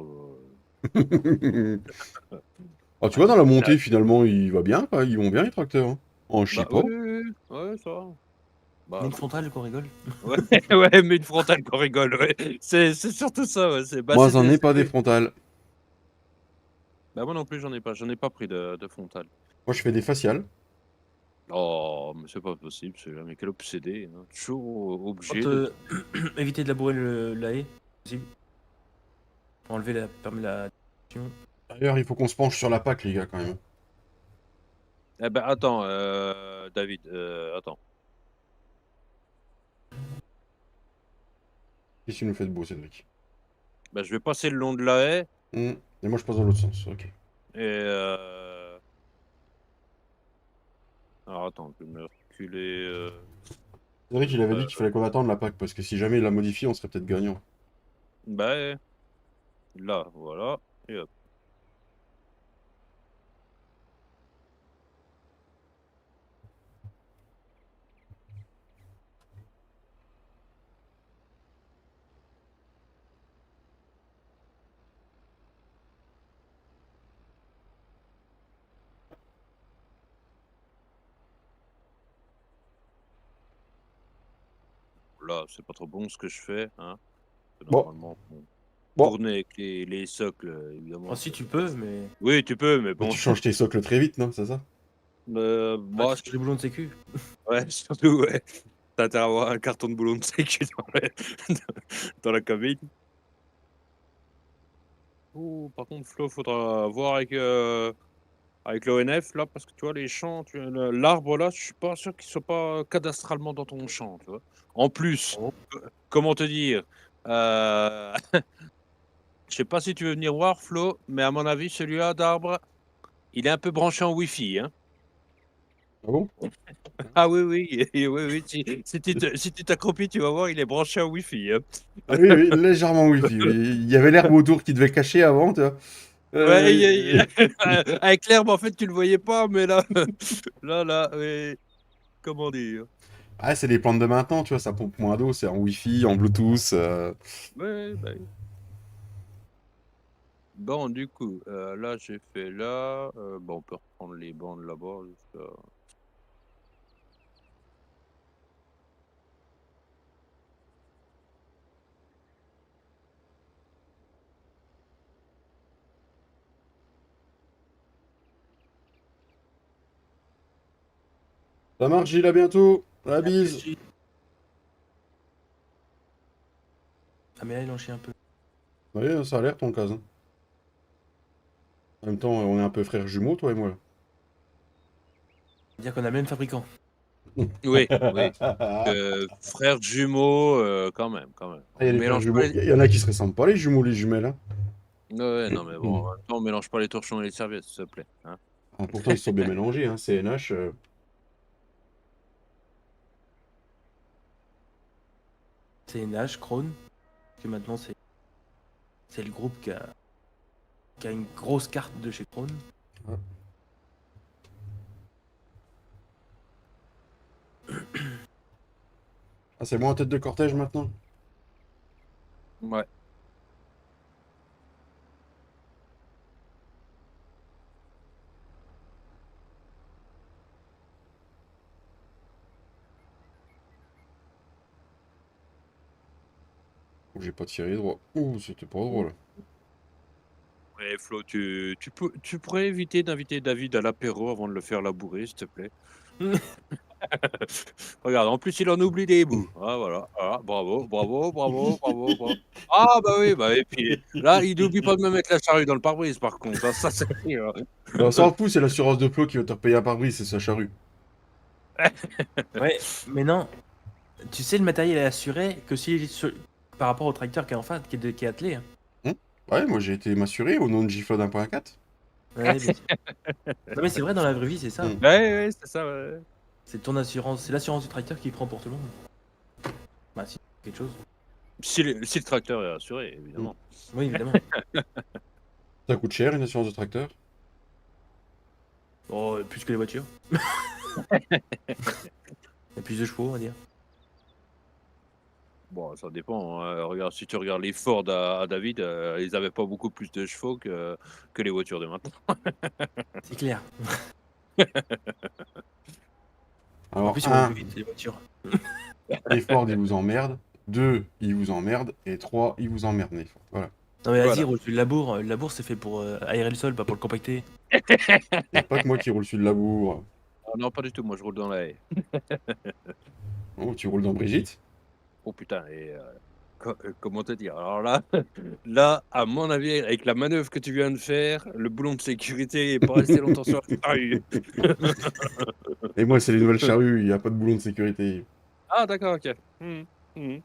Speaker 1: Ah, tu vois, dans la montée, finalement, il va bien, quoi. Ils vont bien, les tracteurs. Hein. On chie
Speaker 2: Bah
Speaker 1: pas.
Speaker 2: oui, oui, oui. Ouais, ça va.
Speaker 3: Mais
Speaker 2: Bah,
Speaker 3: une frontale qu'on rigole.
Speaker 2: ouais, ouais, mais une frontale qu'on rigole, ouais. C'est surtout ça, ouais.
Speaker 1: Moi, j'en ai pas des frontales.
Speaker 2: Bah moi non plus, j'en ai pas pris de frontale.
Speaker 1: Moi, je fais des faciales.
Speaker 2: Oh, mais c'est pas possible, celui-là, mais quel obsédé, hein. Toujours obligé
Speaker 3: Quand,
Speaker 2: de.
Speaker 3: éviter de labourer la haie, possible. Enlever la.
Speaker 1: D'ailleurs, il faut qu'on se penche sur la PAC, les gars, quand même.
Speaker 2: Eh ben attends, David, attends.
Speaker 1: Qu'est-ce que tu nous fais de beau, Cédric?
Speaker 2: Bah, je vais passer le long de la haie
Speaker 1: Et moi, je passe dans l'autre sens. Ok.
Speaker 2: et alors attends, je vais me reculer.
Speaker 1: Cédric, il avait dit
Speaker 2: Euh,
Speaker 1: qu'il fallait qu'on attende la PAC, parce que si jamais il la modifie, on serait peut-être gagnant.
Speaker 2: bah, là, voilà. Et hop. Là, c'est pas trop bon ce que je fais, hein.
Speaker 1: Bon,
Speaker 2: Normalement, bon,
Speaker 1: bon.
Speaker 2: tourner avec les socles, évidemment.
Speaker 3: Oh, si tu peux, mais.
Speaker 2: Oui, tu peux, mais
Speaker 1: Bah,
Speaker 2: bon.
Speaker 1: tu changes tes socles très vite, non? C'est ça?
Speaker 3: Ouais,
Speaker 2: Bah,
Speaker 3: tu changes les boulons de sécu.
Speaker 2: ouais, surtout, ouais. T'as intérêt à avoir un carton de boulon de sécu dans la cabine. Oh, par contre, Flo, faudra voir avec l'ONF, là, parce que tu vois, les champs, l'arbre, là, je suis pas sûr qu'il soit pas cadastralement dans ton champ, tu vois. En plus,
Speaker 3: Oh.
Speaker 2: comment te dire, euh, je sais pas si tu veux venir voir, Flo, mais à mon avis, celui-là d'arbre, il est un peu branché en Wi-Fi, hein.
Speaker 1: Ah bon?
Speaker 2: Ah oui, oui, oui, oui, si tu t'accroupis, tu vas voir, il est branché en Wi-Fi, hein.
Speaker 1: Ah oui, oui, légèrement wifi. Oui. Il y avait l'herbe autour qui devait cacher avant, tu vois.
Speaker 2: Ouais,
Speaker 1: Euh,
Speaker 2: avec l'herbe, en fait, tu le voyais pas, mais là, là, oui, comment dire?
Speaker 1: Ah, c'est des plantes de maintenant, tu vois, ça pompe moins d'eau, c'est en wifi, en Bluetooth.
Speaker 2: Ouais, bah oui. Bon, du coup, là, j'ai fait là. Bon, on peut reprendre les bandes là-bas.
Speaker 1: Ça marche, Gilles, à bientôt. La
Speaker 3: À plus,
Speaker 1: bise.
Speaker 3: Gilles. Ah, mais là, il en chie un peu.
Speaker 1: Oui, ça a l'air ton cas. Hein. En même temps, on est un peu frères jumeaux, toi et moi.
Speaker 3: Dire qu'on a le même fabricant.
Speaker 2: Oui, oui.
Speaker 1: Ah,
Speaker 2: Frères jumeaux, quand même, quand même.
Speaker 1: il y
Speaker 2: On
Speaker 1: a des frères
Speaker 2: mélange pas
Speaker 1: jumeaux.
Speaker 2: les.
Speaker 1: Il y en a qui se ressemblent pas, les jumeaux, les jumelles. Hein.
Speaker 2: Ouais, non, mais bon, en même temps, on mélange pas les torchons et les serviettes, s'il te plaît, hein.
Speaker 1: Ah, pourtant, ils se sont bien mélangés, hein. CNH.
Speaker 3: C'est Nash, Krone. Que maintenant, c'est le groupe qui a qui a une grosse carte de chez Krone.
Speaker 1: Ah, c'est moi en tête de cortège maintenant?
Speaker 2: Ouais.
Speaker 1: Oh, j'ai pas tiré droit. Ouh, c'était pas drôle.
Speaker 2: Et Flo, tu pourrais éviter d'inviter David à l'apéro avant de le faire labourer, s'il te plaît. Regarde, en plus, il en oublie des bouts. Ah, voilà. Ah, bravo, bravo, bravo, bravo, bravo. Ah, bah oui, bah, et puis là, il n'oublie pas de me mettre la charrue dans le pare-brise, par contre. Ah, ça, c'est sûr.
Speaker 1: Bah, ça en fout, c'est l'assurance de Flo qui va te repayer un pare-brise, c'est sa charrue.
Speaker 3: Ouais, mais non. Tu sais, le matériel est assuré que si par rapport au tracteur qui est en face, qui est attelé. Hein.
Speaker 1: Ouais, moi j'ai été m'assurer au nom de Giflod 1.4.
Speaker 3: Ouais, bien sûr. Non, mais c'est vrai, dans la vraie vie, c'est ça.
Speaker 1: Mm.
Speaker 2: Ouais, ouais, c'est ça, ouais.
Speaker 3: C'est ton assurance, c'est l'assurance du tracteur qui prend pour tout le monde. Bah, si, quelque chose.
Speaker 2: Si le tracteur est assuré, évidemment.
Speaker 3: Oui, évidemment.
Speaker 1: Ça coûte cher une assurance de tracteur?
Speaker 3: Oh, plus que les voitures. Il y a plus de chevaux, on va dire.
Speaker 2: Bon, ça dépend. Hein. Regarde, si tu regardes les Ford à David, ils n'avaient pas beaucoup plus de chevaux que les voitures de maintenant.
Speaker 3: C'est clair. En
Speaker 1: Alors,
Speaker 3: plus, ils vont plus
Speaker 1: 1,
Speaker 3: vite, les voitures.
Speaker 1: les Ford ils vous emmerdent. 2, ils vous emmerdent. Et 3, ils vous emmerdent, les Ford. Voilà.
Speaker 3: Non, mais vas-y,
Speaker 2: Voilà.
Speaker 3: roule sur le labour. Le labour, c'est fait pour aérer le sol, pas pour le compacter.
Speaker 1: Y a pas que moi qui roule sur le labour.
Speaker 2: Ah non, pas du tout. Moi, je roule dans la haie.
Speaker 1: Oh, tu roules dans Brigitte?
Speaker 2: Oh putain, et comment te dire? Alors là, là, à mon avis, avec la manœuvre que tu viens de faire, le boulon de sécurité est pas resté longtemps sur la charrue.
Speaker 1: Et moi, c'est les nouvelles charrues, il n'y a pas de boulon de sécurité.
Speaker 2: Ah d'accord, OK. Mmh mh. Mmh.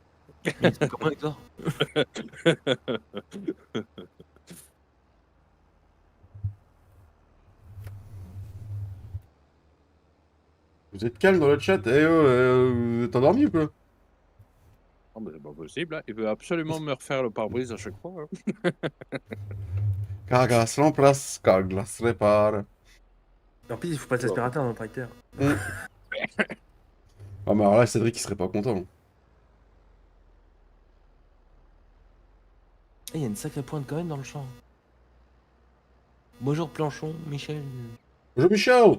Speaker 3: Mais c'est comment, Hector?
Speaker 1: Vous êtes calme dans le chat? Eh oh, t'as dormi ou quoi?
Speaker 2: Ah bah, c'est pas possible, hein. Il veut absolument me refaire le pare-brise à chaque fois, hein.
Speaker 1: Carglass remplace, Carglass répare.
Speaker 3: En plus, il faut pas l'aspirateur dans le tracteur.
Speaker 1: Mm. Ah, mais alors là, Cédric, il serait pas content.
Speaker 3: Il y a une sacrée pointe quand même dans le champ. Bonjour Planchon, Michel.
Speaker 1: Bonjour Michel!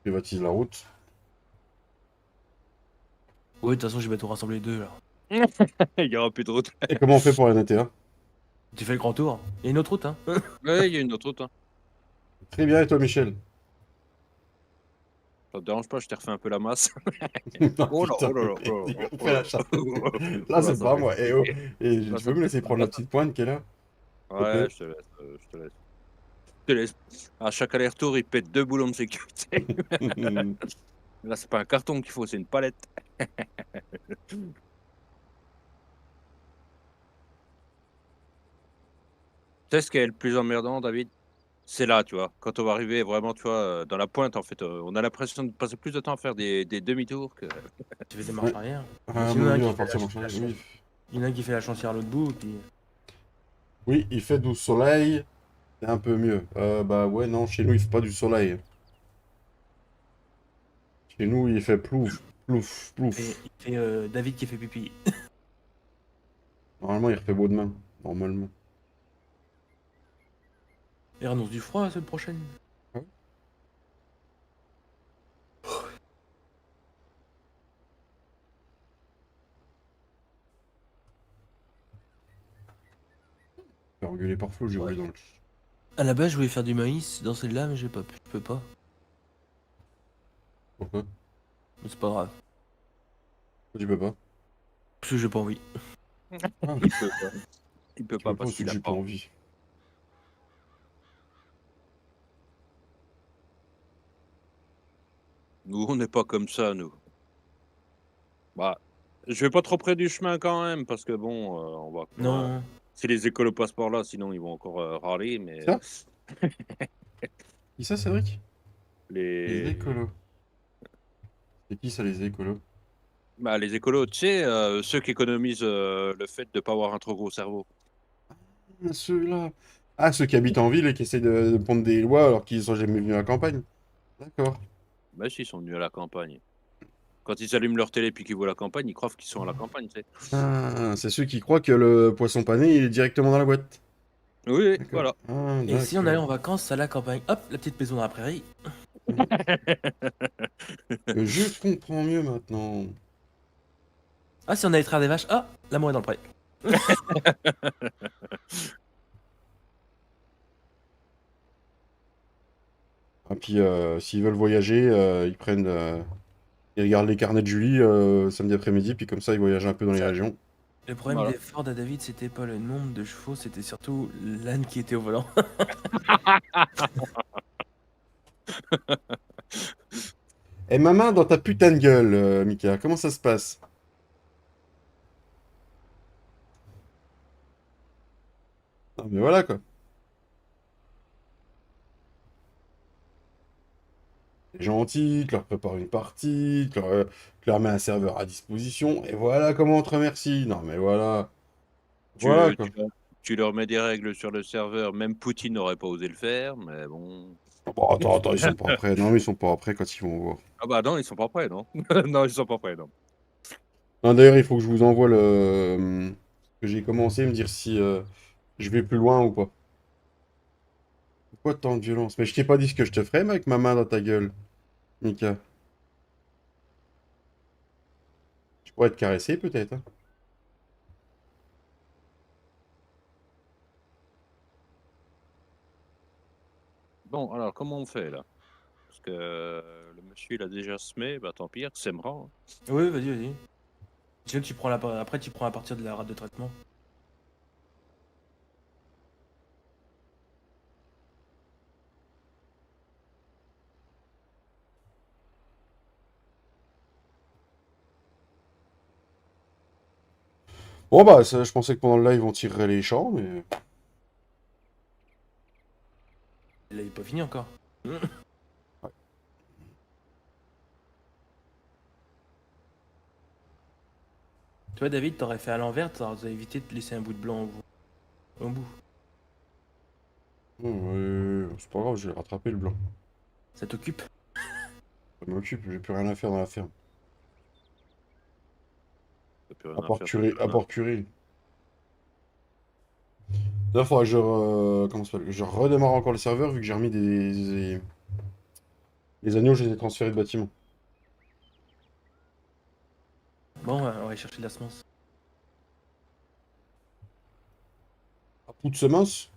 Speaker 1: Privatise la route.
Speaker 3: Oui, de toute façon, je vais tout rassembler les deux là.
Speaker 2: Il y aura plus de route.
Speaker 1: Et comment on fait pour la NTA?
Speaker 3: Tu fais le grand tour. Il y a une autre route, hein.
Speaker 2: Ouais, il y a une autre route, hein.
Speaker 1: Très bien, et toi, Michel?
Speaker 2: Ça te dérange pas, je t'ai refait un peu la masse.
Speaker 1: Non,
Speaker 2: Oh là,
Speaker 1: putain,
Speaker 2: oh là là,
Speaker 1: il
Speaker 2: oh là, oh
Speaker 1: fait
Speaker 2: là.
Speaker 1: la chatte. Là,
Speaker 2: Là,
Speaker 1: c'est
Speaker 2: ça
Speaker 1: pas
Speaker 2: fait
Speaker 1: moi. Eh oh. Et
Speaker 2: là,
Speaker 1: tu
Speaker 2: ça
Speaker 1: peux me
Speaker 2: fait
Speaker 1: laisser prendre
Speaker 2: là,
Speaker 1: la petite pointe qui est là?
Speaker 2: ouais,
Speaker 1: Ok.
Speaker 2: je te laisse, je te laisse. Je te laisse. À chaque aller-retour, il pète 2 boulons de sécurité. Là, c'est pas un carton qu'il faut, c'est une palette. Tu sais ce qui est le plus emmerdant, David? C'est là, tu vois, quand on va arriver vraiment, tu vois, dans la pointe, en fait, on a l'impression de passer plus de temps à faire des demi-tours que
Speaker 3: Tu fais des marches
Speaker 1: Ouais.
Speaker 3: arrière.
Speaker 1: Ah, à
Speaker 3: Sinon, il y
Speaker 1: mon
Speaker 3: en a un
Speaker 1: avis, on
Speaker 3: qui
Speaker 1: va
Speaker 3: fait
Speaker 1: partir marcher. Oui.
Speaker 3: il y en a un qui fait la chancière à l'autre bout, puis.
Speaker 1: Oui, il fait du soleil. C'est un peu mieux. Bah ouais, non, chez nous, il fait pas du soleil. Chez nous, il fait plouf, plouf, plouf.
Speaker 3: Il fait David qui fait pipi.
Speaker 1: Normalement, il refait beau demain. Normalement.
Speaker 3: Il annonce du froid la semaine prochaine.
Speaker 1: Ouais. Je vais engueuler par Flo, j'ai
Speaker 3: Ouais.
Speaker 1: roulé dans le...
Speaker 3: À la base, je voulais faire du maïs dans celle-là, mais j'ai pas pu. Je peux pas.
Speaker 1: Pourquoi?
Speaker 3: Mais c'est pas grave.
Speaker 1: Tu peux pas.
Speaker 3: Parce que j'ai pas envie.
Speaker 1: Ah,
Speaker 2: il peut pas. Il peut
Speaker 1: tu
Speaker 2: pas
Speaker 1: peux pas
Speaker 2: parce
Speaker 1: parce que
Speaker 2: qu'il a
Speaker 1: j'ai pas
Speaker 2: pas.
Speaker 1: envie.
Speaker 2: Nous, on n'est pas comme ça, nous. Bah, je vais pas trop près du chemin quand même, parce que bon, on va
Speaker 3: Non.
Speaker 2: si les écolos passent par là, sinon ils vont encore râler, mais
Speaker 1: Ça? Qui ça, Cédric? Les
Speaker 2: Les,
Speaker 1: écolos. C'est qui ça, les écolos?
Speaker 2: bah, les écolos, tu sais, ceux qui économisent le fait de pas avoir un trop gros cerveau.
Speaker 1: Ah, ceux-là. Ah, ceux qui habitent en ville et qui essaient de prendre des lois alors qu'ils sont jamais venus à la campagne. D'accord.
Speaker 2: Bah, si, ils sont venus à la campagne. Quand ils allument leur télé puis qu'ils voient la campagne, ils croient qu'ils sont à la campagne, tu sais.
Speaker 1: Ah, c'est ceux qui croient que le poisson pané, il est directement dans la boîte.
Speaker 2: Oui, oui,
Speaker 1: D'accord.
Speaker 2: voilà.
Speaker 1: Ah,
Speaker 3: Et si on allait
Speaker 1: d'accord.
Speaker 3: en vacances à la campagne, hop, la petite maison dans la prairie.
Speaker 1: Je comprends mieux maintenant.
Speaker 3: Ah, si on allait traire des vaches, ah, l'amour est dans le pré.
Speaker 1: Et puis, s'ils veulent voyager, ils prennent, ils regardent les carnets de Julie samedi après-midi, puis comme ça, ils voyagent un peu dans les
Speaker 3: Ça.
Speaker 1: régions.
Speaker 3: Le problème
Speaker 2: Voilà.
Speaker 3: des Ford à David, c'était pas le nombre de chevaux, c'était surtout l'âne qui était au volant.
Speaker 1: Eh, ma main dans ta putain de gueule, Mika, comment ça se passe? Non, mais voilà, quoi. T'es gentil, tu leur prépares une partie, tu leur mets un serveur à disposition, et voilà comment on te remercie. Non, mais voilà. Voilà,
Speaker 2: Tu,
Speaker 1: quoi.
Speaker 2: tu, leur, tu leur mets des règles sur le serveur. Même Poutine n'aurait pas osé le faire, mais bon.
Speaker 1: Bon, attends, attends, ils sont pas prêts. Non, mais ils sont pas prêts quand ils vont voir.
Speaker 2: Ah bah non, ils sont pas prêts, non. Non, ils sont pas prêts, non.
Speaker 1: Non, d'ailleurs, il faut que je vous envoie que j'ai commencé, me dire si je vais plus loin ou pas. Pourquoi tant de violence? Mais je t'ai pas dit ce que je te ferais, mec, ma main dans ta gueule, Mika. Je pourrais te caresser, peut-être, hein.
Speaker 2: Bon, alors, comment on fait, là? Parce que le monsieur, il a déjà semé, bah tant pis, sèmera, hein.
Speaker 3: Oui, vas-y, vas-y. Sinon, après, tu prends à partir de la rate de traitement.
Speaker 1: Bon, bah, je pensais que pendant le live, on tirerait les champs, mais...
Speaker 3: Et là, il est pas fini encore. Tu vois, David, t'aurais fait à l'envers, t'aurais évité de laisser un bout de blanc au bout.
Speaker 1: Ouais, c'est pas grave, je vais rattraper le blanc.
Speaker 3: Ça t'occupe.
Speaker 1: Ça m'occupe, j'ai plus rien à faire dans la ferme.
Speaker 2: T'as plus rien à faire, t'as plus
Speaker 1: À
Speaker 2: rien à...
Speaker 1: part curer. D'ailleurs, faudra que comment ça s'appelle? Je redémarre encore le serveur, vu que j'ai remis les agneaux, je les ai transférés de bâtiment.
Speaker 3: Bon, on va aller chercher de la semence.
Speaker 1: À coup de semence?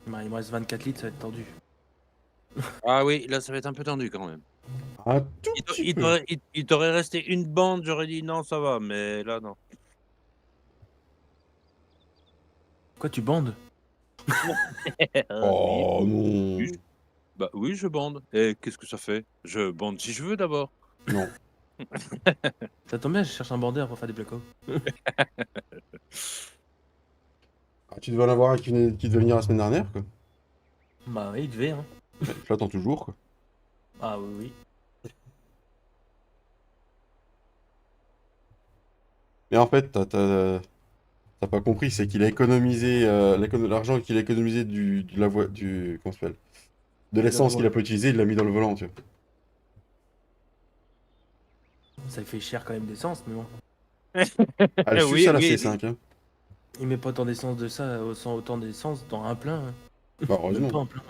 Speaker 3: Bah, il me reste 24 litres, ça va être tendu.
Speaker 2: Ah oui, là, ça va être un peu tendu, quand même.
Speaker 1: Un tout
Speaker 2: Il t'a-
Speaker 1: petit
Speaker 2: il
Speaker 1: peu.
Speaker 2: t'aurait il t'aurait resté une bande, j'aurais dit non, ça va, mais là, non.
Speaker 3: Quoi, tu bandes?
Speaker 2: Oui,
Speaker 1: Oh
Speaker 2: oui,
Speaker 1: non.
Speaker 2: bah oui, je bande. Et qu'est-ce que ça fait? Je bande si je veux d'abord.
Speaker 1: Non.
Speaker 3: Ça tombe bien, je cherche un bandeur pour faire des blackout.
Speaker 1: Ah, tu devais en avoir un qui devait venir la semaine dernière, quoi.
Speaker 3: Bah oui, il devait, hein.
Speaker 1: Ouais, je l'attends toujours, quoi.
Speaker 3: Ah oui, oui.
Speaker 1: Mais en fait, t'as pas compris, c'est qu'il a économisé l'argent qu'il a économisé de la voie, comment ça s'appelle? De
Speaker 3: Le
Speaker 1: l'essence qu'il a
Speaker 3: volant.
Speaker 1: pas utilisé, il l'a mis dans le volant, tu vois.
Speaker 3: Ça fait cher quand même d'essence, mais bon.
Speaker 1: Ah, le suce
Speaker 2: Oui,
Speaker 1: à la
Speaker 2: oui,
Speaker 1: C5, hein.
Speaker 3: Il met pas tant d'essence de ça, sans autant d'essence dans un plein, hein.
Speaker 1: Bah,
Speaker 3: Même
Speaker 1: heureusement.
Speaker 3: pas un plein.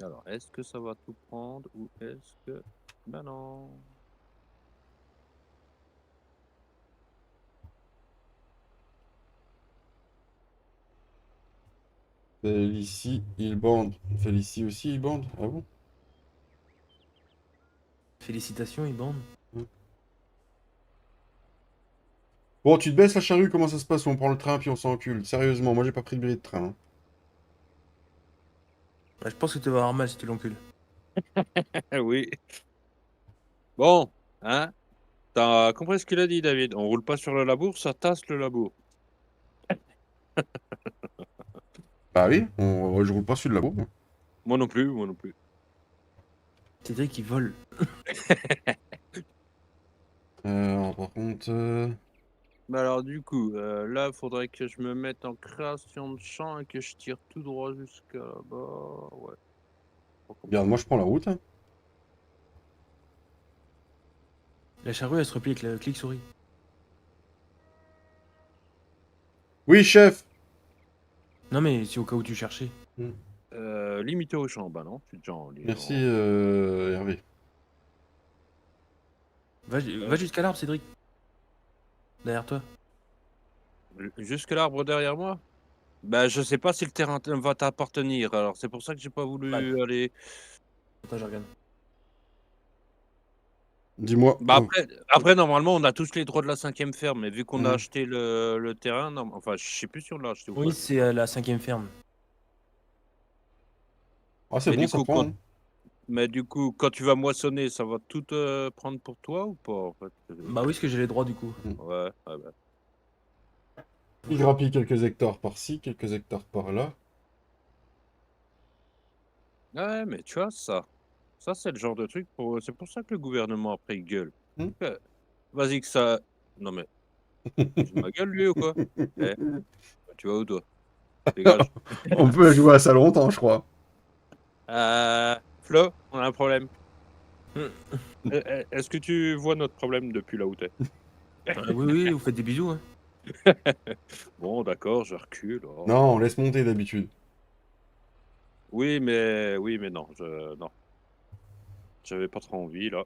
Speaker 2: alors, est-ce que ça va tout prendre ou est-ce que... Ben non.
Speaker 1: Félicie, il bande. Félicie aussi, il bande. Ah bon?
Speaker 3: Félicitations, il bande.
Speaker 1: Bon, tu te baisses la charrue, comment ça se passe? On prend le train puis on s'encule. Sérieusement, moi j'ai pas pris de billet de train, hein.
Speaker 3: Bah, je pense que tu vas avoir mal si tu l'encules.
Speaker 2: Oui. Bon, hein? T'as compris ce qu'il a dit, David? On roule pas sur le labour, ça tasse le labour.
Speaker 1: Bah oui, je roule pas sur le labo. Moi.
Speaker 2: Moi non plus, moi non plus.
Speaker 3: Cédric, il vole.
Speaker 1: Alors, par contre...
Speaker 2: Mais alors du coup, là, faudrait que je me mette en création de champ et que je tire tout droit jusqu'à là-bas. Ouais, pas
Speaker 1: Regarde, moi je
Speaker 2: compliqué.
Speaker 1: prends la route. Hein.
Speaker 3: La charrue, elle se replie avec le clic souris.
Speaker 1: Oui, chef.
Speaker 3: Non, mais c'est au cas où tu cherchais.
Speaker 2: Limité au champ, bah non, je suis déjà en ligne.
Speaker 1: Merci, Hervé.
Speaker 3: Va jusqu'à l'arbre, Cédric. Derrière toi.
Speaker 2: Jusque l'arbre derrière moi? Bah je sais pas si le terrain va t'appartenir, alors c'est pour ça que j'ai pas
Speaker 3: Bah,
Speaker 2: voulu aller.
Speaker 3: attends, je regarde.
Speaker 1: Dis-moi.
Speaker 2: Bah
Speaker 1: Oh.
Speaker 2: après normalement on a tous les droits de la 5e ferme, mais vu qu'on a
Speaker 1: Hum.
Speaker 2: acheté le terrain, non, enfin je sais plus si on l'a acheté ou pas.
Speaker 3: Oui, c'est la 5e ferme.
Speaker 1: Ah, c'est
Speaker 2: Mais
Speaker 1: bon,
Speaker 2: du
Speaker 1: ça
Speaker 2: coup
Speaker 1: prend.
Speaker 2: quand
Speaker 1: Hein.
Speaker 2: mais du coup quand tu vas moissonner, ça va tout prendre pour toi ou pas en fait?
Speaker 3: Bah oui, parce que j'ai les droits du coup.
Speaker 2: Ouais, ouais, bah.
Speaker 1: Il grappille quelques hectares par-ci, quelques hectares par-là.
Speaker 2: Ouais, mais tu vois ça c'est le genre de truc c'est pour ça que le gouvernement après il gueule.
Speaker 1: Hum.
Speaker 2: Vas-y que ça non mais il se ma gueule lui ou quoi? Eh, tu vas où toi? Dégage.
Speaker 1: On peut jouer à ça longtemps, je crois.
Speaker 2: Flo, on a un problème.
Speaker 3: Hmm.
Speaker 2: Est-ce que tu vois notre problème depuis là où tu
Speaker 3: Oui, oui, vous faites des bisous, hein.
Speaker 2: Bon d'accord, je recule, oh.
Speaker 1: Non, on laisse monter d'habitude.
Speaker 2: Oui mais non, non, j'avais pas trop envie là.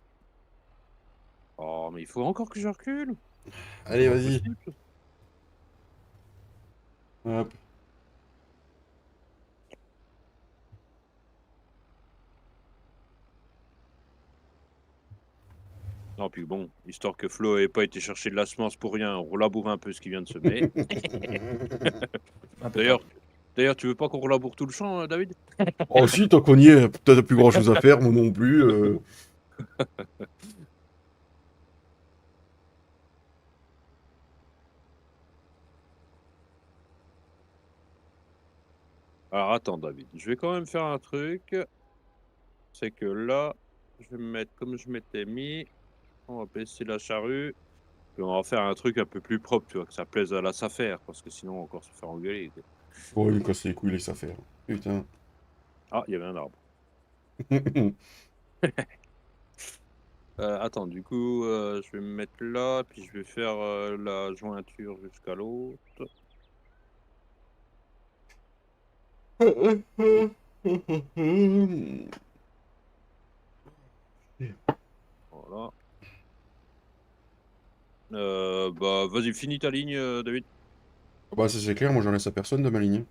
Speaker 2: Oh mais il faut encore que je recule? C'est
Speaker 1: Allez,
Speaker 2: pas
Speaker 1: vas-y.
Speaker 2: possible.
Speaker 1: Hop.
Speaker 2: Non puis bon, histoire que Flo ait pas été chercher de la semence pour rien, on relaboure un peu ce qui vient de semer.
Speaker 3: Impeccable.
Speaker 2: D'ailleurs d'ailleurs tu veux pas qu'on relaboure tout le champ, David?
Speaker 1: Oh si, tant qu'on y est, peut-être t'as plus grand chose à faire, moi non plus.
Speaker 2: Alors attends David, je vais quand même faire un truc, c'est que là, je vais me mettre comme je m'étais mis, on va baisser la charrue. Puis on va faire un truc un peu plus propre, tu vois, que ça plaise à la Safer, parce que sinon on va encore se faire engueuler.
Speaker 1: Bon, il me casse les couilles, laisse ça faire. Putain.
Speaker 2: Ah, il y avait un arbre. Attends, du coup, je vais me mettre là, puis je vais faire la jointure jusqu'à l'autre. Voilà. Bah, vas-y, finis ta ligne, David.
Speaker 1: Bah, ça c'est clair, moi j'en laisse à personne de ma ligne.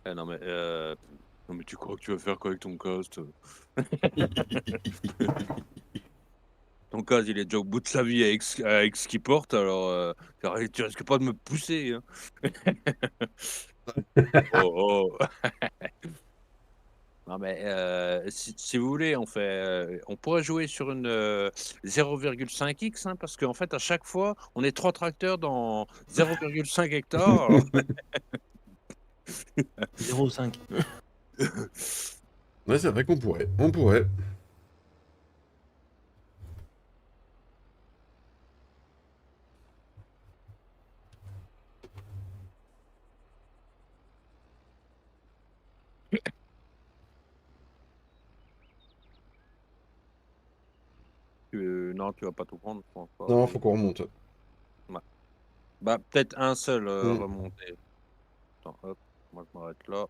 Speaker 2: Non, mais tu crois que tu vas faire quoi avec ton cast? Ton cast, il est déjà au bout de sa vie avec ce qu'il porte, alors tu risques pas de me pousser, hein. Oh, oh. Non mais si vous voulez, on pourrait jouer sur une, 0,5 X, hein, parce qu'en fait, à chaque fois, on est 3 tracteurs dans 0,5 hectares. Alors
Speaker 3: 0,5.
Speaker 1: Ouais, c'est vrai qu'on pourrait. On pourrait.
Speaker 2: non, tu vas pas tout prendre, je pense pas,
Speaker 1: Non,
Speaker 2: mais
Speaker 1: faut qu'on remonte.
Speaker 2: ouais. Bah, peut-être un seul,
Speaker 1: Hmm.
Speaker 2: remonté. Attends, hop, moi je m'arrête là.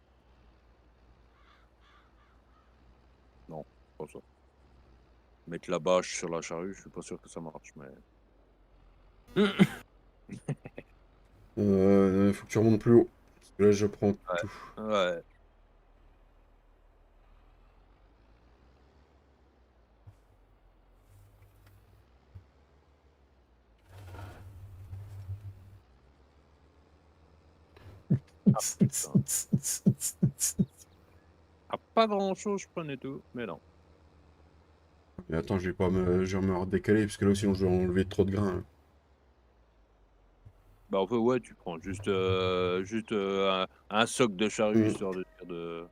Speaker 2: Non, pas ça. Mettre la bâche sur la charrue, je suis pas sûr que ça marche, mais
Speaker 1: Faut que tu remontes plus haut. Parce que là, je prends
Speaker 2: ouais,
Speaker 1: tout.
Speaker 2: ouais. Ah putain. Ah, pas grand-chose, je prenais tout, mais non.
Speaker 1: Mais attends, je vais me redécaler, parce que là, sinon, je vais enlever trop de grains. Hein.
Speaker 2: Bah, en fait, ouais, tu prends juste, un soc de charrue
Speaker 1: Mmh.
Speaker 2: histoire de dire de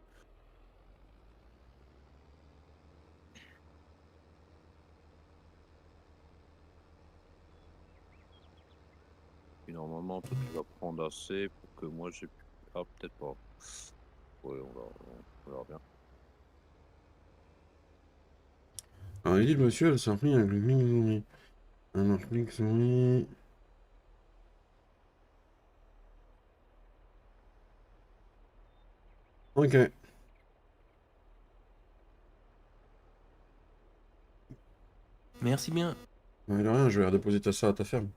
Speaker 2: puis normalement, toi, tu vas prendre assez pour que moi j'ai pu ah peut-être pas. Ouais, on verra bien.
Speaker 1: Alors, il dit le monsieur, elle s'est repris avec le un article, oui. Ok.
Speaker 3: Merci bien.
Speaker 1: Ouais, de rien, je vais redéposer ça à ta ferme.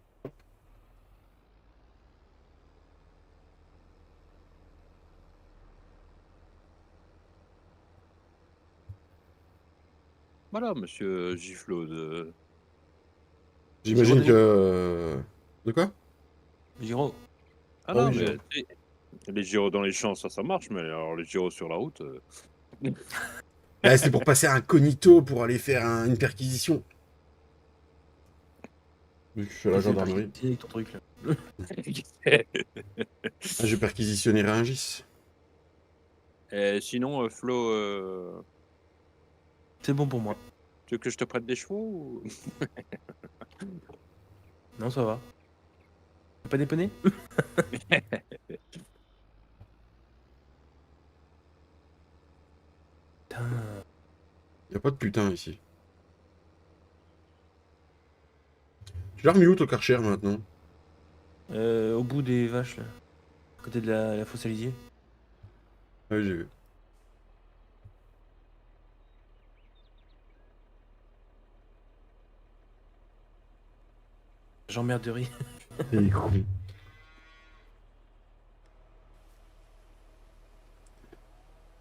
Speaker 2: Voilà, monsieur Giflot
Speaker 1: J'imagine
Speaker 3: Giraud
Speaker 1: que...
Speaker 3: Denis.
Speaker 1: De quoi?
Speaker 3: Giraud.
Speaker 2: ah
Speaker 1: Ah
Speaker 2: non,
Speaker 1: oui,
Speaker 2: mais tu sais, les gyros dans les champs, ça marche, mais alors les gyros sur la route,
Speaker 1: Bah, c'est pour passer incognito pour aller faire une perquisition. Vu que je suis à la
Speaker 3: Qu'est-ce que tu veux
Speaker 1: gendarmerie.
Speaker 3: perquisitionner avec ton truc là?
Speaker 1: Ah, je vais perquisitionner Rungis.
Speaker 2: Et sinon, Flo,
Speaker 3: C'est bon pour moi.
Speaker 2: tu veux que je te prête des chevaux ou
Speaker 3: Non, ça va. T'as pas déconné? Putain.
Speaker 1: Y a pas de putain ici. Tu l'as remis où ton Karcher maintenant?
Speaker 3: Au bout des vaches là. À côté de la fosse à lisier.
Speaker 1: Ouais, j'ai vu.
Speaker 3: J'emmerderie.
Speaker 1: Et con.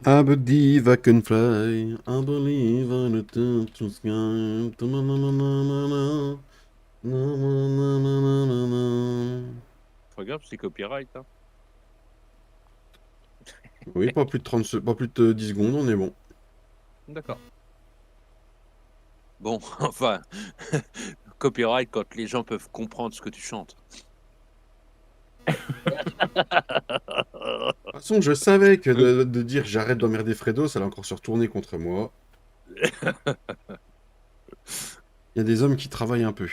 Speaker 1: I believe I can fly. I believe I can touch the sky. Ta-na-na-na-na-na. Na-na-na-na-na-na.
Speaker 2: regarde, c'est copyright, hein.
Speaker 1: Oui, pas plus de pas plus de 10 secondes, on est bon.
Speaker 2: D'accord. Bon, enfin, copyright quand les gens peuvent comprendre ce que tu chantes.
Speaker 1: De toute façon, je savais que de dire j'arrête d'emmerder Fredo, ça allait encore se retourner contre moi. Il y a des hommes qui travaillent un peu.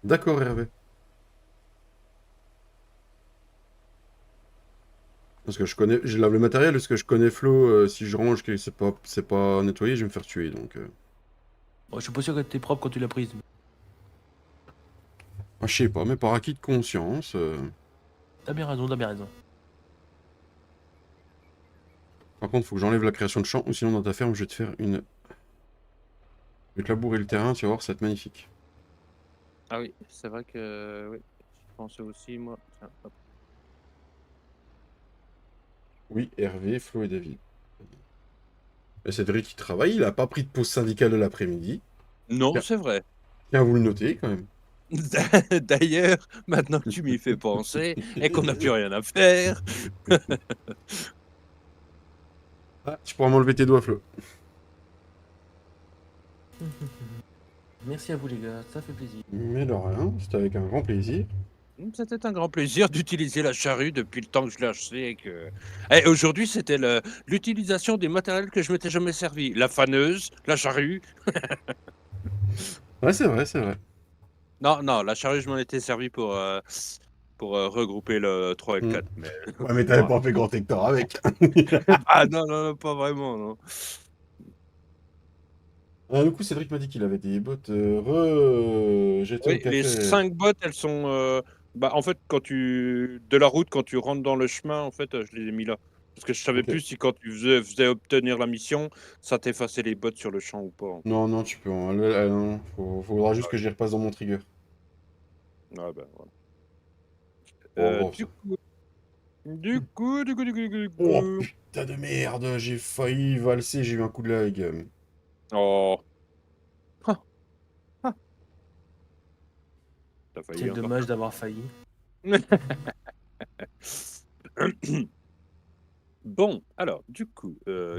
Speaker 1: D'accord, Hervé. Parce que je connais, je lave le matériel, parce que je connais Flo, si je range que c'est pas nettoyé, je vais me faire tuer, donc...
Speaker 3: Bon, je suis pas sûr que t'es propre quand tu l'as prise.
Speaker 1: Ah, je sais pas, mais par acquis de conscience...
Speaker 3: T'as bien raison, t'as bien raison.
Speaker 1: Par contre, faut que j'enlève la création de champ, ou sinon dans ta ferme, je vais te faire une... Je vais te labourer le terrain, tu vas voir, ça va être magnifique.
Speaker 2: Ah oui, c'est vrai que oui, je pensais aussi, moi. Tiens, hop.
Speaker 1: Oui, Hervé, Flo et David. Et Cédric, il travaille, il a pas pris de pause syndicale de l'après-midi.
Speaker 2: Non,
Speaker 1: Tiens,
Speaker 2: c'est vrai.
Speaker 1: tiens à vous le noter, quand même.
Speaker 2: D'ailleurs, maintenant que tu m'y fais penser et qu'on n'a plus rien à faire,
Speaker 1: Ah, tu pourras m'enlever tes doigts, Flo.
Speaker 3: Merci à vous les gars, ça fait plaisir.
Speaker 1: Mais de rien, c'était avec un grand plaisir.
Speaker 2: c'était un grand plaisir d'utiliser la charrue depuis le temps que je l'ai acheté et que. Et aujourd'hui, c'était l'utilisation des matériels que je m'étais jamais servi. La faneuse, la charrue.
Speaker 1: Ouais, c'est vrai, c'est vrai.
Speaker 2: Non, non, la charrue, je m'en étais servi pour regrouper le 3 et le
Speaker 1: Mm.
Speaker 2: 4. Mais
Speaker 1: Ouais, mais t'avais
Speaker 2: voilà.
Speaker 1: pas fait grand hectare avec.
Speaker 2: Ah non, non, non, pas vraiment, non.
Speaker 1: Ah, du coup, Cédric m'a dit qu'il avait des bottes jetées au
Speaker 2: Oui, les
Speaker 1: café.
Speaker 2: 5 bottes, elles sont. Bah, en fait, de la route, quand tu rentres dans le chemin, en fait, je les ai mis là. Parce que je savais
Speaker 1: Ok.
Speaker 2: plus si quand tu faisais obtenir la mission, ça t'effaçait les bottes sur le champ ou pas, en fait.
Speaker 1: Non, non, tu peux. Non. Faudra juste que j'y repasse dans mon trigger.
Speaker 2: Ouais, ben voilà.
Speaker 1: Oh, bon,
Speaker 2: Du
Speaker 1: ça.
Speaker 2: coup, du
Speaker 1: Oh,
Speaker 2: coup.
Speaker 1: putain de merde, j'ai failli valser, j'ai eu un coup de lag.
Speaker 2: Oh, ah, ah, t'as failli
Speaker 3: Quel
Speaker 2: encore.
Speaker 3: dommage d'avoir failli.
Speaker 2: Bon, alors, du coup,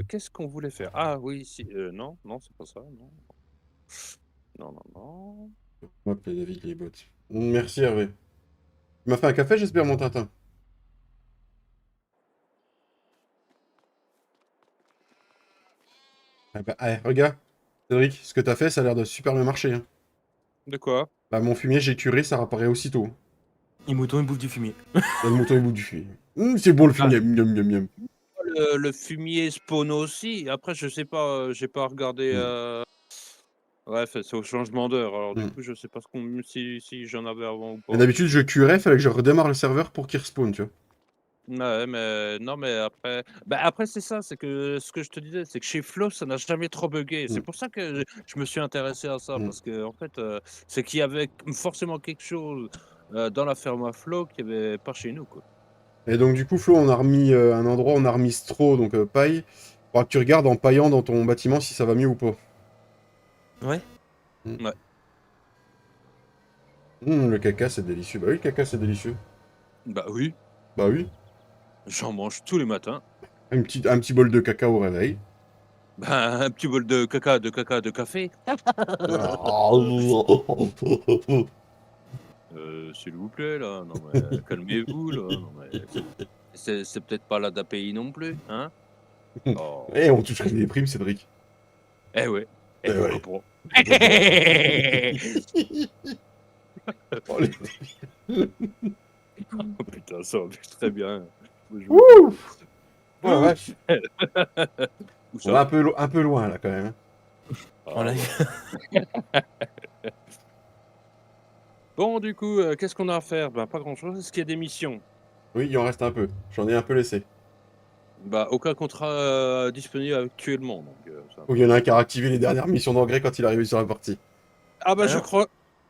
Speaker 2: qu'est-ce qu'on voulait faire? Ah oui, si, non, non, c'est pas ça, non. Non, non, non.
Speaker 1: Hop, les David, les bottes. Merci, Hervé. Tu m'as fait un café, j'espère, mon Tintin. Ah bah, allez, regarde, Cédric, ce que t'as fait, ça a l'air de super bien marcher. Hein.
Speaker 2: De quoi?
Speaker 1: Bah, mon fumier, j'ai curé, ça réapparaît aussitôt.
Speaker 3: Les moutons, ils bouffent du fumier.
Speaker 1: Là, le mouton est bout du fumier. C'est bon le
Speaker 2: Ah,
Speaker 1: fumier. Miam, miam, miam.
Speaker 2: le fumier spawn aussi. Après, je sais pas, j'ai pas regardé.
Speaker 1: Mm.
Speaker 2: Bref, c'est au changement d'heure. Alors, du
Speaker 1: Mm.
Speaker 2: coup, je sais pas si j'en avais avant ou
Speaker 1: Mais
Speaker 2: pas.
Speaker 1: d'habitude, je curais, fallait que je redémarre le serveur pour qu'il respawn, tu vois.
Speaker 2: Ouais, mais non, mais après, bah, après c'est ça, c'est que ce que je te disais, c'est que chez Flow, ça n'a jamais trop buggé. C'est
Speaker 1: Mm.
Speaker 2: pour ça que je me suis intéressé à ça
Speaker 1: Mm.
Speaker 2: parce que en fait, c'est qu'il y avait forcément quelque chose, dans la ferme à Flow qu'il y avait pas chez nous, quoi.
Speaker 1: Et donc, du coup, Flo, on a remis un endroit, on a remis straw, donc paille. Faudra que tu regardes en paillant dans ton bâtiment si ça va mieux ou pas.
Speaker 3: Ouais.
Speaker 1: Mm.
Speaker 2: Ouais.
Speaker 1: Le caca, c'est délicieux. Bah oui, le caca, c'est délicieux.
Speaker 2: Bah oui,
Speaker 1: Bah oui.
Speaker 2: j'en mange tous les matins.
Speaker 1: Un petit bol de caca au réveil.
Speaker 2: Bah, un petit bol de café. S'il vous plaît, là, non mais calmez-vous, là, non mais c'est peut-être pas la d'API non plus, hein? Oh,
Speaker 1: Eh, on toucherait des primes, Cédric.
Speaker 2: eh ouais, et
Speaker 1: Eh
Speaker 2: pourquoi
Speaker 1: ouais.
Speaker 2: pas?
Speaker 1: Pourquoi pas. Oh, les-
Speaker 2: Oh putain, ça va très bien. Faut jouer.
Speaker 1: Ouh. Oh la
Speaker 2: Ouh!
Speaker 1: vache.
Speaker 2: Où
Speaker 1: On va
Speaker 2: ça?
Speaker 1: un peu loin, là, quand même.
Speaker 3: En
Speaker 2: Ah ouais.
Speaker 3: live.
Speaker 2: Bon, du coup, qu'est-ce qu'on a à faire? Ben, pas grand-chose. Est-ce qu'il y a des missions?
Speaker 1: Oui, il en reste un peu. J'en ai un peu laissé.
Speaker 2: Bah, aucun contrat, disponible actuellement, donc c'est un
Speaker 1: Oh, il y en
Speaker 2: peu
Speaker 1: a un qui a réactivé les dernières missions d'engrais quand il est arrivé sur la partie.
Speaker 2: ah bah, je
Speaker 3: Alors,
Speaker 2: crois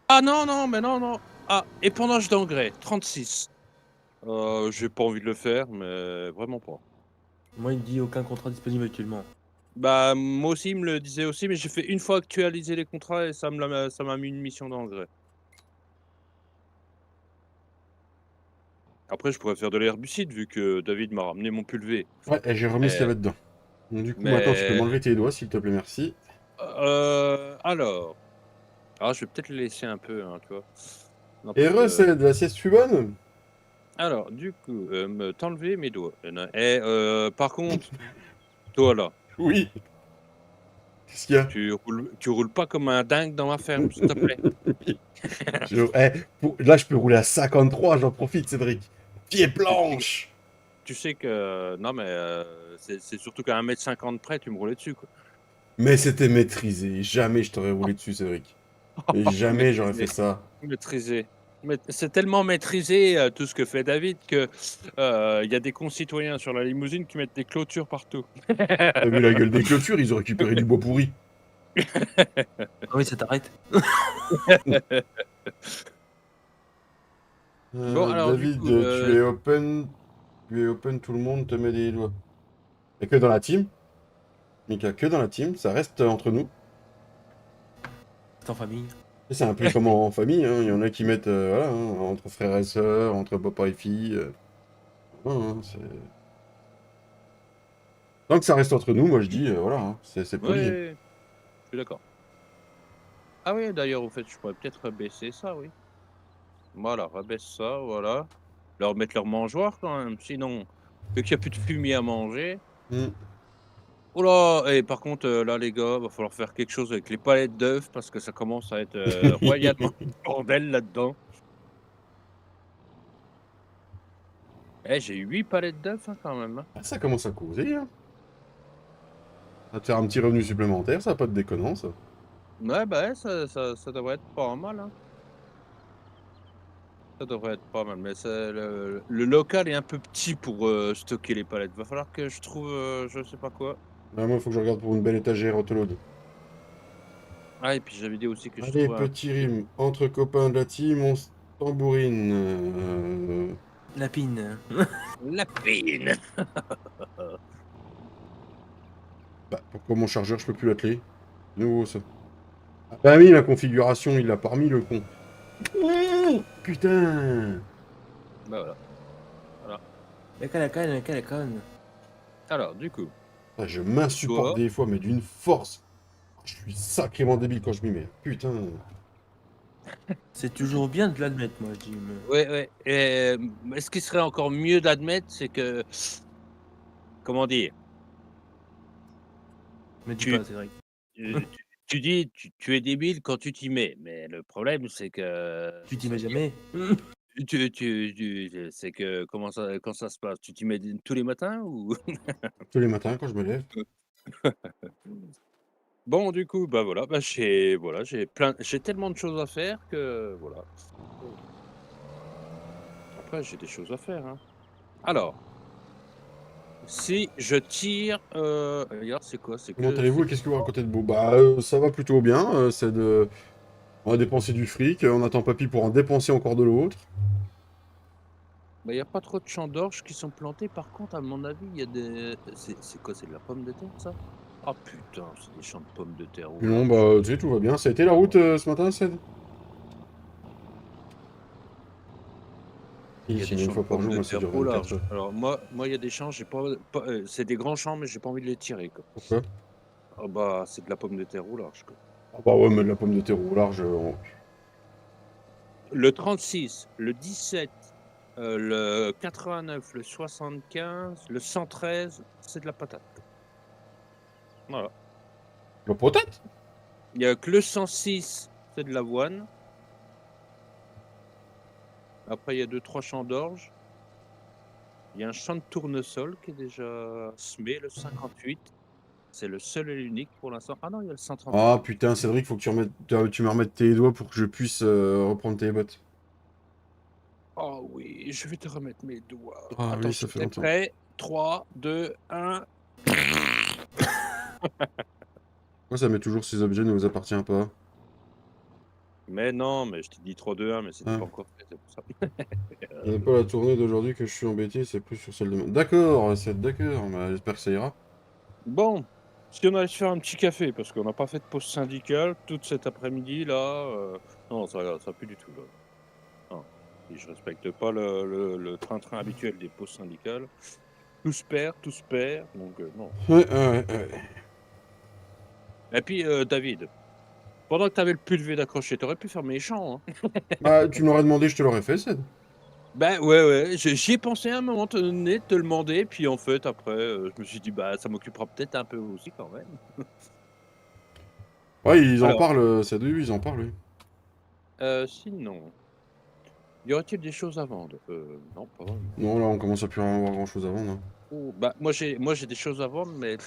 Speaker 2: ah non, non, mais non, non. Ah, épandage d'engrais, 36. J'ai pas envie de le faire, mais vraiment pas.
Speaker 3: moi, il me dit aucun contrat disponible actuellement.
Speaker 2: Bah, moi aussi, il me le disait aussi, mais j'ai fait une fois actualiser les contrats et ça m'a mis une mission d'engrais. Après, je pourrais faire de l'herbicide vu que David m'a ramené mon pulvé.
Speaker 1: Ouais, et j'ai remis ce qu'il y
Speaker 2: Mais
Speaker 1: avait dedans. Donc, du coup, maintenant, tu peux
Speaker 2: mais
Speaker 1: m'enlever tes doigts, s'il te plaît, merci.
Speaker 2: alors, je vais peut-être le laisser un peu, hein, tu vois? Non,
Speaker 1: Et
Speaker 2: parce que
Speaker 1: recette, la sieste fut bonne.
Speaker 2: alors, du coup, me t'enlever mes doigts. Par contre, toi là,
Speaker 1: Oui. Qu'est-ce qu'il y a?
Speaker 2: tu roules pas comme un dingue dans ma ferme, s'il te plaît.
Speaker 1: Là, je peux rouler à 53, j'en profite, Cédric. Pied
Speaker 2: Tu
Speaker 1: planche.
Speaker 2: tu sais que non, mais c'est surtout qu'à 1,50 m près, tu me roulais dessus, quoi.
Speaker 1: Mais c'était maîtrisé. Jamais je t'aurais roulé dessus, Cédric. Et jamais j'aurais fait
Speaker 2: Maîtrisé,
Speaker 1: ça.
Speaker 2: maîtrisé. Mais c'est tellement maîtrisé, tout ce que fait David que, il y a des concitoyens sur la limousine qui mettent des clôtures partout.
Speaker 1: T'as vu la gueule des clôtures? Ils ont récupéré du bois pourri.
Speaker 3: Ah oui, ça t'arrête.
Speaker 2: Bon, alors du
Speaker 1: David,
Speaker 2: coup,
Speaker 1: tu es open. Tu es open, tout le monde te met des doigts. Et que dans la team. Mika, que dans la team. Ça reste entre nous.
Speaker 3: C'est en famille.
Speaker 1: Et c'est un peu comme en famille. Hein. Il y en a qui mettent voilà, hein, entre frères et sœurs, entre papa et fille. Voilà, hein, tant que ça reste entre nous, moi je dis, voilà, hein, c'est poli.
Speaker 2: ouais, je suis d'accord. Ah oui, d'ailleurs, au fait, je pourrais peut-être rebaisser ça, oui. Voilà, rabaisse ça, voilà. Leur mettre leur mangeoire quand même, sinon, vu qu'il y a plus de fumier à manger.
Speaker 1: Mm.
Speaker 2: Oh là! Et par contre, là, les gars, va falloir faire quelque chose avec les palettes d'œufs parce que ça commence à être, royalement bordel là-dedans. Eh, j'ai 8 palettes d'œufs, hein, quand même, hein.
Speaker 1: Ah, ça commence à causer, hein. Ça va te faire un petit revenu supplémentaire, ça va pas te déconnant, ça.
Speaker 2: Ouais, bah, ouais, ça devrait être pas mal, hein. Ça devrait être pas mal, mais c'est le local est un peu petit pour, stocker les palettes. Va falloir que je trouve, je sais pas quoi.
Speaker 1: Ah, moi, il faut que je regarde pour une belle étagère autoload.
Speaker 2: Ah et puis j'avais dit aussi que je
Speaker 1: Allez,
Speaker 2: trouvais un
Speaker 1: petit rime, entre copains de la team, on se tambourine.
Speaker 3: Lapine.
Speaker 2: lapine!
Speaker 1: Bah, pourquoi mon chargeur, je peux plus l'atteler? Nouveau, ça. Ah bah oui, la configuration, il l'a pas remis, le con. Putain.
Speaker 2: Bah, voilà.
Speaker 3: La conne.
Speaker 2: Alors du coup,
Speaker 1: Ah, je m'insupporte
Speaker 2: toi
Speaker 1: des fois, mais d'une force. Je suis sacrément débile quand je m'y mets. Putain.
Speaker 3: C'est toujours bien de l'admettre, moi, je dis. Mais...
Speaker 2: Ouais, ouais. Mais ce qui serait encore mieux d'admettre, c'est que, comment dire,
Speaker 3: Me dis
Speaker 2: tu,
Speaker 3: pas, Cédric.
Speaker 2: tu dis, tu es débile quand tu t'y mets. Mais le problème, c'est que,
Speaker 3: Tu t'y mets jamais.
Speaker 2: c'est que, quand ça se passe, tu t'y mets tous les matins ou?
Speaker 1: Tous les matins quand je me lève.
Speaker 2: Bon, du coup, bah voilà, bah voilà, j'ai tellement de choses à faire que voilà. Après, j'ai des choses à faire, hein. Alors, si je tire, regarde, c'est quoi?
Speaker 1: Comment allez-vous
Speaker 2: C'est
Speaker 1: et qu'est-ce que vous racontez de beau? Bah, ça va plutôt bien. On a dépensé du fric, on attend papy pour en dépenser encore de l'autre.
Speaker 2: bah, il y a pas trop de champs d'orge qui sont plantés. Par contre, à mon avis, il y a des c'est quoi? C'est de la pomme de terre, ça? Ah putain, c'est des champs de pommes de terre au
Speaker 1: Non,
Speaker 2: large.
Speaker 1: bah, tu sais, tout va bien. Ça a été la route ce matin, Ced?
Speaker 2: Il y a
Speaker 1: Ici,
Speaker 2: des
Speaker 1: une
Speaker 2: champs de
Speaker 1: fois par
Speaker 2: pommes
Speaker 1: jour,
Speaker 2: de
Speaker 1: moi, c'est
Speaker 2: terre
Speaker 1: dur
Speaker 2: au
Speaker 1: 24
Speaker 2: large.
Speaker 1: heures.
Speaker 2: Alors moi, il y a des champs, j'ai pas, c'est des grands champs, mais j'ai pas envie de les tirer, quoi.
Speaker 1: Pourquoi?
Speaker 2: Ah bah, c'est de la pomme de terre au large, quoi.
Speaker 1: Ah bah ouais, mais de la pomme de terre au large,
Speaker 2: Le 36, le 17, le 89, le 75, le 113, c'est de la patate. Voilà.
Speaker 1: bah, peut-être.
Speaker 2: Il y a que le 106, c'est de l'avoine. Après, il y a 2-3 champs d'orge. Il y a un champ de tournesol qui est déjà semé, le 58. C'est le seul et l'unique pour l'instant. Ah non, il y a le 138.
Speaker 1: Ah putain, Cédric, faut que tu me remettes tes doigts pour que je puisse reprendre tes bottes.
Speaker 2: Oh oui, je vais te remettre mes doigts.
Speaker 1: Ah oui, ça
Speaker 2: Attention,
Speaker 1: fait
Speaker 2: t'es
Speaker 1: longtemps.
Speaker 2: prêt? 3, 2, 1.
Speaker 1: Moi, ça met toujours ces objets ne vous appartient pas.
Speaker 2: Mais non, mais je t'ai dit 3, 2, 1, mais c'était
Speaker 1: Ah.
Speaker 2: pas encore fait, c'est pour ça.
Speaker 1: Il n'y a pas la tournée d'aujourd'hui que je suis embêté, c'est plus sur celle de... D'accord, c'est d'accord, bah, j'espère que ça ira.
Speaker 2: Bon, si on allait se faire un petit café, parce qu'on n'a pas fait de pause syndicale toute cet après-midi là, non, ça pue du tout là. Non. Et je respecte pas le train-train habituel des pauses syndicales. Tout se perd, donc non.
Speaker 1: Ouais, ouais, ouais.
Speaker 2: Et puis David, pendant que tu avais le pulvé d'accroché, tu aurais pu fermer les champs, hein.
Speaker 1: Bah, tu me l'aurais demandé, je te l'aurais fait, Ced.
Speaker 2: Ben ouais, ouais, j'y ai pensé à un moment donné de te le demander, puis en fait après, je me suis dit: «Bah, ça m'occupera peut-être un peu aussi quand même».
Speaker 1: Ouais, ils en
Speaker 2: Alors,
Speaker 1: parlent, Ced, oui, oui, ils en parlent, oui.
Speaker 2: sinon, y aurait-il des choses à vendre? Non, pas vraiment.
Speaker 1: Non, là, on commence à plus avoir grand-chose à vendre, hein.
Speaker 2: Oh, bah, moi j'ai des choses à vendre, mais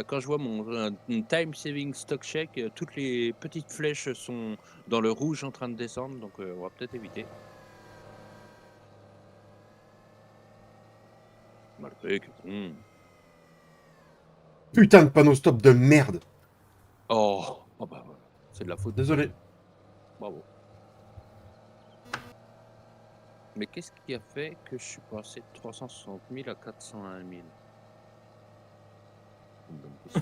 Speaker 2: quand je vois mon, time saving stock check, toutes les petites flèches sont dans le rouge en train de descendre, donc on va peut-être éviter. Malbec,
Speaker 1: Putain de panneau stop de merde!
Speaker 2: Oh! Oh bah, voilà, c'est de la faute de
Speaker 1: Désolé.
Speaker 2: David. Bravo. Mais qu'est-ce qui a fait que je suis passé de 360 000 à 401 000? C'est une bonne question.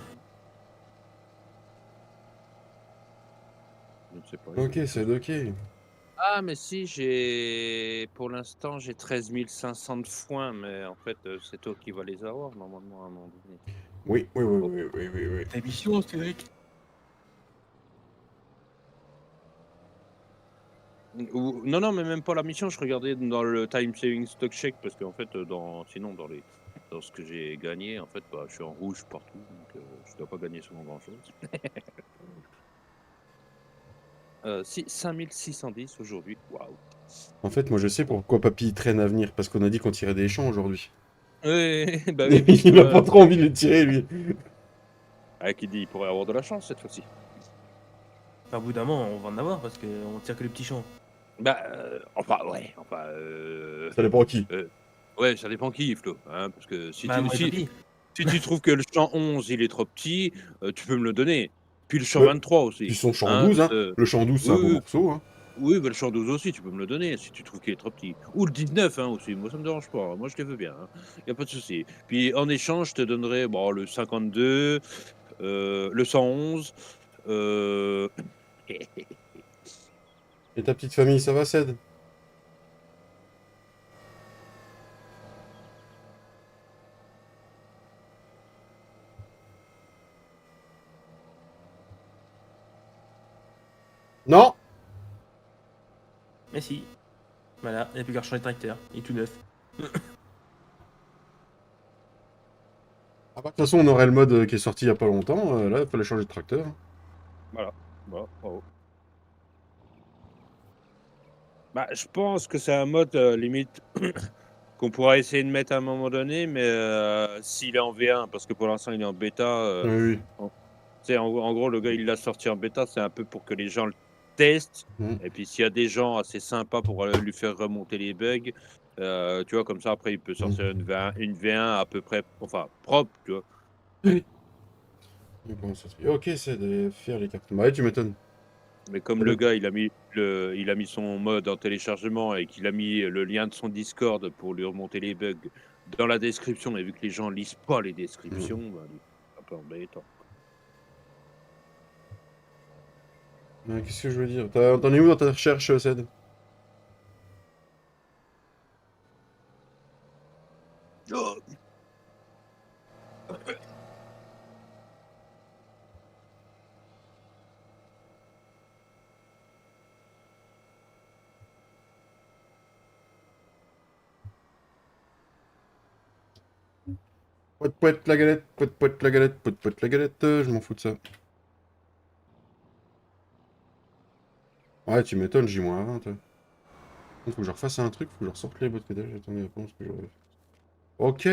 Speaker 2: Je ne sais pas, il y a
Speaker 1: Ok,
Speaker 2: quelque chose.
Speaker 1: Ced, ok.
Speaker 2: Ah, mais si, pour l'instant, j'ai 13 500 de foin, mais en fait, c'est toi qui vas les avoir normalement à un moment donné.
Speaker 1: Oui, oui, oui,
Speaker 2: Oh.
Speaker 1: oui, oui, oui, oui.
Speaker 3: Ta mission, Cédric.
Speaker 2: Non, non, mais même pas la mission, je regardais dans le time saving stock check parce qu'en fait, sinon, dans ce que j'ai gagné, en fait, bah, je suis en rouge partout, donc je dois pas gagner souvent grand-chose. Si, 5 610 aujourd'hui, waouh!
Speaker 1: En fait, moi, je sais pourquoi papy traîne à venir, parce qu'on a dit qu'on tirait des champs aujourd'hui.
Speaker 2: Oui, bah oui, puisque
Speaker 1: Il a pas trop envie de les tirer, lui.
Speaker 2: qui dit il pourrait avoir de la chance cette fois-ci.
Speaker 3: Au bout d'un moment, on va en avoir parce qu'on tire que les petits champs.
Speaker 2: Bah, enfin, ouais,
Speaker 1: Ça dépend à qui.
Speaker 2: ouais, ça dépend qui, Flo, hein, parce que
Speaker 3: Bah, moi et papy.
Speaker 2: si tu trouves que le champ 11 il est trop petit, tu peux me le donner. Puis le champ
Speaker 1: Ouais.
Speaker 2: 23
Speaker 1: Puis
Speaker 2: aussi,
Speaker 1: son champ
Speaker 2: hein,
Speaker 1: 12, hein. Le champ 12, c'est
Speaker 2: oui,
Speaker 1: un beau
Speaker 2: oui,
Speaker 1: morceau, hein.
Speaker 2: oui, bah, le champ 12 aussi, tu peux me le donner si tu trouves qu'il est trop petit. Ou le 19, hein, aussi, moi ça me dérange pas, moi je les veux bien, hein, y a pas de souci. Puis en échange, je te donnerai, bon, le 52, le 111, heu
Speaker 1: Et ta petite famille, ça va, Ced? Non!
Speaker 3: Mais si. Voilà, il n'y a plus qu'à changer de tracteur. Il est tout neuf.
Speaker 1: Ah bah, de toute façon, on aurait le mode qui est sorti il y a pas longtemps. Là, il fallait changer de tracteur.
Speaker 2: Voilà. Voilà, bravo. Bah, je pense que c'est un mode limite qu'on pourra essayer de mettre à un moment donné, mais s'il est en V1, parce que pour l'instant il est en bêta.
Speaker 1: Oui, oui.
Speaker 2: En, tu sais, en gros, le gars il l'a sorti en bêta, c'est un peu pour que les gens le testent.
Speaker 1: Mm.
Speaker 2: Et puis s'il y a des gens assez sympas pour lui faire remonter les bugs, tu vois, comme ça après il peut sortir une V1 à peu près, enfin propre, tu vois.
Speaker 1: Oui. Mais bon, ça se fait. Ok, c'est de faire les cartes. Bah ouais, tu m'étonnes.
Speaker 2: Mais comme le gars il a mis son mode en téléchargement et qu'il a mis le lien de son Discord pour lui remonter les bugs dans la description, et vu que les gens lisent pas les
Speaker 1: Mm.
Speaker 2: descriptions, bah, c'est un peu embêtant.
Speaker 1: Qu'est-ce que je veux dire? T'en es où dans ta recherche, Ced?
Speaker 2: Oh,
Speaker 1: Poète, poète, la galette, poète, poète, la galette, poète, poète, la galette, je m'en fous de ça. Ouais, tu m'étonnes, J-1, toi. Faut que je refasse un truc, faut que je ressorte les boîtes pédales. Attendez, attends, ce que j'aurais. Ok.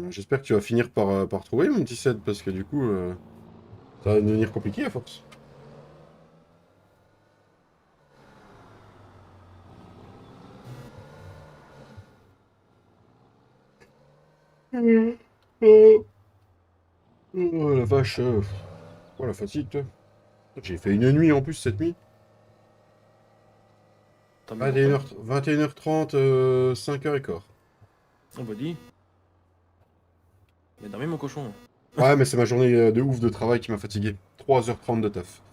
Speaker 1: J'espère que tu vas finir par trouver, mon petit Ced, parce que du coup, ça va devenir compliqué à force. Oh, oh, la vache. Oh, la fatigue, toi. J'ai fait une nuit en plus cette nuit.
Speaker 3: Tant mieux pour toi.
Speaker 1: 21h, 21h30, 5h15.
Speaker 3: On va dire. Il a dormi mon cochon.
Speaker 1: Ouais, mais c'est ma journée de ouf de travail qui m'a fatigué. 3h30 de taf.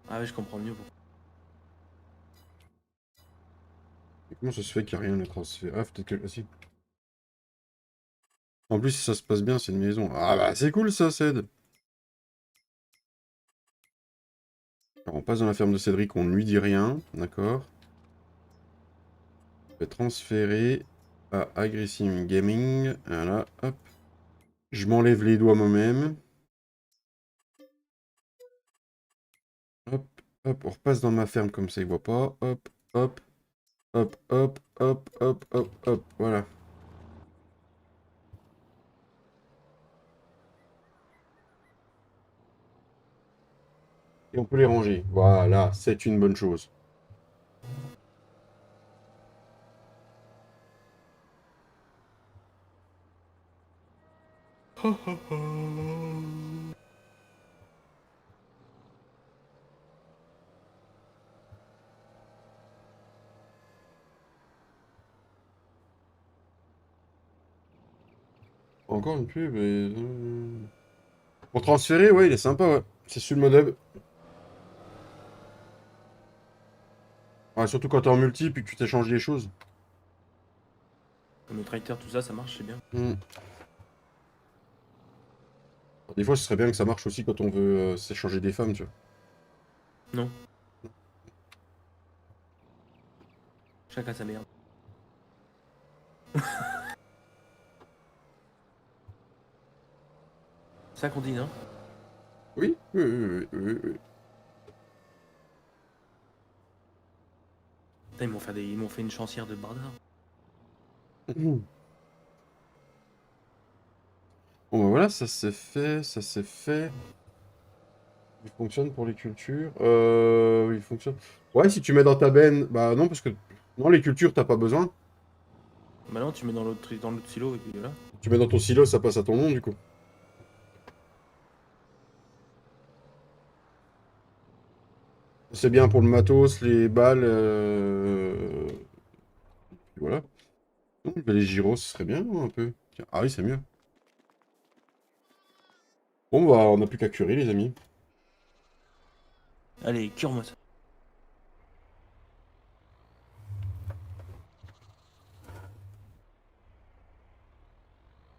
Speaker 3: Ah ouais, je comprends mieux.
Speaker 1: Et comment ça se fait qu'il n'y a rien de transfert? Ah, peut-être que. Ah, si. En plus, si ça se passe bien, c'est une maison. Ah bah, c'est cool ça, Ced. Alors, on passe dans la ferme de Cédric, on ne lui dit rien. D'accord. Je vais transférer à Aggressive Gaming. Voilà, hop. Je m'enlève les doigts moi-même. Hop, hop, on repasse dans ma ferme comme ça, il voit pas. Hop, hop, hop, hop, hop, hop, hop, hop. Voilà. Et on peut les ranger. Voilà, c'est une bonne chose. Encore une pub et... Pour transférer, ouais, il est sympa, ouais. C'est sur le mode hub. Ouais, surtout quand t'es en multi puis que tu t'échanges les choses.
Speaker 3: Comme le tracteur, tout ça, ça marche, c'est bien.
Speaker 1: Hmm. Des fois, ce serait bien que ça marche aussi quand on veut s'échanger des femmes, tu vois.
Speaker 3: Non, chacun sa merde. C'est ça qu'on dit, non?
Speaker 1: Oui, oui, oui, oui, oui,
Speaker 3: Putain, ils m'ont fait une chancière de bardard.
Speaker 1: oui. Bon, bah voilà, ça c'est fait, ça c'est fait. Il fonctionne pour les cultures. Oui, il fonctionne. Ouais, si tu mets dans ta benne, bah non, parce que non, les cultures, t'as pas besoin.
Speaker 3: Bah non, tu mets dans l'autre silo et puis voilà.
Speaker 1: Tu mets dans ton silo, ça passe à ton nom, du coup. C'est bien pour le matos, les balles, voilà. Non, mais les gyros, ce serait bien, non, un peu. Tiens, ah oui, c'est mieux. Bon, bah, on n'a plus qu'à curer, les amis.
Speaker 3: Allez, cure-moi ça.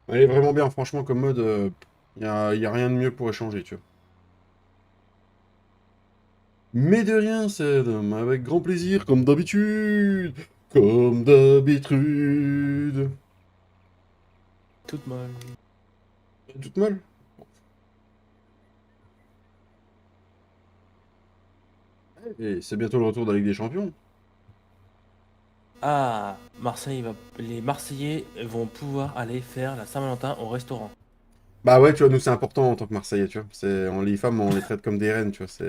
Speaker 1: Elle est vraiment bien, franchement, comme mode, y a rien de mieux pour échanger, tu vois. Mais de rien, Ced, avec grand plaisir, comme d'habitude. Comme d'habitude.
Speaker 3: Toute molle.
Speaker 1: Toute mal. Et c'est bientôt le retour de la Ligue des Champions.
Speaker 3: Ah, les Marseillais vont pouvoir aller faire la Saint-Valentin au restaurant.
Speaker 1: Bah ouais, tu vois, nous c'est important en tant que Marseillais, tu vois. Les femmes, on les traite comme des reines, tu vois.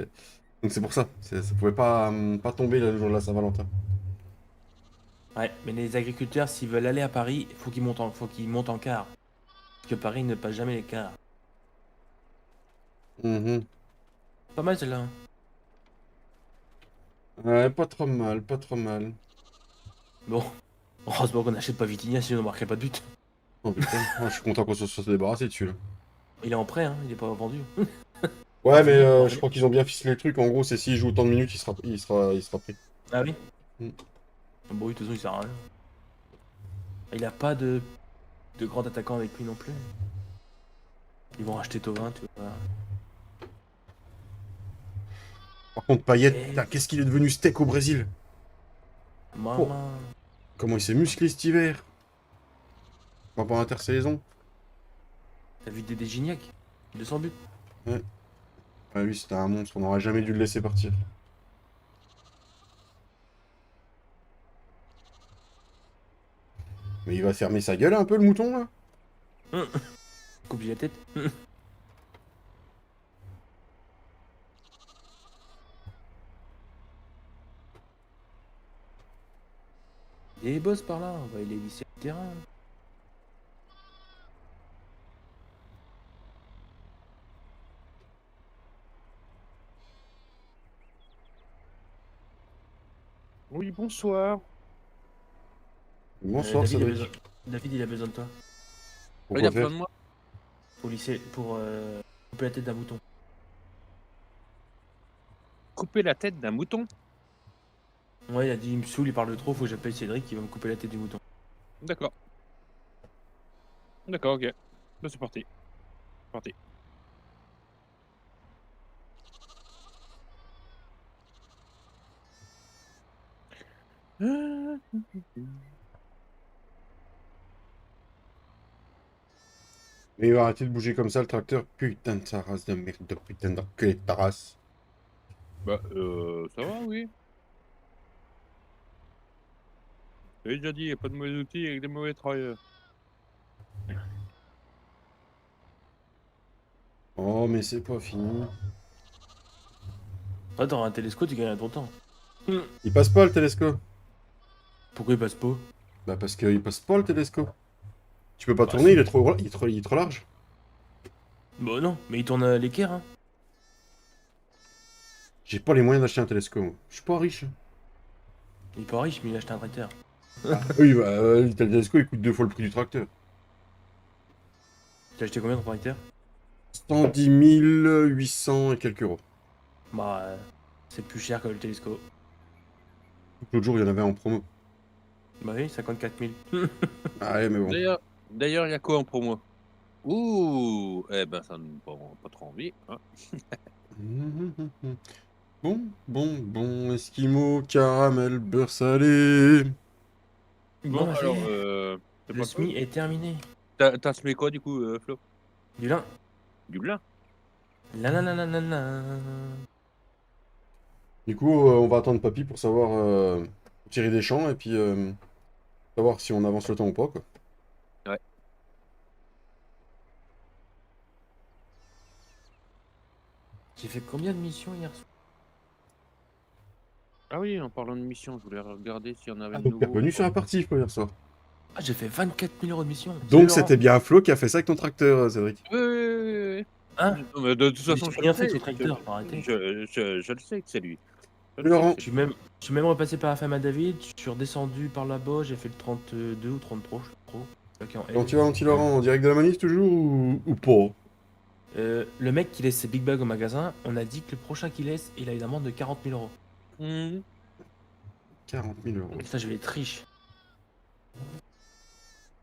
Speaker 1: Donc c'est pour ça. Ça pouvait pas tomber le jour de la Saint-Valentin.
Speaker 3: Ouais, mais les agriculteurs, s'ils veulent aller à Paris, faut qu'ils montent en car. Parce que Paris ne passe jamais les cars.
Speaker 1: Mhm.
Speaker 3: Pas mal celle-là, hein.
Speaker 1: Ouais, pas trop mal, pas trop mal.
Speaker 3: Bon, heureusement qu'on n'achète pas Vitinha, sinon on marquerait pas de but.
Speaker 1: Oh putain, je suis content qu'on se soit débarrassé dessus là.
Speaker 3: Il est en prêt, hein, il est pas vendu.
Speaker 1: Ouais, mais
Speaker 3: Vitinha, on
Speaker 1: je
Speaker 3: va-
Speaker 1: crois qu'ils ont bien ficelé le truc. En gros, c'est s'il joue autant de minutes, il sera pris.
Speaker 3: Ah oui.
Speaker 1: Mm.
Speaker 3: Bon, oui, de toute façon, il sert à rien. Il a pas de grand attaquant avec lui non plus. Ils vont racheter Tovin, tu vois.
Speaker 1: Par contre, Payet,
Speaker 3: Et
Speaker 1: putain, qu'est-ce qu'il est devenu steak au Brésil? Oh,
Speaker 3: maman,
Speaker 1: comment il s'est musclé cet hiver? Pendant l'intersaison.
Speaker 3: t'as vu Dédé Gignac 200 buts.
Speaker 1: Ouais. Ah, lui, c'était un monstre. On n'aurait jamais dû le laisser partir. Mais il va fermer sa gueule un peu, le mouton, là?
Speaker 3: Coupe la tête. Il y a les boss par là, on va aller lisser le terrain.
Speaker 2: Oui, bonsoir.
Speaker 1: Bonsoir,
Speaker 3: David,
Speaker 1: Cédric.
Speaker 3: David, il a besoin de toi.
Speaker 2: Il a
Speaker 1: Pourquoi
Speaker 2: besoin
Speaker 1: faire?
Speaker 2: de moi.
Speaker 3: Pour couper la tête d'un mouton.
Speaker 2: Couper la tête d'un mouton.
Speaker 3: Ouais, il a dit, il me saoule, il parle de trop, faut que j'appelle Cédric, il va me couper la tête du mouton.
Speaker 2: D'accord. D'accord, ok. Là, c'est parti. Parti.
Speaker 1: Mais il va arrêter de bouger comme ça, le tracteur. Putain de sa race de merde, de putain d'enculé de ta race.
Speaker 2: Bah, ça va, oui. J'avais déjà dit, il n'y a pas de mauvais outils avec des mauvais travailleurs.
Speaker 1: Oh, mais c'est pas fini.
Speaker 3: Toi, t'auras un télescope, tu gagnes ton temps.
Speaker 1: Il passe pas le télescope.
Speaker 3: Pourquoi il passe pas?
Speaker 1: Bah parce qu'il passe pas le télescope. Tu peux pas
Speaker 3: Bah
Speaker 1: tourner,
Speaker 3: si.
Speaker 1: il est trop large.
Speaker 3: Bah non, mais il tourne l'équerre, hein.
Speaker 1: J'ai pas les moyens d'acheter un télescope, moi. Je suis pas riche.
Speaker 3: Il est pas riche, mais il achète un tracteur.
Speaker 1: Ah, oui, bah, le télescope, il coûte 2 fois le prix du tracteur.
Speaker 3: Tu as acheté combien ton tracteur?
Speaker 1: 110 800 et quelques euros.
Speaker 3: Bah, c'est plus cher que le télescope.
Speaker 1: L'autre jour, il y en avait en promo.
Speaker 3: Bah oui, 54 000.
Speaker 1: Ah ouais, mais bon.
Speaker 2: D'ailleurs, il y a quoi en promo? Ouh, eh ben, ça ne me prend pas trop envie. Hein.
Speaker 1: Bon, Esquimau, caramel, beurre salé.
Speaker 2: Bon,
Speaker 3: Bah, ça y
Speaker 2: alors,
Speaker 3: est,
Speaker 2: c'est
Speaker 3: le
Speaker 2: pas
Speaker 3: SMI
Speaker 2: cool.
Speaker 3: est terminé.
Speaker 2: T'as semé quoi, du coup, Flo?
Speaker 3: Du lin.
Speaker 2: Du lin?
Speaker 3: La la la la la la.
Speaker 1: Du coup, on va attendre papy pour savoir tirer des champs et puis savoir si on avance le temps ou pas, quoi.
Speaker 2: Ouais.
Speaker 3: J'ai fait combien de missions hier soir?
Speaker 2: Ah oui, en parlant de mission, je voulais regarder s'il y en avait
Speaker 1: Ah,
Speaker 2: de
Speaker 1: donc t'es
Speaker 2: nouveau.
Speaker 1: revenu sur la partie, hier soir.
Speaker 3: Ah, j'ai fait 24 000 euros de mission. Salut
Speaker 1: Donc
Speaker 3: Laurent.
Speaker 1: c'était bien Flo qui a fait ça avec ton tracteur, Cédric.
Speaker 2: Oui, oui, oui.
Speaker 3: Hein?
Speaker 2: Non, mais de toute
Speaker 3: Mais
Speaker 2: façon,
Speaker 3: j'ai
Speaker 2: je
Speaker 3: rien
Speaker 2: le
Speaker 3: fait avec
Speaker 2: sais.
Speaker 3: ce tracteur, faut arrêter.
Speaker 2: Je le sais que c'est lui. Je le sais que
Speaker 1: Laurent,
Speaker 3: Je suis même repassé par la femme à David, je suis redescendu par là-bas, j'ai fait le 32 ou 33, je sais pas trop. Ok, en
Speaker 1: quand
Speaker 3: L.
Speaker 1: tu vas anti-Laurent, en direct de la manif toujours ou pas?
Speaker 3: Le mec qui laisse ses big bags au magasin, on a dit que le prochain qu'il laisse, il a une amende de 40 000 euros.
Speaker 2: Mhm.
Speaker 1: 40 000 euros.
Speaker 3: Ça, je vais être riche.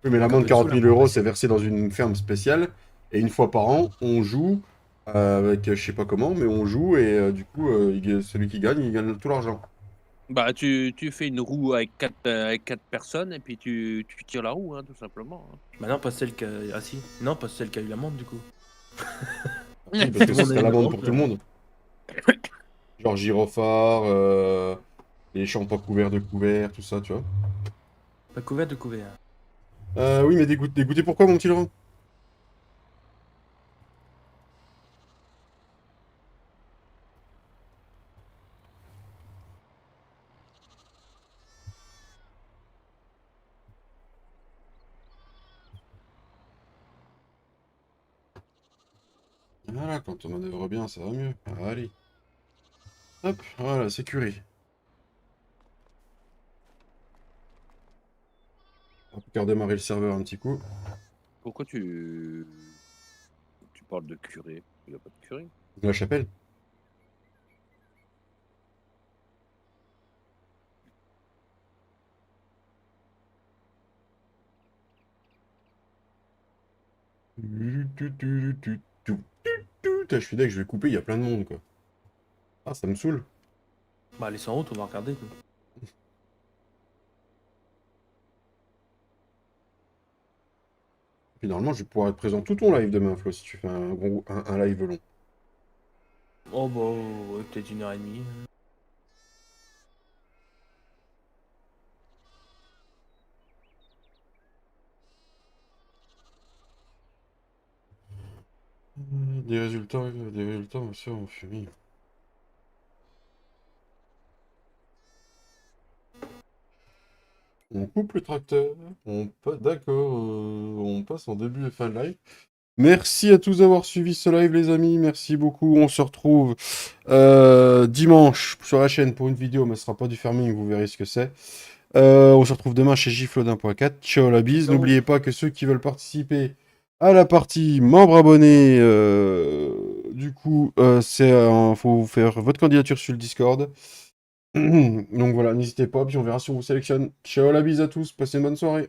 Speaker 1: Oui, mais
Speaker 3: Donc, un
Speaker 1: l'amende de
Speaker 3: peu de sous,
Speaker 1: 40
Speaker 3: là,
Speaker 1: 000
Speaker 3: pour
Speaker 1: euros,
Speaker 3: passer.
Speaker 1: c'est versé dans une ferme spéciale. Et une fois par an, on joue Avec je sais pas comment, mais on joue et du coup, celui qui gagne, il gagne tout l'argent.
Speaker 2: Bah, tu fais une roue avec quatre personnes et puis tu tires la roue, hein, tout simplement. Hein.
Speaker 3: Bah non, pas celle qui a... Ah si. Non, pas celle qui a eu l'amende du coup.
Speaker 1: Oui, parce que
Speaker 3: Tout le
Speaker 1: ce
Speaker 3: monde a
Speaker 1: serait
Speaker 3: eu
Speaker 1: l'amende
Speaker 3: l'amende.
Speaker 1: pour tout le monde. Genre gyrophare, les champs pas couverts de couverts, tout ça, tu vois.
Speaker 3: Pas couvert de couvert.
Speaker 1: Oui, mais dégoûté pourquoi, mon petit Laurent? Voilà, quand on manœuvre bien, ça va mieux. Allez. Hop, voilà, sécurité. On va faire démarrer le serveur un petit coup.
Speaker 2: Pourquoi tu parles de curé? Il n'y a pas de curé.
Speaker 1: La chapelle. Putain, je suis deg, je vais couper, il y a plein de monde, quoi. Ah, ça me saoule.
Speaker 3: Bah allez en route, on va regarder.
Speaker 1: Puis normalement, je vais pouvoir être présent tout ton live demain, Flo, si tu fais un live long.
Speaker 3: Oh bah ouais, peut-être 1h30.
Speaker 1: Des résultats, monsieur, on fuit. On coupe le tracteur, d'accord, on passe en début et fin de live. Merci à tous d'avoir suivi ce live, les amis. Merci beaucoup. On se retrouve dimanche sur la chaîne pour une vidéo, mais ce sera pas du farming, vous verrez ce que c'est. On se retrouve demain chez Giflodin.4. Ciao la bise.
Speaker 3: Ciao.
Speaker 1: N'oubliez pas que ceux qui veulent participer à la partie membres abonnés, du coup, faut faire votre candidature sur le Discord. Donc voilà, n'hésitez pas, puis on verra si on vous sélectionne. Ciao la bise à tous, passez une bonne soirée.